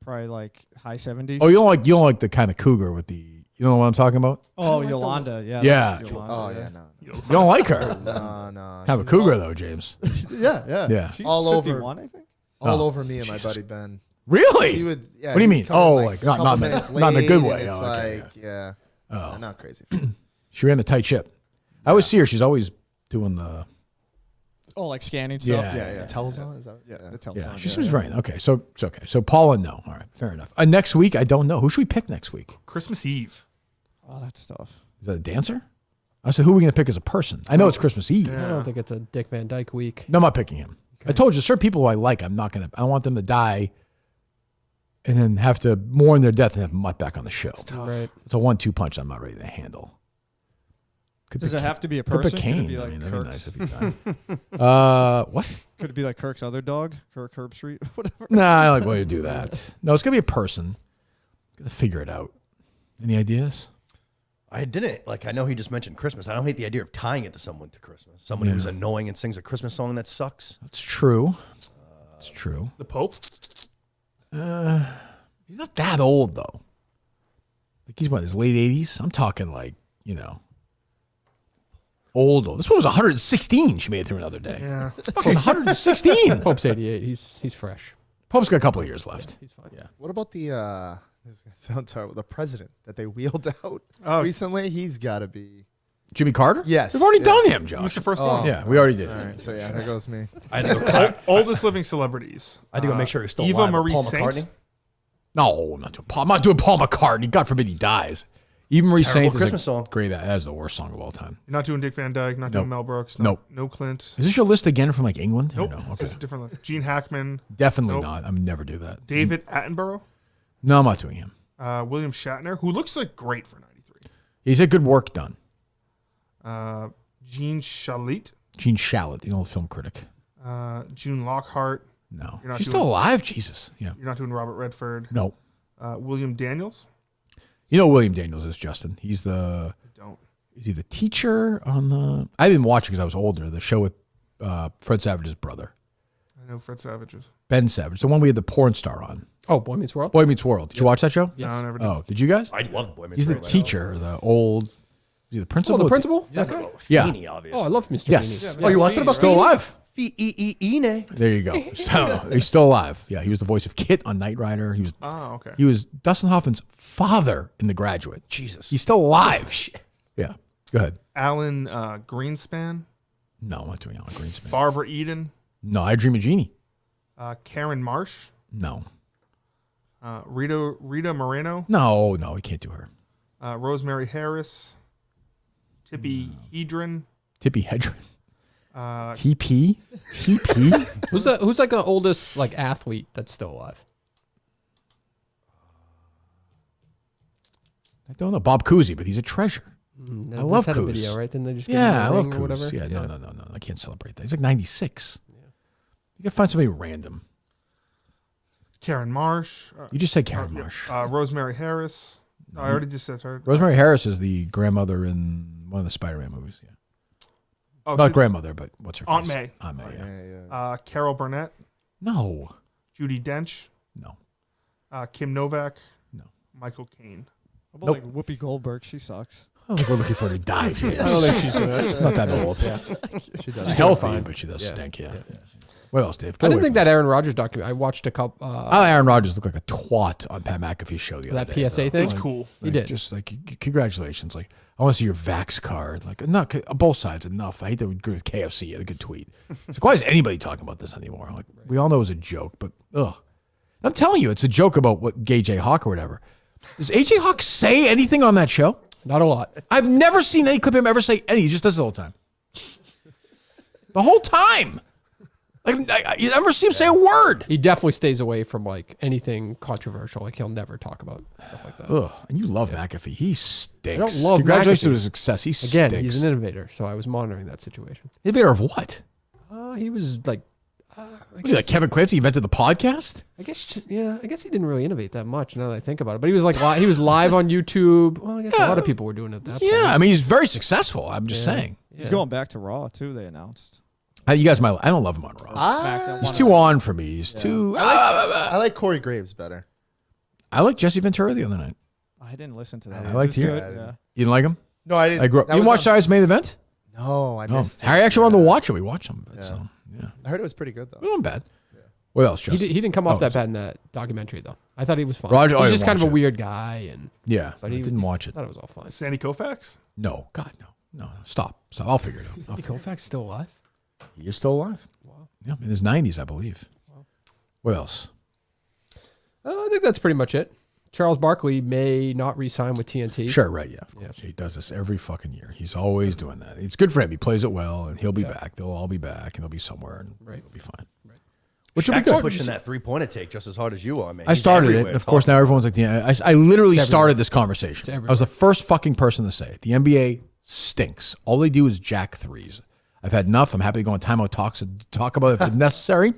probably like high 70s. Oh, you don't like the kind of cougar with the. You know what I'm talking about? Oh, Yolanda. Yeah. Yeah. that's Yolanda, Oh yeah, no. You don't like her? No. Kind of a cougar though, James. Yeah. Yeah. She's all over 51, I think. All over me and my buddy Ben. Really? He would. Yeah. What do you he'd mean? come in, Oh, like, like a not couple minutes not in a good late, way. and It's Oh, okay, like yeah. Oh. Not crazy. She ran the tight ship. I always see her. She's always doing the. Oh, like scanning stuff. Yeah. The Telzon? Is that? Yeah, the Telzon. Yeah, she seems very okay. So it's okay. So Paula, no. All right, fair enough. Next week, I don't know. Who should we pick next week? Christmas Eve. Oh, that's tough. Is that a dancer? I said, who are we going to pick as a person? I know it's Christmas Eve. I don't think it's a Dick Van Dyke week. No, I'm not picking him. I told you, certain people who I like, I don't want them to die and then have to mourn their death and have Mutt back on the show. Right. It's a 1-2 punch I'm not ready to handle. Does it have to be a Could person? pick Could it Kane. be like I mean, that'd be Kirk's? nice if he died. What? Could it be like Kirk's other dog? Kirk Herbstreit? Whatever. Nah, I like way to do that. No, it's going to be a person. Got to figure it out. Any ideas? I didn't. I know he just mentioned Christmas. I don't hate the idea of tying it to someone to Christmas. Someone who's annoying and sings a Christmas song that sucks. That's true. It's true. The Pope? He's not that old, though. Like, he's what, his late 80s? I'm talking old. This one was 116. She made it through another day. Yeah. Fucking 116. Pope's 88. He's fresh. Pope's got a couple of years left. He's fine. Yeah. What about the? This is gonna sound terrible. The president that they wheeled out recently. He's got to be. Jimmy Carter? Yes. We've already done him, Josh. He was the first one. Yeah, we already did. All right. So yeah, there goes me. I had to go, Oldest living celebrities. I had to go make sure he's still Eva alive. Marie Paul Saint. McCartney. No, I'm not doing Paul McCartney. God forbid he dies. Even Marie Terrible Saint is Christmas a song. great. That is the worst song of all time. You're not doing Dick Van Dyke. Not doing Mel Brooks. Nope. No Clint. Is this your list again from England? Nope. Or no? This Okay. is a different list. Gene Hackman. Definitely Nope. not. I would never do that. David Attenborough. No, I'm not doing him. William Shatner, who looks like great for 93. He's had good work done. Gene Shalit. Gene Shalit, the old film critic. June Lockhart. No. You're not She's doing- still alive? Jesus. Yeah. You're not doing Robert Redford. No. William Daniels. You know who William Daniels is, Justin. He's the. I don't. Is he the teacher on the? I didn't watch it because I was older. The show with Fred Savage's brother, I know Fred Savage's. Ben Savage, the one we had the porn star on. Oh, Boy Meets World. Boy Meets World. Did you watch that show? Yes. No, I never did. Oh, did you guys? I love Boy Meets He's the World. teacher, the old. Is he the principal? Oh, the principal? Yeah, That guy? Yeah. Feeney, obviously. Oh, I love Mr. Yes. Feeney. Oh, you wanted about Still Feeney? alive. Feeney. There you go. So, he's still alive. Yeah, he was the voice of Kit on Knight Rider. He was. Oh, okay. He was Dustin Hoffman's father in The Graduate. Jesus. He's still alive. Yeah. Go ahead. Alan Greenspan. No, I'm not doing Alan Greenspan. Barbara Eden. No, I Dream of Jeannie. Karen Marsh. No. Rita Moreno. No, we can't do her. Rosemary Harris. Tippi Hedren. Tippi Hedren. Uh, TP? Who's like an oldest athlete that's still alive? I don't know. Bob Cousy, but he's a treasure. I love Had a Coos. video, right? Didn't they just give him Yeah, a I love ring or Coos. whatever? Yeah, no. I can't celebrate that. He's like 96. You can find somebody random. Karen Marsh. You just said Karen Marsh. Rosemary Harris. I already just said her. Rosemary Harris is the grandmother in one of the Spider-Man movies. Yeah. Oh, Not she- grandmother, but what's her Aunt face? May. Aunt May, yeah. Carol Burnett. No. Judy Dench. No. Kim Novak. No. Michael Caine. How about like Whoopi Goldberg? She sucks. I don't think we're looking for her to die. James. I don't think she's good. She's not that old. Yeah. She does. She's healthy, but she does stink, yeah. What else, Dave? I didn't think that Aaron Rodgers documentary. I watched a couple. Aaron Rodgers looked like a twat on Pat McAfee's show the other day. That PSA thing? It was cool. He did. Just like, congratulations. Like, I want to see your Vax card. Like, not both sides enough. I hate to agree with KFC. He had a good tweet. It's like, why is anybody talking about this anymore? Like, we all know it was a joke, but ugh. I'm telling you, it's a joke about what AJ Hawk or whatever. Does AJ Hawk say anything on that show? Not a lot. I've never seen any clip of him ever say any. He just does it the whole time. The whole time. Like, you never see him say a word. He definitely stays away from like anything controversial. Like he'll never talk about stuff like that. Ugh. And you love McAfee. He stinks. I don't love Congratulations McAfee. to his success. He Again, stinks. he's an innovator, so I was monitoring that situation. Innovator of what? He was like, Was he like Kevin Clancy invented the podcast? I guess he didn't really innovate that much now that I think about it. But he was like, he was live on YouTube. Well, I guess a lot of people were doing it at that point. Yeah, I mean, he's very successful. I'm just saying. He's going back to Raw too. They announced. You guys might. I don't love him on Raw. He's too on for me. He's too. I like Corey Graves better. I like Jesse Ventura the other night. I didn't listen to that. I liked you. Yeah. You didn't like him? No, I didn't. You didn't watch Sire's main event? No, I missed it. Harry actually wanted to watch it. We watched him. But So, yeah. I heard it was pretty good though. It wasn't bad. What else, Justin? He didn't come off that bad in that documentary though. I thought he was fine. Roger- he's I just kind of a watched it. weird guy, and but he didn't watch it. Thought it was all fine. Sandy Koufax? No, God, no. Stop. I'll figure it out. Sandy Koufax still alive? He is still alive. Wow. Yeah, in his 90s, I believe. Wow. What else? I think that's pretty much it. Charles Barkley may not re-sign with TNT. Sure, right, yeah. Of course. He does this every fucking year. He's always doing that. It's good for him. He plays it well, and he'll be back. They'll all be back, and they'll be somewhere, and it'll be fine. Right. Which will be Shaq's good. pushing that three-pointer take just as hard as you are, man. I He's started everywhere it. Of course, now everyone's like, I literally It's started everywhere. this conversation. It's I was the first fucking person to say it. The NBA stinks. All they do is jack threes. I've had enough. I'm happy to go on timeout talks and talk about it if necessary.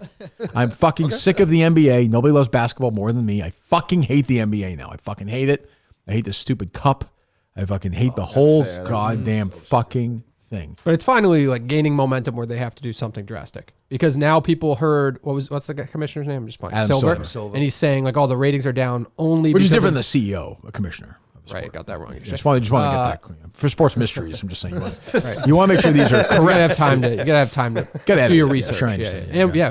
I'm fucking sick of the NBA. Nobody loves basketball more than me. I fucking hate the NBA now. I fucking hate it. I hate the stupid cup. I fucking hate the whole goddamn fucking thing. But it's finally like gaining momentum where they have to do something drastic because now people heard what's the commissioner's name? I'm just playing Adam Silver, and he's saying like, the ratings are down only. Which is because different of, than the CEO, a commissioner. Right, got that wrong. Just want to get that clean. For sports mysteries, I'm just saying. You want to make sure these are correct. You gotta have time to do your research. Sure,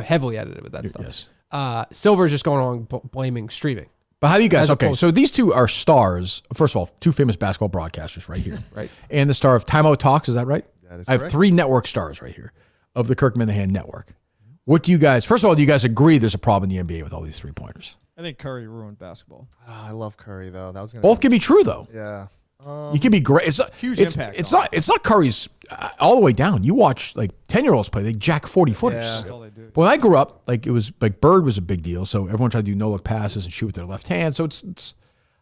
heavily edited with that stuff. Yes. Silver's just going on blaming streaming. But how do you guys? Okay, so these two are stars. First of all, two famous basketball broadcasters right here. Right. And the star of Timeout Talks, is that right? That is I have correct. 3 network stars right here of the Kirk Minahan network. What do you guys? First of all, do you guys agree there's a problem in the NBA with all these 3-pointers? I think Curry ruined basketball. I love Curry though. That was gonna Both can be true though. Yeah. You can be great. It's not, Huge it's, impact It's on not. It's not Curry's all the way down. You watch like 10-year-olds play. They jack 40-footers. Yeah. That's all they do. When I grew up, like it was like Bird was a big deal. So everyone tried to do no-look passes and shoot with their left hand. So it's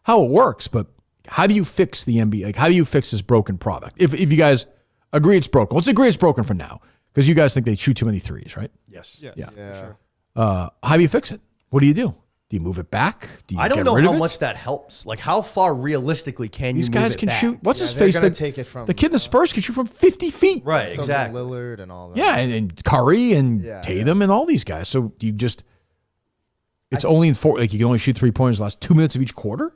how it works. But how do you fix the NBA? Like how do you fix this broken product? If you guys agree it's broken, let's agree it's broken for now because you guys think they shoot too many threes, right? Yes. Yeah. Sure. How do you fix it? What do you do? Do you move it back? Do you I don't get know rid how of it? much that helps. Like, how far realistically can These you guys move it can back? shoot. What's his they're face? gonna The, take it from the kid in the Spurs can shoot from 50 feet. Right, So exactly. Lillard and all that. Yeah, and Curry and Yeah, Tatum and all these guys. So do you just? It's only in 4. Like you can only shoot 3-pointers the last 2 minutes of each quarter.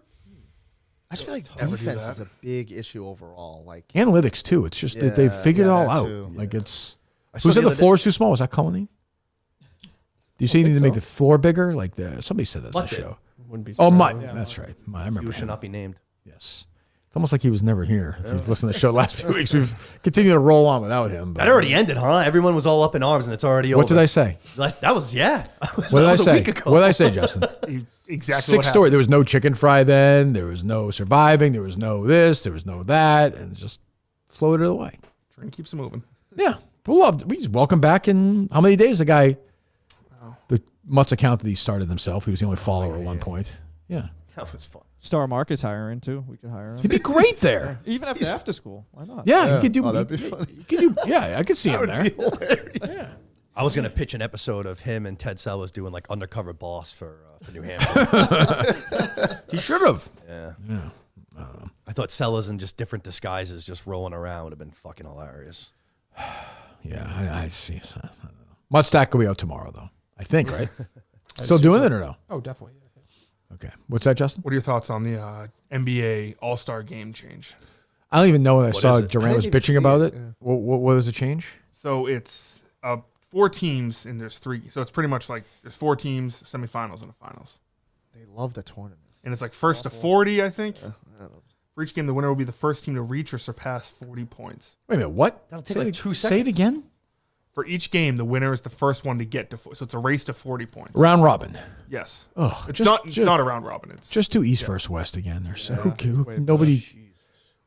I just feel like defense is a big issue overall. Like Analytics too. It's just that they've figured it all that out. too. Like it's. I saw Who said the other floor is too small? Was that Colony? Do you say you need to make the floor bigger? Like somebody said that on the Mutt did. show. Wouldn't be Oh, surprised. Mutt. That's right. I remember. You should him. not be named. Yes. It's almost like he was never here. If you've listened to the show the last few weeks, we've continued to roll on without him. But That already ended, huh? Everyone was all up in arms, and it's already over. what did I say? That was What did that I was a say? week ago. What did I say, Justin? Exactly. Six story. There was no chicken fry then. There was no surviving. There was no this. There was no that, and it just floated away. Train keeps moving. Yeah, we just welcome back in how many days? The guy, the Mutt's account that he started himself. He was the only follower at one point. Yeah, That was fun. Star Market's hiring too. We could hire him. he'd be great there. Even after school. Why not? Yeah, you could do. Oh, that'd be funny. You could do. Yeah, I could see him there. I was gonna pitch an episode of him and Ted Sellers doing like undercover boss for New Hampshire. He should have. Yeah. Yeah. I thought Sellers in just different disguises, just rolling around, would have been fucking hilarious. Yeah, I see. I don't know. Muttstack will be out tomorrow, though. I think, right? Still doing it or no? Oh, definitely. Okay. What's that, Justin? What are your thoughts on the NBA All-Star game change? I don't even know when I What saw is it? Durant I was didn't even bitching see about it, it. yeah. What was the change? So it's 4 teams and there's 3. So it's pretty much like there's 4 teams, semifinals and a finals. They love the tournaments. And it's like first to 40, I think. For each game, the winner will be the first team to reach or surpass 40 points. Wait a minute, what? That'll take like 2 seconds. Say it again. For each game, the winner is the first one to get to. So it's a race to 40 points. Round robin. Yes. Oh, It's not a round robin. It's just do East versus West again. Or so. Nobody.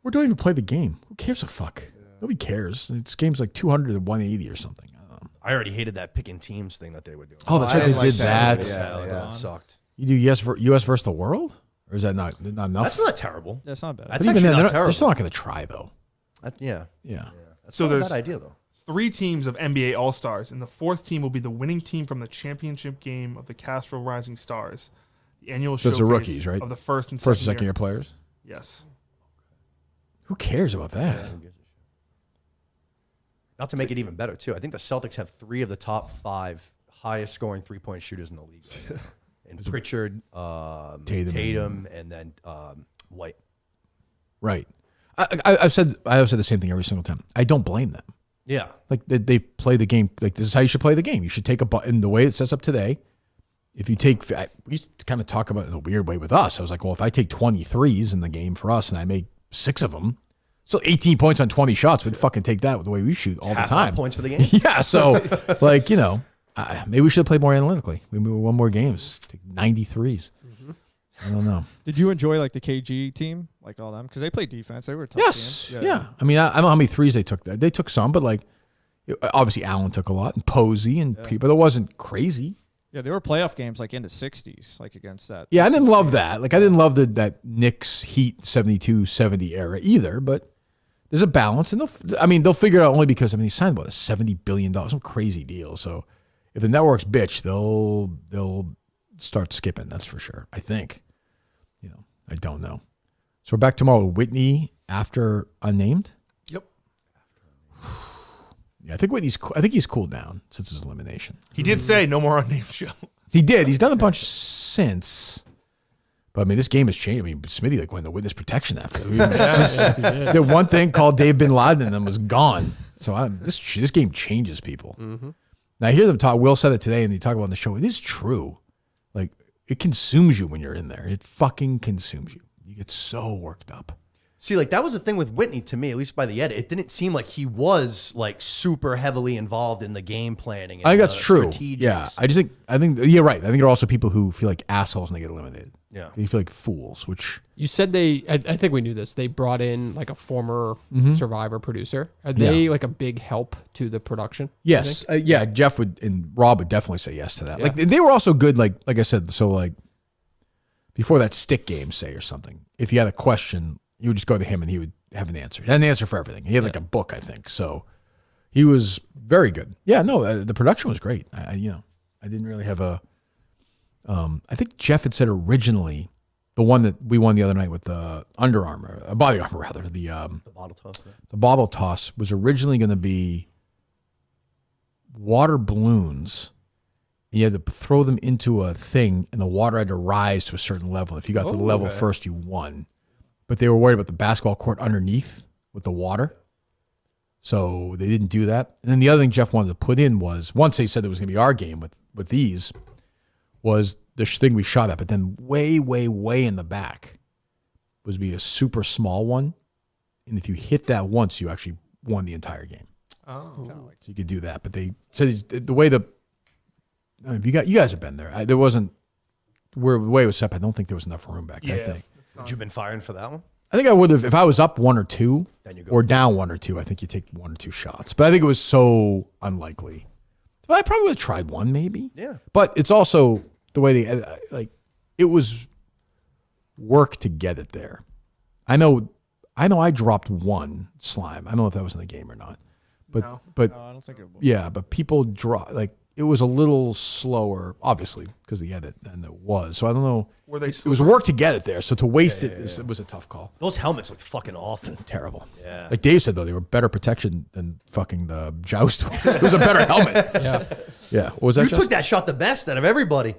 We don't even play the game. Who cares a fuck? Nobody cares. It's games like 200 to 180 or something. I already hated that picking teams thing that they were doing. Oh, that's right. They did that. Yeah, that sucked. You do US versus the world, or is that not enough? That's not terrible. That's not bad. That's actually not terrible. They're still not going to try though. Yeah. That's So not a there's bad idea though. 3 teams of NBA All-Stars, and the 4th team will be the winning team from the championship game of the Castro Rising Stars. The annual So it's the showcase rookies, right? of the first and second year players. Yes. Who cares about that? Not to make it even better too. I think the Celtics have 3 of the top 5 highest scoring 3-point shooters in the league. Right now. And Pritchard, Tatum, and then White. Right. I've said the same thing every single time. I don't blame them. Yeah. Like they play the game. Like this is how you should play the game. You should take a button the way it sets up today. If you take, we used to kind of talk about it in a weird way with us. I was like, well, if I take 23s in the game for us and I make 6 of them, so 18 points on 20 shots, we'd fucking take that with the way we shoot all the time. Points for the game. Yeah. So like, maybe we should have played more analytically. We won more games. Take 93s. I don't know. Did you enjoy like the KG team, like all them? Because they played defense. They were a tough Yes. team. Yeah. I mean, I don't know how many threes they took. They took some, but like, obviously Allen took a lot, and Posey and people. It wasn't crazy. Yeah, there were playoff games like in the 60s, like against that. Yeah, I didn't love that. Like, I didn't love that Knicks Heat 72-70 era either. But there's a balance, and they'll figure it out only because they signed about $70 billion, some crazy deal. So if the networks bitch, they'll start skipping. That's for sure. I think. I don't know. So we're back tomorrow with Whitney after Unnamed. Yep. Yeah, I think he's cooled down since his elimination. He did say no more Unnamed show. He did. He's done a bunch since. But I mean, this game has changed. I mean, Smitty went the witness protection after. Did one thing called Dave Bin Laden and then was gone. So this game changes people. Mm-hmm. Now I hear them talk. Will said it today, and they talk about it on the show. It is true. Like, it consumes you when you're in there. It fucking consumes you. You get so worked up. See, like, that was the thing with Whitney to me, at least by the edit. It didn't seem like he was like super heavily involved in the game planning. And I think that's true. Strategics. Yeah, I think you're right. I think there are also people who feel like assholes when they get eliminated. Yeah, they feel like fools. Which you said I think we knew this. They brought in like a former Survivor producer. Are they like a big help to the production? Yes, yeah. Jeff would and Rob would definitely say yes to that. Yeah. Like they were also good. Like I said, so like before that stick game, say or something. If you had a question, you would just go to him and he would have an answer. He had an answer for everything. He had like a book, I think. So he was very good. Yeah, no, the production was great. I didn't really have a. I think Jeff had said originally, the one that we won the other night with the Under Armour, Body Armor rather, the bottle toss. Right? The bottle toss was originally going to be water balloons. You had to throw them into a thing, and the water had to rise to a certain level. If you got to the level first, you won. But they were worried about the basketball court underneath with the water. So they didn't do that. And then the other thing Jeff wanted to put in was, once they said it was going to be our game with these, was the thing we shot at. But then way, way, way in the back was be a super small one. And if you hit that once, you actually won the entire game. Oh. So you could do that. But they said the way you guys have been there. There wasn't, the way it was set up, I don't think there was enough room back there. I think. Would you have been firing for that one? I think I would have, if I was up 1 or 2 or down 1 or 2, I think you take 1 or 2 shots. But I think it was so unlikely. But I probably would have tried one maybe. Yeah. But it's also the way they, it was work to get it there. I know I dropped 1 slime. I don't know if that was in the game or not. But No, I don't think it was. Yeah, but people it was a little slower, obviously, because of the edit than it was. So I don't know. It was work to get it there. So to waste it was a tough call. Those helmets looked fucking awful. Terrible. Yeah. Like Dave said, though, they were better protection than fucking the Joust was. It was a better helmet. Yeah. What was that? You took that shot the best out of everybody.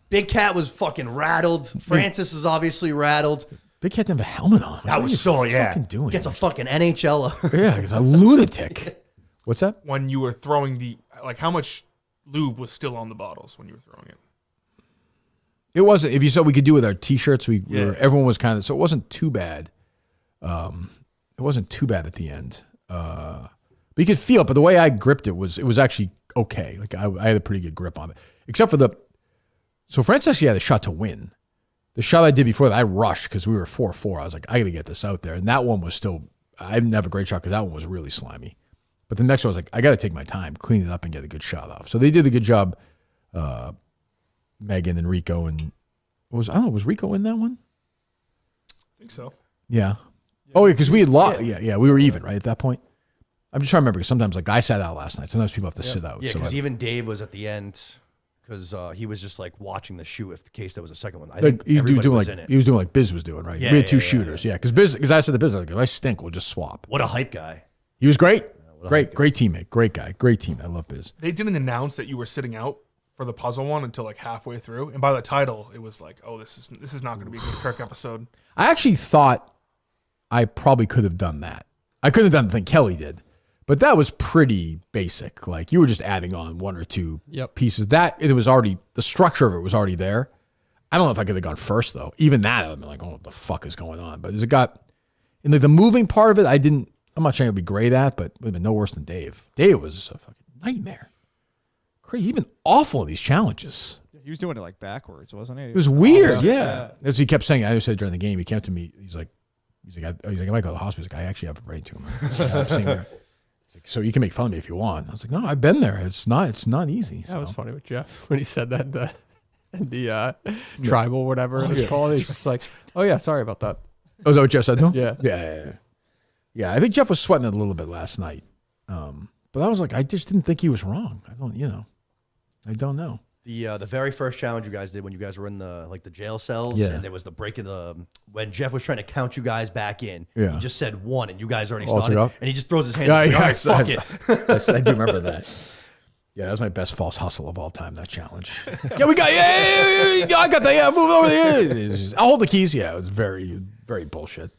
Big Cat was fucking rattled. Francis is obviously rattled. Big Cat didn't have a helmet on. That was so, fucking doing? Gets a fucking NHLer. Yeah, he's a lunatic. What's that? When you were throwing Like, how much lube was still on the bottles when you were throwing it? It wasn't. If you saw, we could do with our T-shirts. We Yeah. were, everyone was kind of, so it wasn't too bad. It wasn't too bad at the end. But you could feel it. But the way I gripped it was actually okay. Like I had a pretty good grip on it, except for so France actually had a shot to win. The shot I did before that, I rushed because we were 4-4. I was like, I got to get this out there. And that one was still, I didn't have a great shot because that one was really slimy. But the next one I was like, I got to take my time, clean it up, and get a good shot off. So they did a good job. Megan and Rico and was Rico in that one? I think so. Yeah. Oh, yeah, because we had lost. Yeah, we were even right at that point. I'm just trying to remember because sometimes like I sat out last night. Sometimes people have to sit out. Yeah, so because even Dave was at the end because he was just like watching the shoot in case there was a second one. I like, think everybody was in it. He was doing like Biz was doing, right? Yeah, we had two yeah, shooters. Yeah, because I said to Biz, like, if I stink, we'll just swap. What a hype guy. He was great. Great teammate. Great guy. Great team. I love Biz. They didn't announce that you were sitting out for the puzzle one until like halfway through, and by the title, it was like, oh, this is not going to be a good Kirk episode. I actually thought I probably could have done that. I couldn't have done the thing Kelly did, but that was pretty basic. Like you were just adding on one or two pieces. That it was already, the structure of it was already there. I don't know if I could have gone first though. Even that, I would have been like, oh, what the fuck is going on? But as it got in the moving part of it, I'm not saying I'd be great at, but it would have been no worse than Dave. Dave was a fucking nightmare. Crazy. He's been awful in these challenges. He was doing it like backwards, wasn't he? It was weird, yeah. As he kept saying, I said during the game, he came to me, he's like, I might go to the hospital. He's like, I actually have a brain tumor. He's like, so you can make fun of me if you want. I was like, no, I've been there. It's not easy. That was funny with Jeff when he said that the tribal whatever it was called. He's just like, oh yeah, sorry about that. Oh, is that what Jeff said to him? Yeah. Yeah, I think Jeff was sweating it a little bit last night. But I was like, I just didn't think he was wrong. I don't know. The very first challenge you guys did when you guys were in the jail cells, and there was the break of when Jeff was trying to count you guys back in. Yeah. He just said one, and you guys already Altered started, up. and he just throws his hand up. Like, fuck it. I do remember that. Yeah, that was my best false hustle of all time. That challenge. Yeah, we got. Yeah, I got that. Yeah, move over there. I'll hold the keys. Yeah, it was very, very bullshit.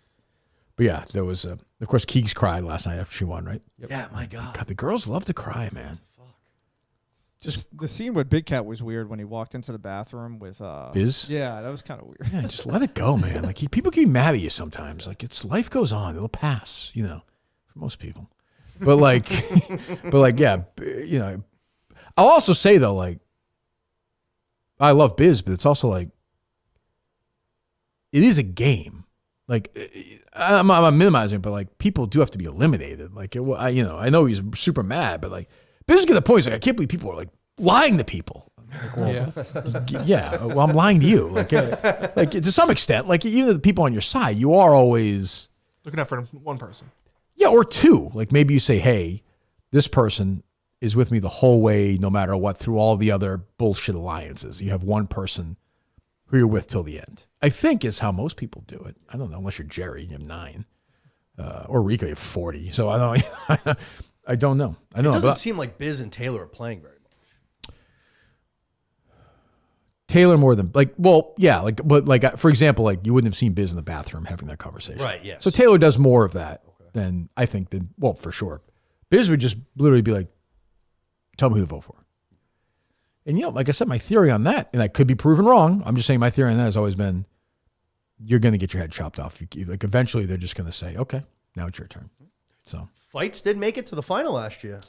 But yeah, there was. Of course, Keegs cried last night after she won, right? Yep. Yeah, my God. God, the girls love to cry, man. Just the scene with Big Cat was weird when he walked into the bathroom with Biz. Yeah, that was kind of weird. Yeah, just let it go, man. Like people can be mad at you sometimes. Like life goes on. It'll pass. For most people. But yeah. I'll also say though, like, I love Biz, but it's also like, it is a game. Like, I'm minimizing it, but like, people do have to be eliminated. Like, I know he's super mad, but like, Biz get the point. He's like, I can't believe people are like lying to people. Like, well, I'm lying to you. Like to some extent, like even the people on your side, you are always looking out for one person. Yeah, or two. Like maybe you say, hey, this person is with me the whole way, no matter what, through all the other bullshit alliances. You have one person who you're with till the end. I think is how most people do it. I don't know, unless you're Jerry, you have 9. Or Rico, you have 40. So I don't I don't know. It doesn't seem like Biz and Taylor are playing very much. Taylor more than but for example, like you wouldn't have seen Biz in the bathroom having that conversation. Right, yes. So Taylor does more of that than I think for sure. Biz would just literally be like, tell me who to vote for. And like I said, my theory on that, and I could be proven wrong. I'm just saying my theory on that has always been you're going to get your head chopped off. Like eventually they're just going to say, okay, now it's your turn. So Fights did make it to the final last year.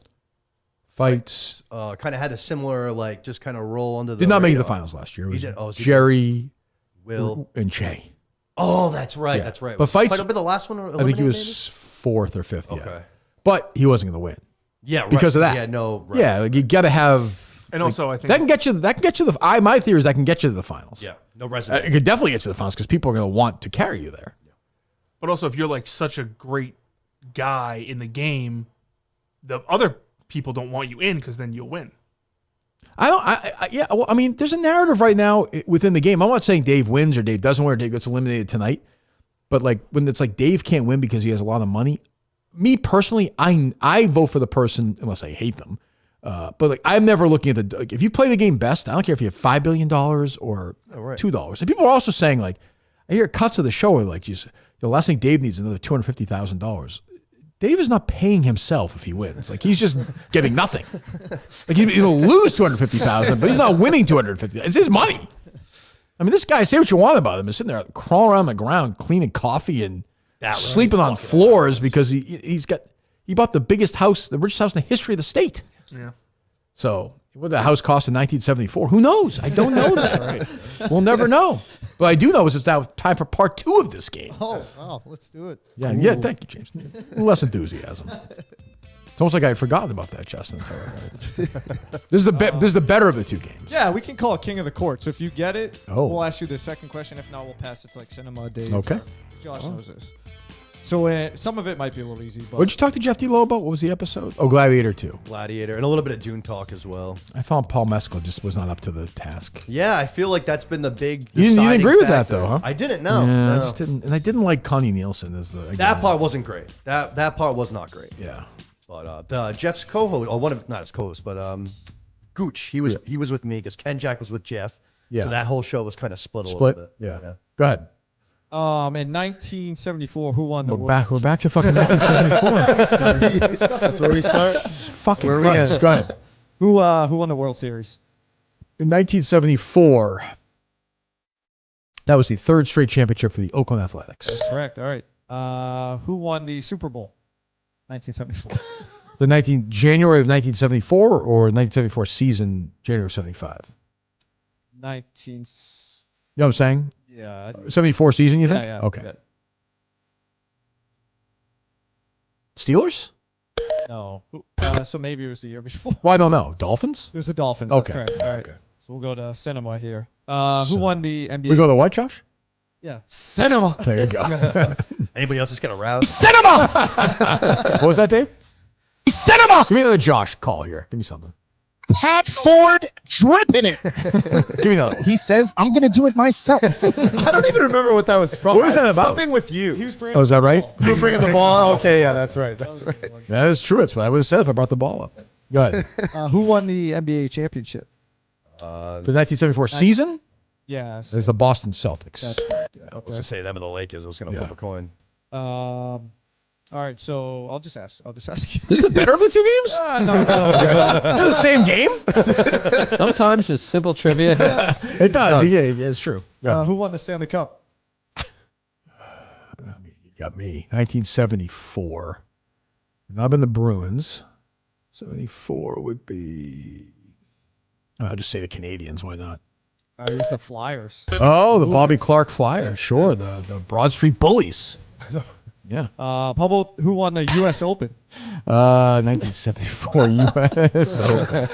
Fights kind of had a similar, like, just kind of roll under the did not make it to radar. the finals last year. It was Jerry, Will, and Jay. Oh, that's right. Yeah. That's right. But Fights, Fight be the last one. I think he was 4th or 5th. Okay. Yeah. But he wasn't going to win. Yeah, right. Because of that. Yeah, no. Right. Yeah, like you got to have. And also, I think that can get you. My theory is that can get you to the finals. Yeah, no resume. It could definitely get you to the finals because people are going to want to carry you there. But also, if you're like such a great guy in the game, the other people don't want you in because then you'll win. I mean, there's a narrative right now within the game. I'm not saying Dave wins or Dave doesn't win or Dave gets eliminated tonight. But like when it's like Dave can't win because he has a lot of money. Me personally, I vote for the person unless I hate them. But like I'm never looking at if you play the game best, I don't care if you have $5 billion or $2. And people are also saying like, I hear cuts of the show are like, the last thing Dave needs is another $250,000. Dave is not paying himself if he wins. Like, he's just getting nothing. Like, he'll lose $250,000, but he's not winning $250,000. It's his money. I mean, this guy, say what you want about him, is sitting there crawling around the ground, cleaning coffee and sleeping on floors because he bought the biggest house, the richest house in the history of the state. Yeah. So what the house cost in 1974? Who knows? I don't know that. Right. We'll never know. But I do know is it's now time for part 2 of this game. Oh, wow. Let's do it. Yeah, yeah. Thank you, James. Less enthusiasm. It's almost like I had forgotten about that, Justin. This is the better of the 2 games. Yeah, we can call it King of the Court. So if you get it, Oh. we'll ask you the second question. If not, we'll pass it to like Cinema, Dave. Okay. Josh knows this. So some of it might be a little easy. But What did you talk to Jeff D-Low about? What was the episode? Oh, Gladiator 2. Gladiator, and a little bit of Dune talk as well. I found Paul Mescal just was not up to the task. Yeah, I feel like that's been the big. You didn't deciding agree with that, factor. though, huh? I didn't. No, Yeah, no. I just didn't. And I didn't like Connie Nielsen as the. That part wasn't great. That part was not great. Yeah. But the Jeff's co-host, or one of not his co-hosts, but Gooch, he was with me because Ken Jack was with Jeff. Yeah. So that whole show was kind of split a little bit. Yeah. Go ahead. in 1974, who won the We're back to fucking 1974. That's where we start. Fucking Where are we Christ. at? Go ahead. Who won the World Series? In 1974, that was the 3rd straight championship for the Oakland Athletics. Correct. All right. Who won the Super Bowl? 1974. January of 1974 or 1974 season, January of 75? 19. You know what I'm saying? Yeah. 74 season, you think? Yeah. Okay. Yeah. Steelers? No. So maybe it was the year before. Well, I don't know. Dolphins? It was the Dolphins. Okay. That's correct. All right. So we'll go to Cinema here. Who won the NBA? We go to what, Josh? Yeah. Cinema. There you go. Anybody else just get aroused? Cinema! What was that, Dave? Cinema! Give me another Josh call here. Give me something. Pat Ford dripping it. Give me another one. He says, I'm going to do it myself. I don't even remember what that was from. What was that about? Something with you. He was bringing Oh, is that right? You were bringing the ball? Okay, yeah, that's right. That's right. That is true. That's what I would have said if I brought the ball up. Go ahead. Who won the NBA championship? The 1974 season? Yes. There's the Boston Celtics. That's correct. I was going to say them and the Lakers. I was going to flip a coin. All right, so I'll just ask you. This is the better of the 2 games? No. They're the same game? Sometimes just simple trivia. It does. Yeah, it's true. Who won the Stanley Cup? You got me. 1974. And I've been the Bruins. 74 would be... I'll just say the Canadians. Why not? It was the Flyers. Oh, the Bobby Clark Flyers. Sure. The Broad Street Bullies. Yeah. How about who won the U.S. Open? 1974 U.S. Open.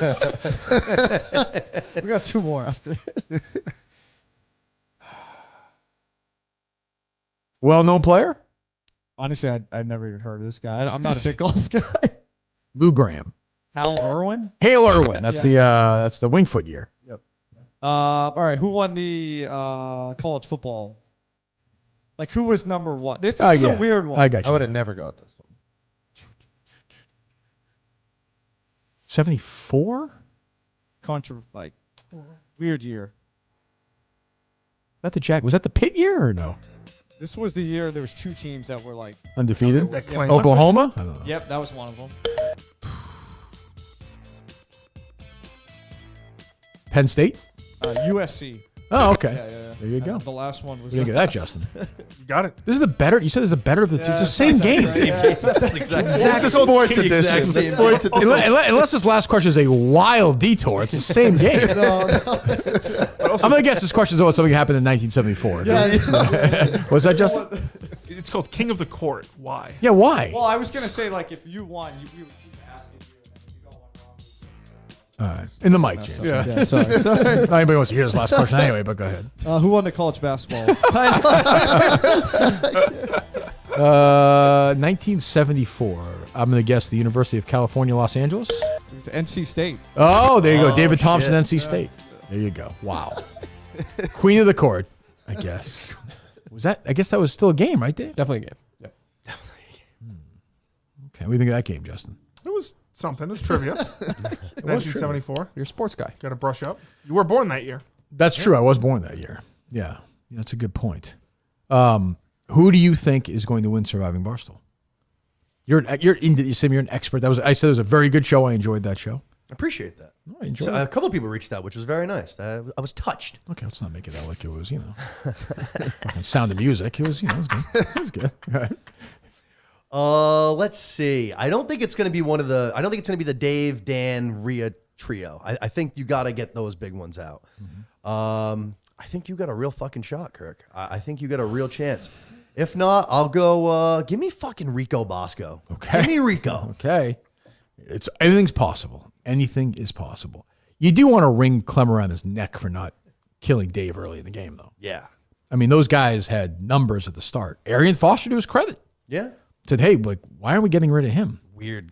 We got 2 more after. Well-known player? Honestly, I've never even heard of this guy. I'm not a big golf guy. Lou Graham. Hal Irwin? Hale Irwin. That's that's the Wingfoot year. Yep. All right. Who won the college football? Like, who was number 1? This is a weird one. I got you. I would have never got this one. 74? Weird year. Was that the Pitt year or no? This was the year there was 2 teams that were like Undefeated? That Oklahoma? I don't know. Yep, that was one of them. Penn State? USC. Oh, okay. Yeah. There you go. The last one was. We didn't get that, Justin. You got it. This is the better. You said this is the better of the 2. It's the same game. It's the sports edition. The sports edition. Unless this last question is a wild detour, it's the same game. No. I'm going to guess this question is about something that happened in 1974. What's that, Justin? It's called King of the Court. Why? Yeah, why? Well, I was gonna say like if you won, you would keep asking you, and if you go one wrong. All right. In the mic, James. Yeah, sorry. Not anybody wants to hear this last question anyway, but go ahead. Who won the college basketball? 1974. I'm going to guess the University of California, Los Angeles. It was NC State. Oh, there you go. David shit. Thompson, NC State. There you go. Wow. Queen of the Court, I guess. Was that? I guess that was still a game, right, Dave? Definitely a game. Yep. Okay. What do you think of that game, Justin? It was something. It's trivia. 1974. You're a sports guy. Got to brush up. You were born that year. That's true. I was born that year. Yeah. That's a good point. Who do you think is going to win Surviving Barstool? You're into. You said you're an expert. I said it was a very good show. I enjoyed that show. I appreciate that. I enjoyed it. A couple of people reached out, which was very nice. I was touched. Okay, let's not make it out like it was, fucking Sound of Music. It was, it was good. It was good. All right. Let's see. I don't think it's going to be I don't think it's going to be the Dave, Dan, Rhea trio. I think you got to get those big ones out. Mm-hmm. I think you got a real fucking shot, Kirk. I think you got a real chance. If not, I'll go. Give me fucking Rico Bosco. Okay. Give me Rico. Okay. Anything's possible. Anything is possible. You do want to wring Clem around his neck for not killing Dave early in the game, though. Yeah. I mean, those guys had numbers at the start. Arian Foster, to his credit, Yeah. said, "Hey, why aren't we getting rid of him?" Weird.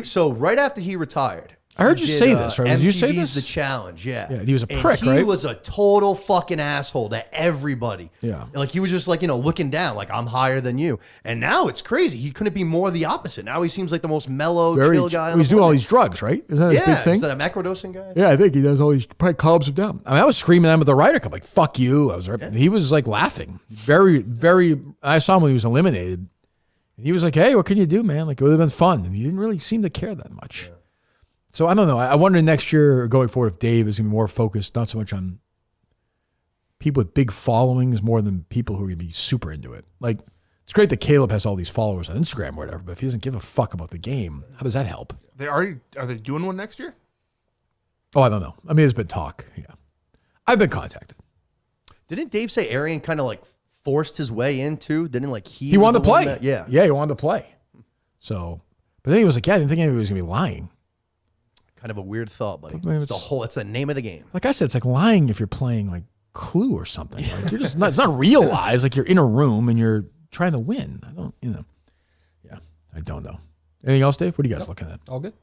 So right after he retired, I heard you say this, right? Did you say MTV's this? The Challenge, yeah. Yeah, he was a And prick, right? He was a total fucking asshole to everybody. Yeah. Like he was just like, looking down, like I'm higher than you. And now it's crazy. He couldn't be more the opposite. Now he seems like the most mellow, chill guy. He's doing all these drugs, right? Isn't that his big thing? Is that a macrodosing guy? Yeah, I think he does all these, probably calms him down. I mean, I was screaming at him with the Ryder Cup, like, fuck you. He was like laughing. Very, very, I saw him when he was eliminated. And he was like, hey, what can you do, man? Like, it would have been fun. And he didn't really seem to care that much. Yeah. So I don't know. I wonder next year going forward if Dave is going to be more focused, not so much on people with big followings more than people who are going to be super into it. Like, it's great that Caleb has all these followers on Instagram or whatever, but if he doesn't give a fuck about the game, how does that help? Are they doing one next year? Oh, I don't know. I mean, there's been talk. Yeah. I've been contacted. Didn't Dave say Arian kind of like forced his way into? Didn't like he wanted to play? Yeah, he wanted to play. So, but then he was like, yeah, I didn't think anybody was going to be lying. Kind of a weird thought, buddy. I mean, it's the name of the game. Like I said, it's like lying if you're playing like Clue or something. Like you're just not, it's not real lies. Like you're in a room and you're trying to win. I don't, Yeah, I don't know. Anything else, Dave? What are you guys looking at? All good.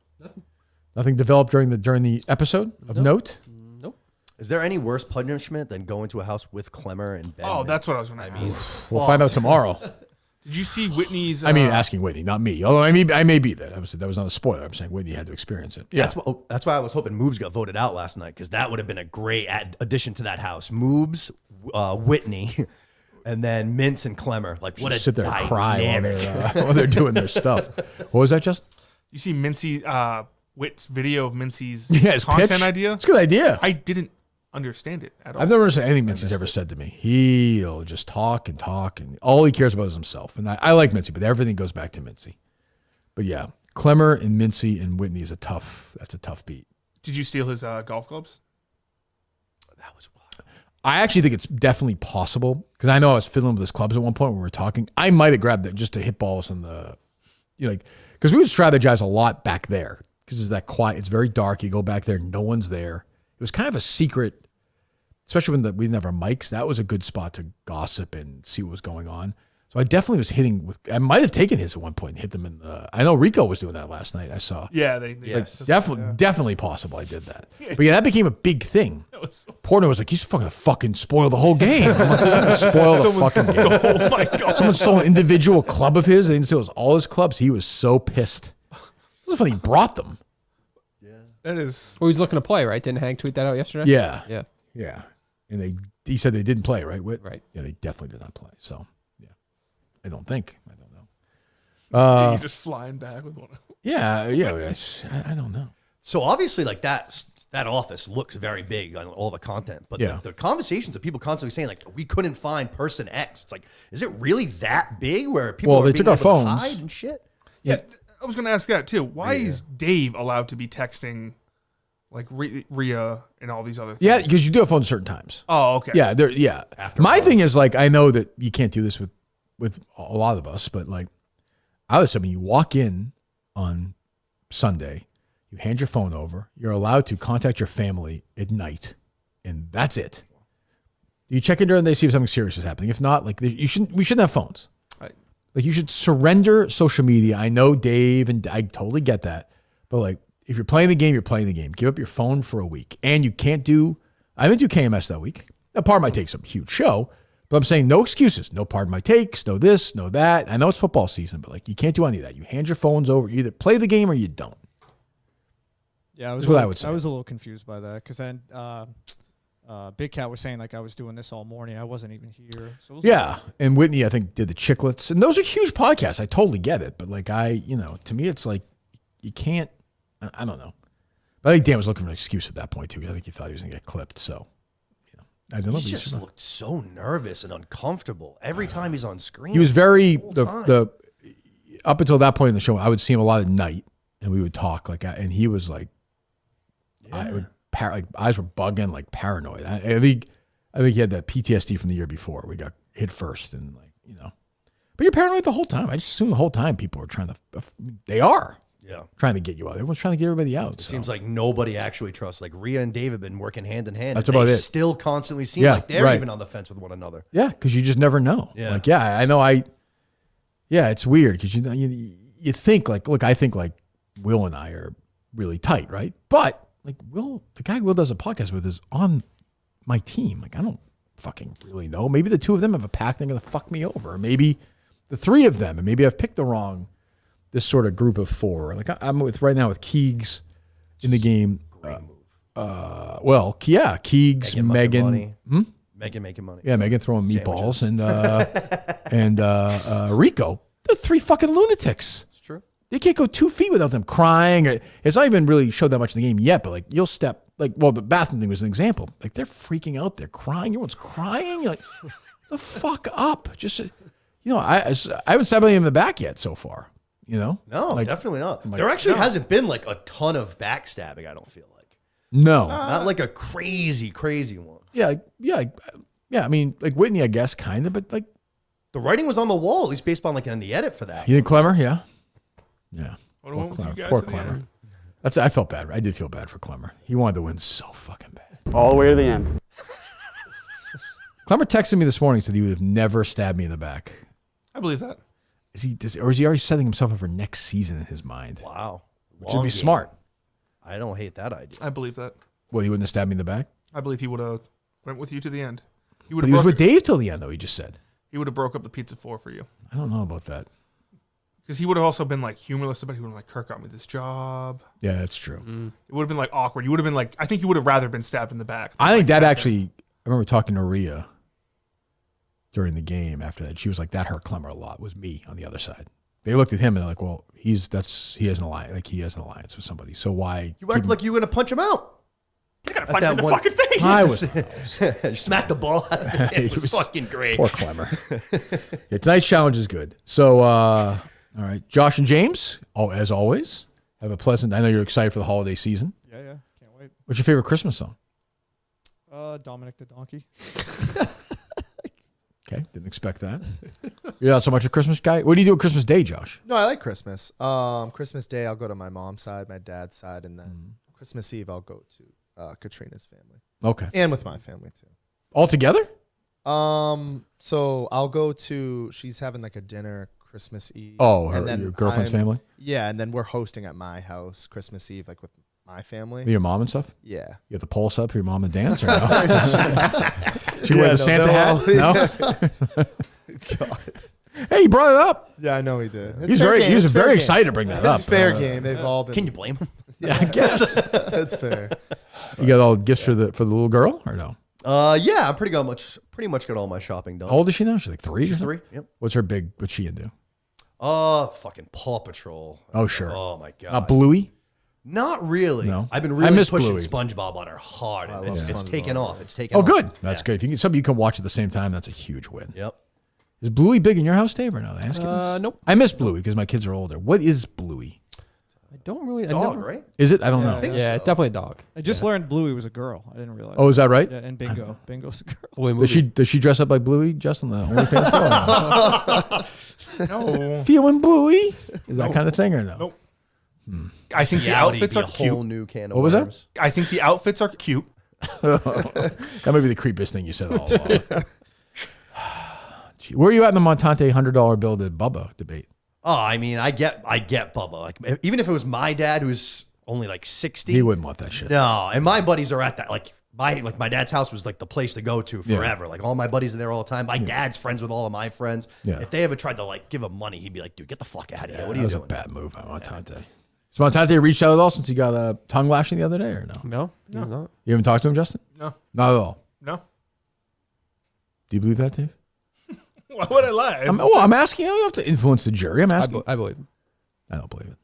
Nothing developed during the episode of note? Nope. Is there any worse punishment than going to a house with Clemmer and Ben? Oh, that's what I was going to ask. We'll find out tomorrow. Did you see Whitney's? I mean, asking Whitney, not me. Although I may be there. That was not a spoiler. I'm saying Whitney had to experience it. Yeah, that's why I was hoping Moobs got voted out last night, because that would have been a great addition to that house. Moobs, Whitney, and then Mintz and Clemmer. Like, what a sit there and cry dynamic. while they're doing their stuff. What was that, Justin? You see Mincy Witt's video of Mincy's content pitch? Idea? It's a good idea. I didn't understand it at all. I've never understood anything Mincy's ever said to me. He'll just talk, and all he cares about is himself. And I like Mincy, but everything goes back to Mincy. But yeah, Clemmer and Mincy and Whitney is a tough beat. Did you steal his golf clubs? That was wild. I actually think it's definitely possible, because I know I was fiddling with his clubs at one point when we were talking. I might have grabbed it just to hit balls on the, because we would strategize a lot back there, because it's that quiet. It's very dark. You go back there, no one's there. It was kind of a secret, especially when we didn't have our mics. That was a good spot to gossip and see what was going on. So I definitely was hitting with. I might have taken his at one point and hit them in the. I know Rico was doing that last night. I saw. Yeah, definitely possible. I did that. But yeah, that became a big thing. Portnoy was like, he's fucking spoil the whole game. I'm like, I'm gonna spoil the fucking game. Oh my god! Someone stole an individual club of his. They didn't say it was all his clubs. He was so pissed. It was funny. He brought them. That is. Well, he's looking to play, right? Didn't Hank tweet that out yesterday? Yeah. And he said they didn't play, right? Whit? Right. Yeah, they definitely did not play. So, yeah. I don't know. You're just flying back with one. Yeah. I don't know. So obviously, like that office looks very big on all the content, but the conversations of people constantly saying like we couldn't find person X. It's like, is it really that big where people? They took our phones to hide and shit. Yeah. I was going to ask that too. Why is Dave allowed to be texting like Rhea and all these other things? Yeah, because you do have phones at certain times. Oh, okay. Yeah, My thing is like, I know that you can't do this with a lot of us, but like I was saying, you walk in on Sunday, you hand your phone over, you're allowed to contact your family at night, and that's it. You check in during the day, see if something serious is happening. If not, like we shouldn't have phones. Like, you should surrender social media. I know Dave, and I totally get that. But, like, if you're playing the game, you're playing the game. Give up your phone for a week. And you can't do – I didn't do KMS that week. Now, Pardon My Take's a huge show. But I'm saying no excuses. No Pardon My Takes, no this, no that. I know it's football season, but, like, you can't do any of that. You hand your phones over. You either play the game or you don't. Yeah, That's what I would say. I was a little confused by that, because then Big Cat was saying like I was doing this all morning. I wasn't even here. So it was Yeah, and Whitney, I think, did the Chicklets, and those are huge podcasts. I totally get it, but like to me, it's like you can't. I don't know, but I think Dan was looking for an excuse at that point too. I think he thought he was going to get clipped. So, I don't know. He just looked so nervous and uncomfortable every time he's on screen. He was very the up until that point in the show. I would see him a lot at night, and we would talk and he was like, eyes were bugging, like paranoid. I think he had that PTSD from the year before. We got hit first, and but you're paranoid the whole time. I just assume the whole time people are trying to. They are. Yeah. Trying to get you out. Everyone's trying to get everybody out. It seems like nobody actually trusts. Like Rhea and Dave have been working hand in hand. That's about it. Still constantly seem like they're even on the fence with one another. Yeah, because you just never know. Yeah. I know. It's weird because you think like, look, I think like Will and I are really tight, right? But like Will, the guy Will does a podcast with is on my team. Like I don't fucking really know. Maybe the two of them have a pact they're gonna fuck me over. Or maybe the three of them, and maybe I've picked the wrong. This sort of group of four. Like I'm right now with Keegs in the game. Great move. Keegs, Megan. Megan making money. Yeah, Megan throwing meatballs and Rico. They're three fucking lunatics. It's true. They can't go 2 feet without them crying. It's not even really showed that much in the game yet, but like you'll step the bathroom thing was an example. Like they're freaking out. They're crying. Everyone's crying. You're like, the fuck up. Just I haven't stabbed anyone in the back yet so far. No, definitely not. There actually hasn't been like a ton of backstabbing. I don't feel like. No, not like a crazy one. Yeah. I mean, like Whitney, I guess, kind of, but like the writing was on the wall, at least based on like in the edit for that. You think Clemmer? Yeah. Poor Clemmer. I felt bad. I did feel bad for Clemmer. He wanted to win so fucking bad. All the way to the end. Clemmer texted me this morning, said he would have never stabbed me in the back. I believe that. Is he already setting himself up for next season in his mind? Wow. Which would be smart. I don't hate that idea. I believe that. Well, he wouldn't have stabbed me in the back? I believe he would have went with you to the end. He was with Dave till the end, though, he just said. He would have broke up the pizza 4 for you. I don't know about that. Because he would have also been like humorless about it. He would have been like, Kirk got me this job. Yeah, that's true. It would have been like awkward. You would have been like, I think you would have rather been stabbed in the back. I think that actually, I remember talking to Rhea during the game after that. She was like, that hurt Clemmer a lot, was me on the other side. They looked at him and they're like, well, he has an alliance. Like he has an alliance with somebody. So why? You acted like you were going to punch him out. He's going to punch him in the fucking face. I was. You smacked the ball out of his hand. It was fucking great. Poor Clemmer. Yeah, tonight's challenge is good. So, all right. Josh and James, as always, have a pleasant, I know you're excited for the holiday season. Yeah. Can't wait. What's your favorite Christmas song? Dominic the Donkey. Okay, didn't expect that. You're not so much a Christmas guy. What do you do on Christmas Day, Josh? No, I like Christmas. Christmas Day, I'll go to my mom's side, my dad's side, and then Christmas Eve, I'll go to Katrina's family. Okay. And with my family, too. All together? So I'll go to, she's having like a dinner Christmas Eve. Oh, your girlfriend's family? Yeah, and then we're hosting at my house Christmas Eve, like with my family. Your mom and stuff? Yeah. You have the pulse up for your mom and dance or no? She wear the Santa hat? No? God. Hey, he brought it up. Yeah, I know he did. He was very excited to bring that up. It's fair game. They've all been. Can you blame him? Yeah, I guess. That's fair. You got all the gifts for the little girl or no? Yeah, I'm pretty much got all my shopping done. How old is she now? She's like 3? She's 3. Yep. What's she into? Fucking Paw Patrol. Oh, sure. Oh my God. Bluey? Not really. No. I've been really pushing Bluey. SpongeBob on her hard. And it's taken off. It's taken off. off. Good. That's good. If you can, something you can watch at the same time, that's a huge win. Yep. Is Bluey big in your house, Dave, or no? Nope. I miss Bluey because my kids are older. What is Bluey? I don't really. Dog, right? Is it? I don't know. Yeah, it's definitely a dog. I just learned Bluey was a girl. I didn't realize. Oh, is that right? Yeah, and Bingo. Bingo's a girl. Does she dress up like Bluey, Justin, the OnlyFans girl? No. Feeling Bluey? Is that kind of thing or no? Nope. I think the outfits are cute. Whole new can of what was worms. that? I think the outfits are cute. That might be the creepiest thing you said all along. Gee, where are you at in the Montante $100 bill to Bubba debate? Oh, I mean, I get Bubba. Like, even if it was my dad who's only like 60, he wouldn't want that shit. No, and my buddies are at that. Like my dad's house was like the place to go to forever. Yeah. Like all my buddies are there all the time. My dad's friends with all of my friends. Yeah. If they ever tried to like give him money, he'd be like, "Dude, get the fuck out of here! What are you doing?" That was a bad move by Montante. Spontate reached out at all since he got a tongue lashing the other day, or no? No. You haven't talked to him, Justin? No. Not at all. No. Do you believe that, Dave? Why would I lie? I'm asking you. You don't have to influence the jury. I'm asking. I believe him. I don't believe it.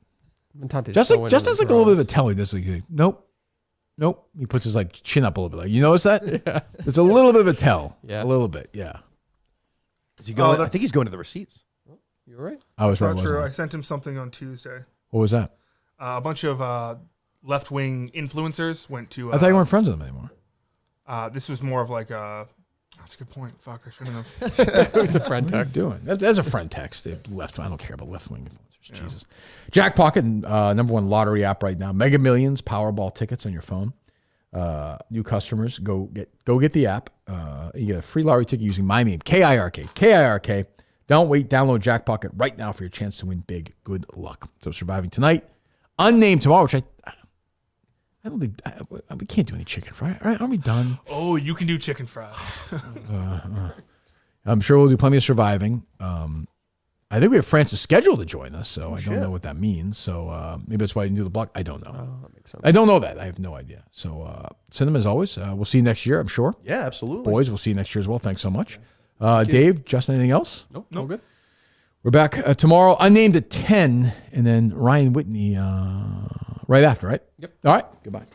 Montante's Justin has like a little bit of a telling. This like, nope. He puts his like chin up a little bit. Like, you notice that? Yeah. It's a little bit of a tell. Yeah. A little bit. Yeah. Is he going? I think he's going to the receipts. You're right. I was right. Not true. I sent him something on Tuesday. What was that? A bunch of left-wing influencers went to. I thought you weren't friends with him anymore. This was more of like a. That's a good point. Fuck, I shouldn't have. It was a friend text. What are you doing? That's a friend text. Left. I don't care about left-wing influencers. Yeah. Jesus. Jackpocket, number one lottery app right now. Mega Millions, Powerball tickets on your phone. New customers, go get the app. You get a free lottery ticket using my name, KIRK. KIRK. Don't wait. Download Jackpocket right now for your chance to win big. Good luck. So surviving tonight, unnamed tomorrow, which I don't think we can't do any chicken fry. All right, aren't we done? Oh, you can do chicken fry. I'm sure we'll do plenty of surviving. I think we have Francis scheduled to join us, so I don't know what that means. So maybe that's why you didn't do the block. I don't know. Oh, that makes sense. I don't know that. I have no idea. So Cinema, as always, we'll see you next year, I'm sure. Yeah, absolutely. Boys, we'll see you next year as well. Thanks so much. Dave, Justin, anything else? Nope. No good. We're back tomorrow, unnamed at 10, and then Ryan Whitney right after, right? Yep. All right. Goodbye.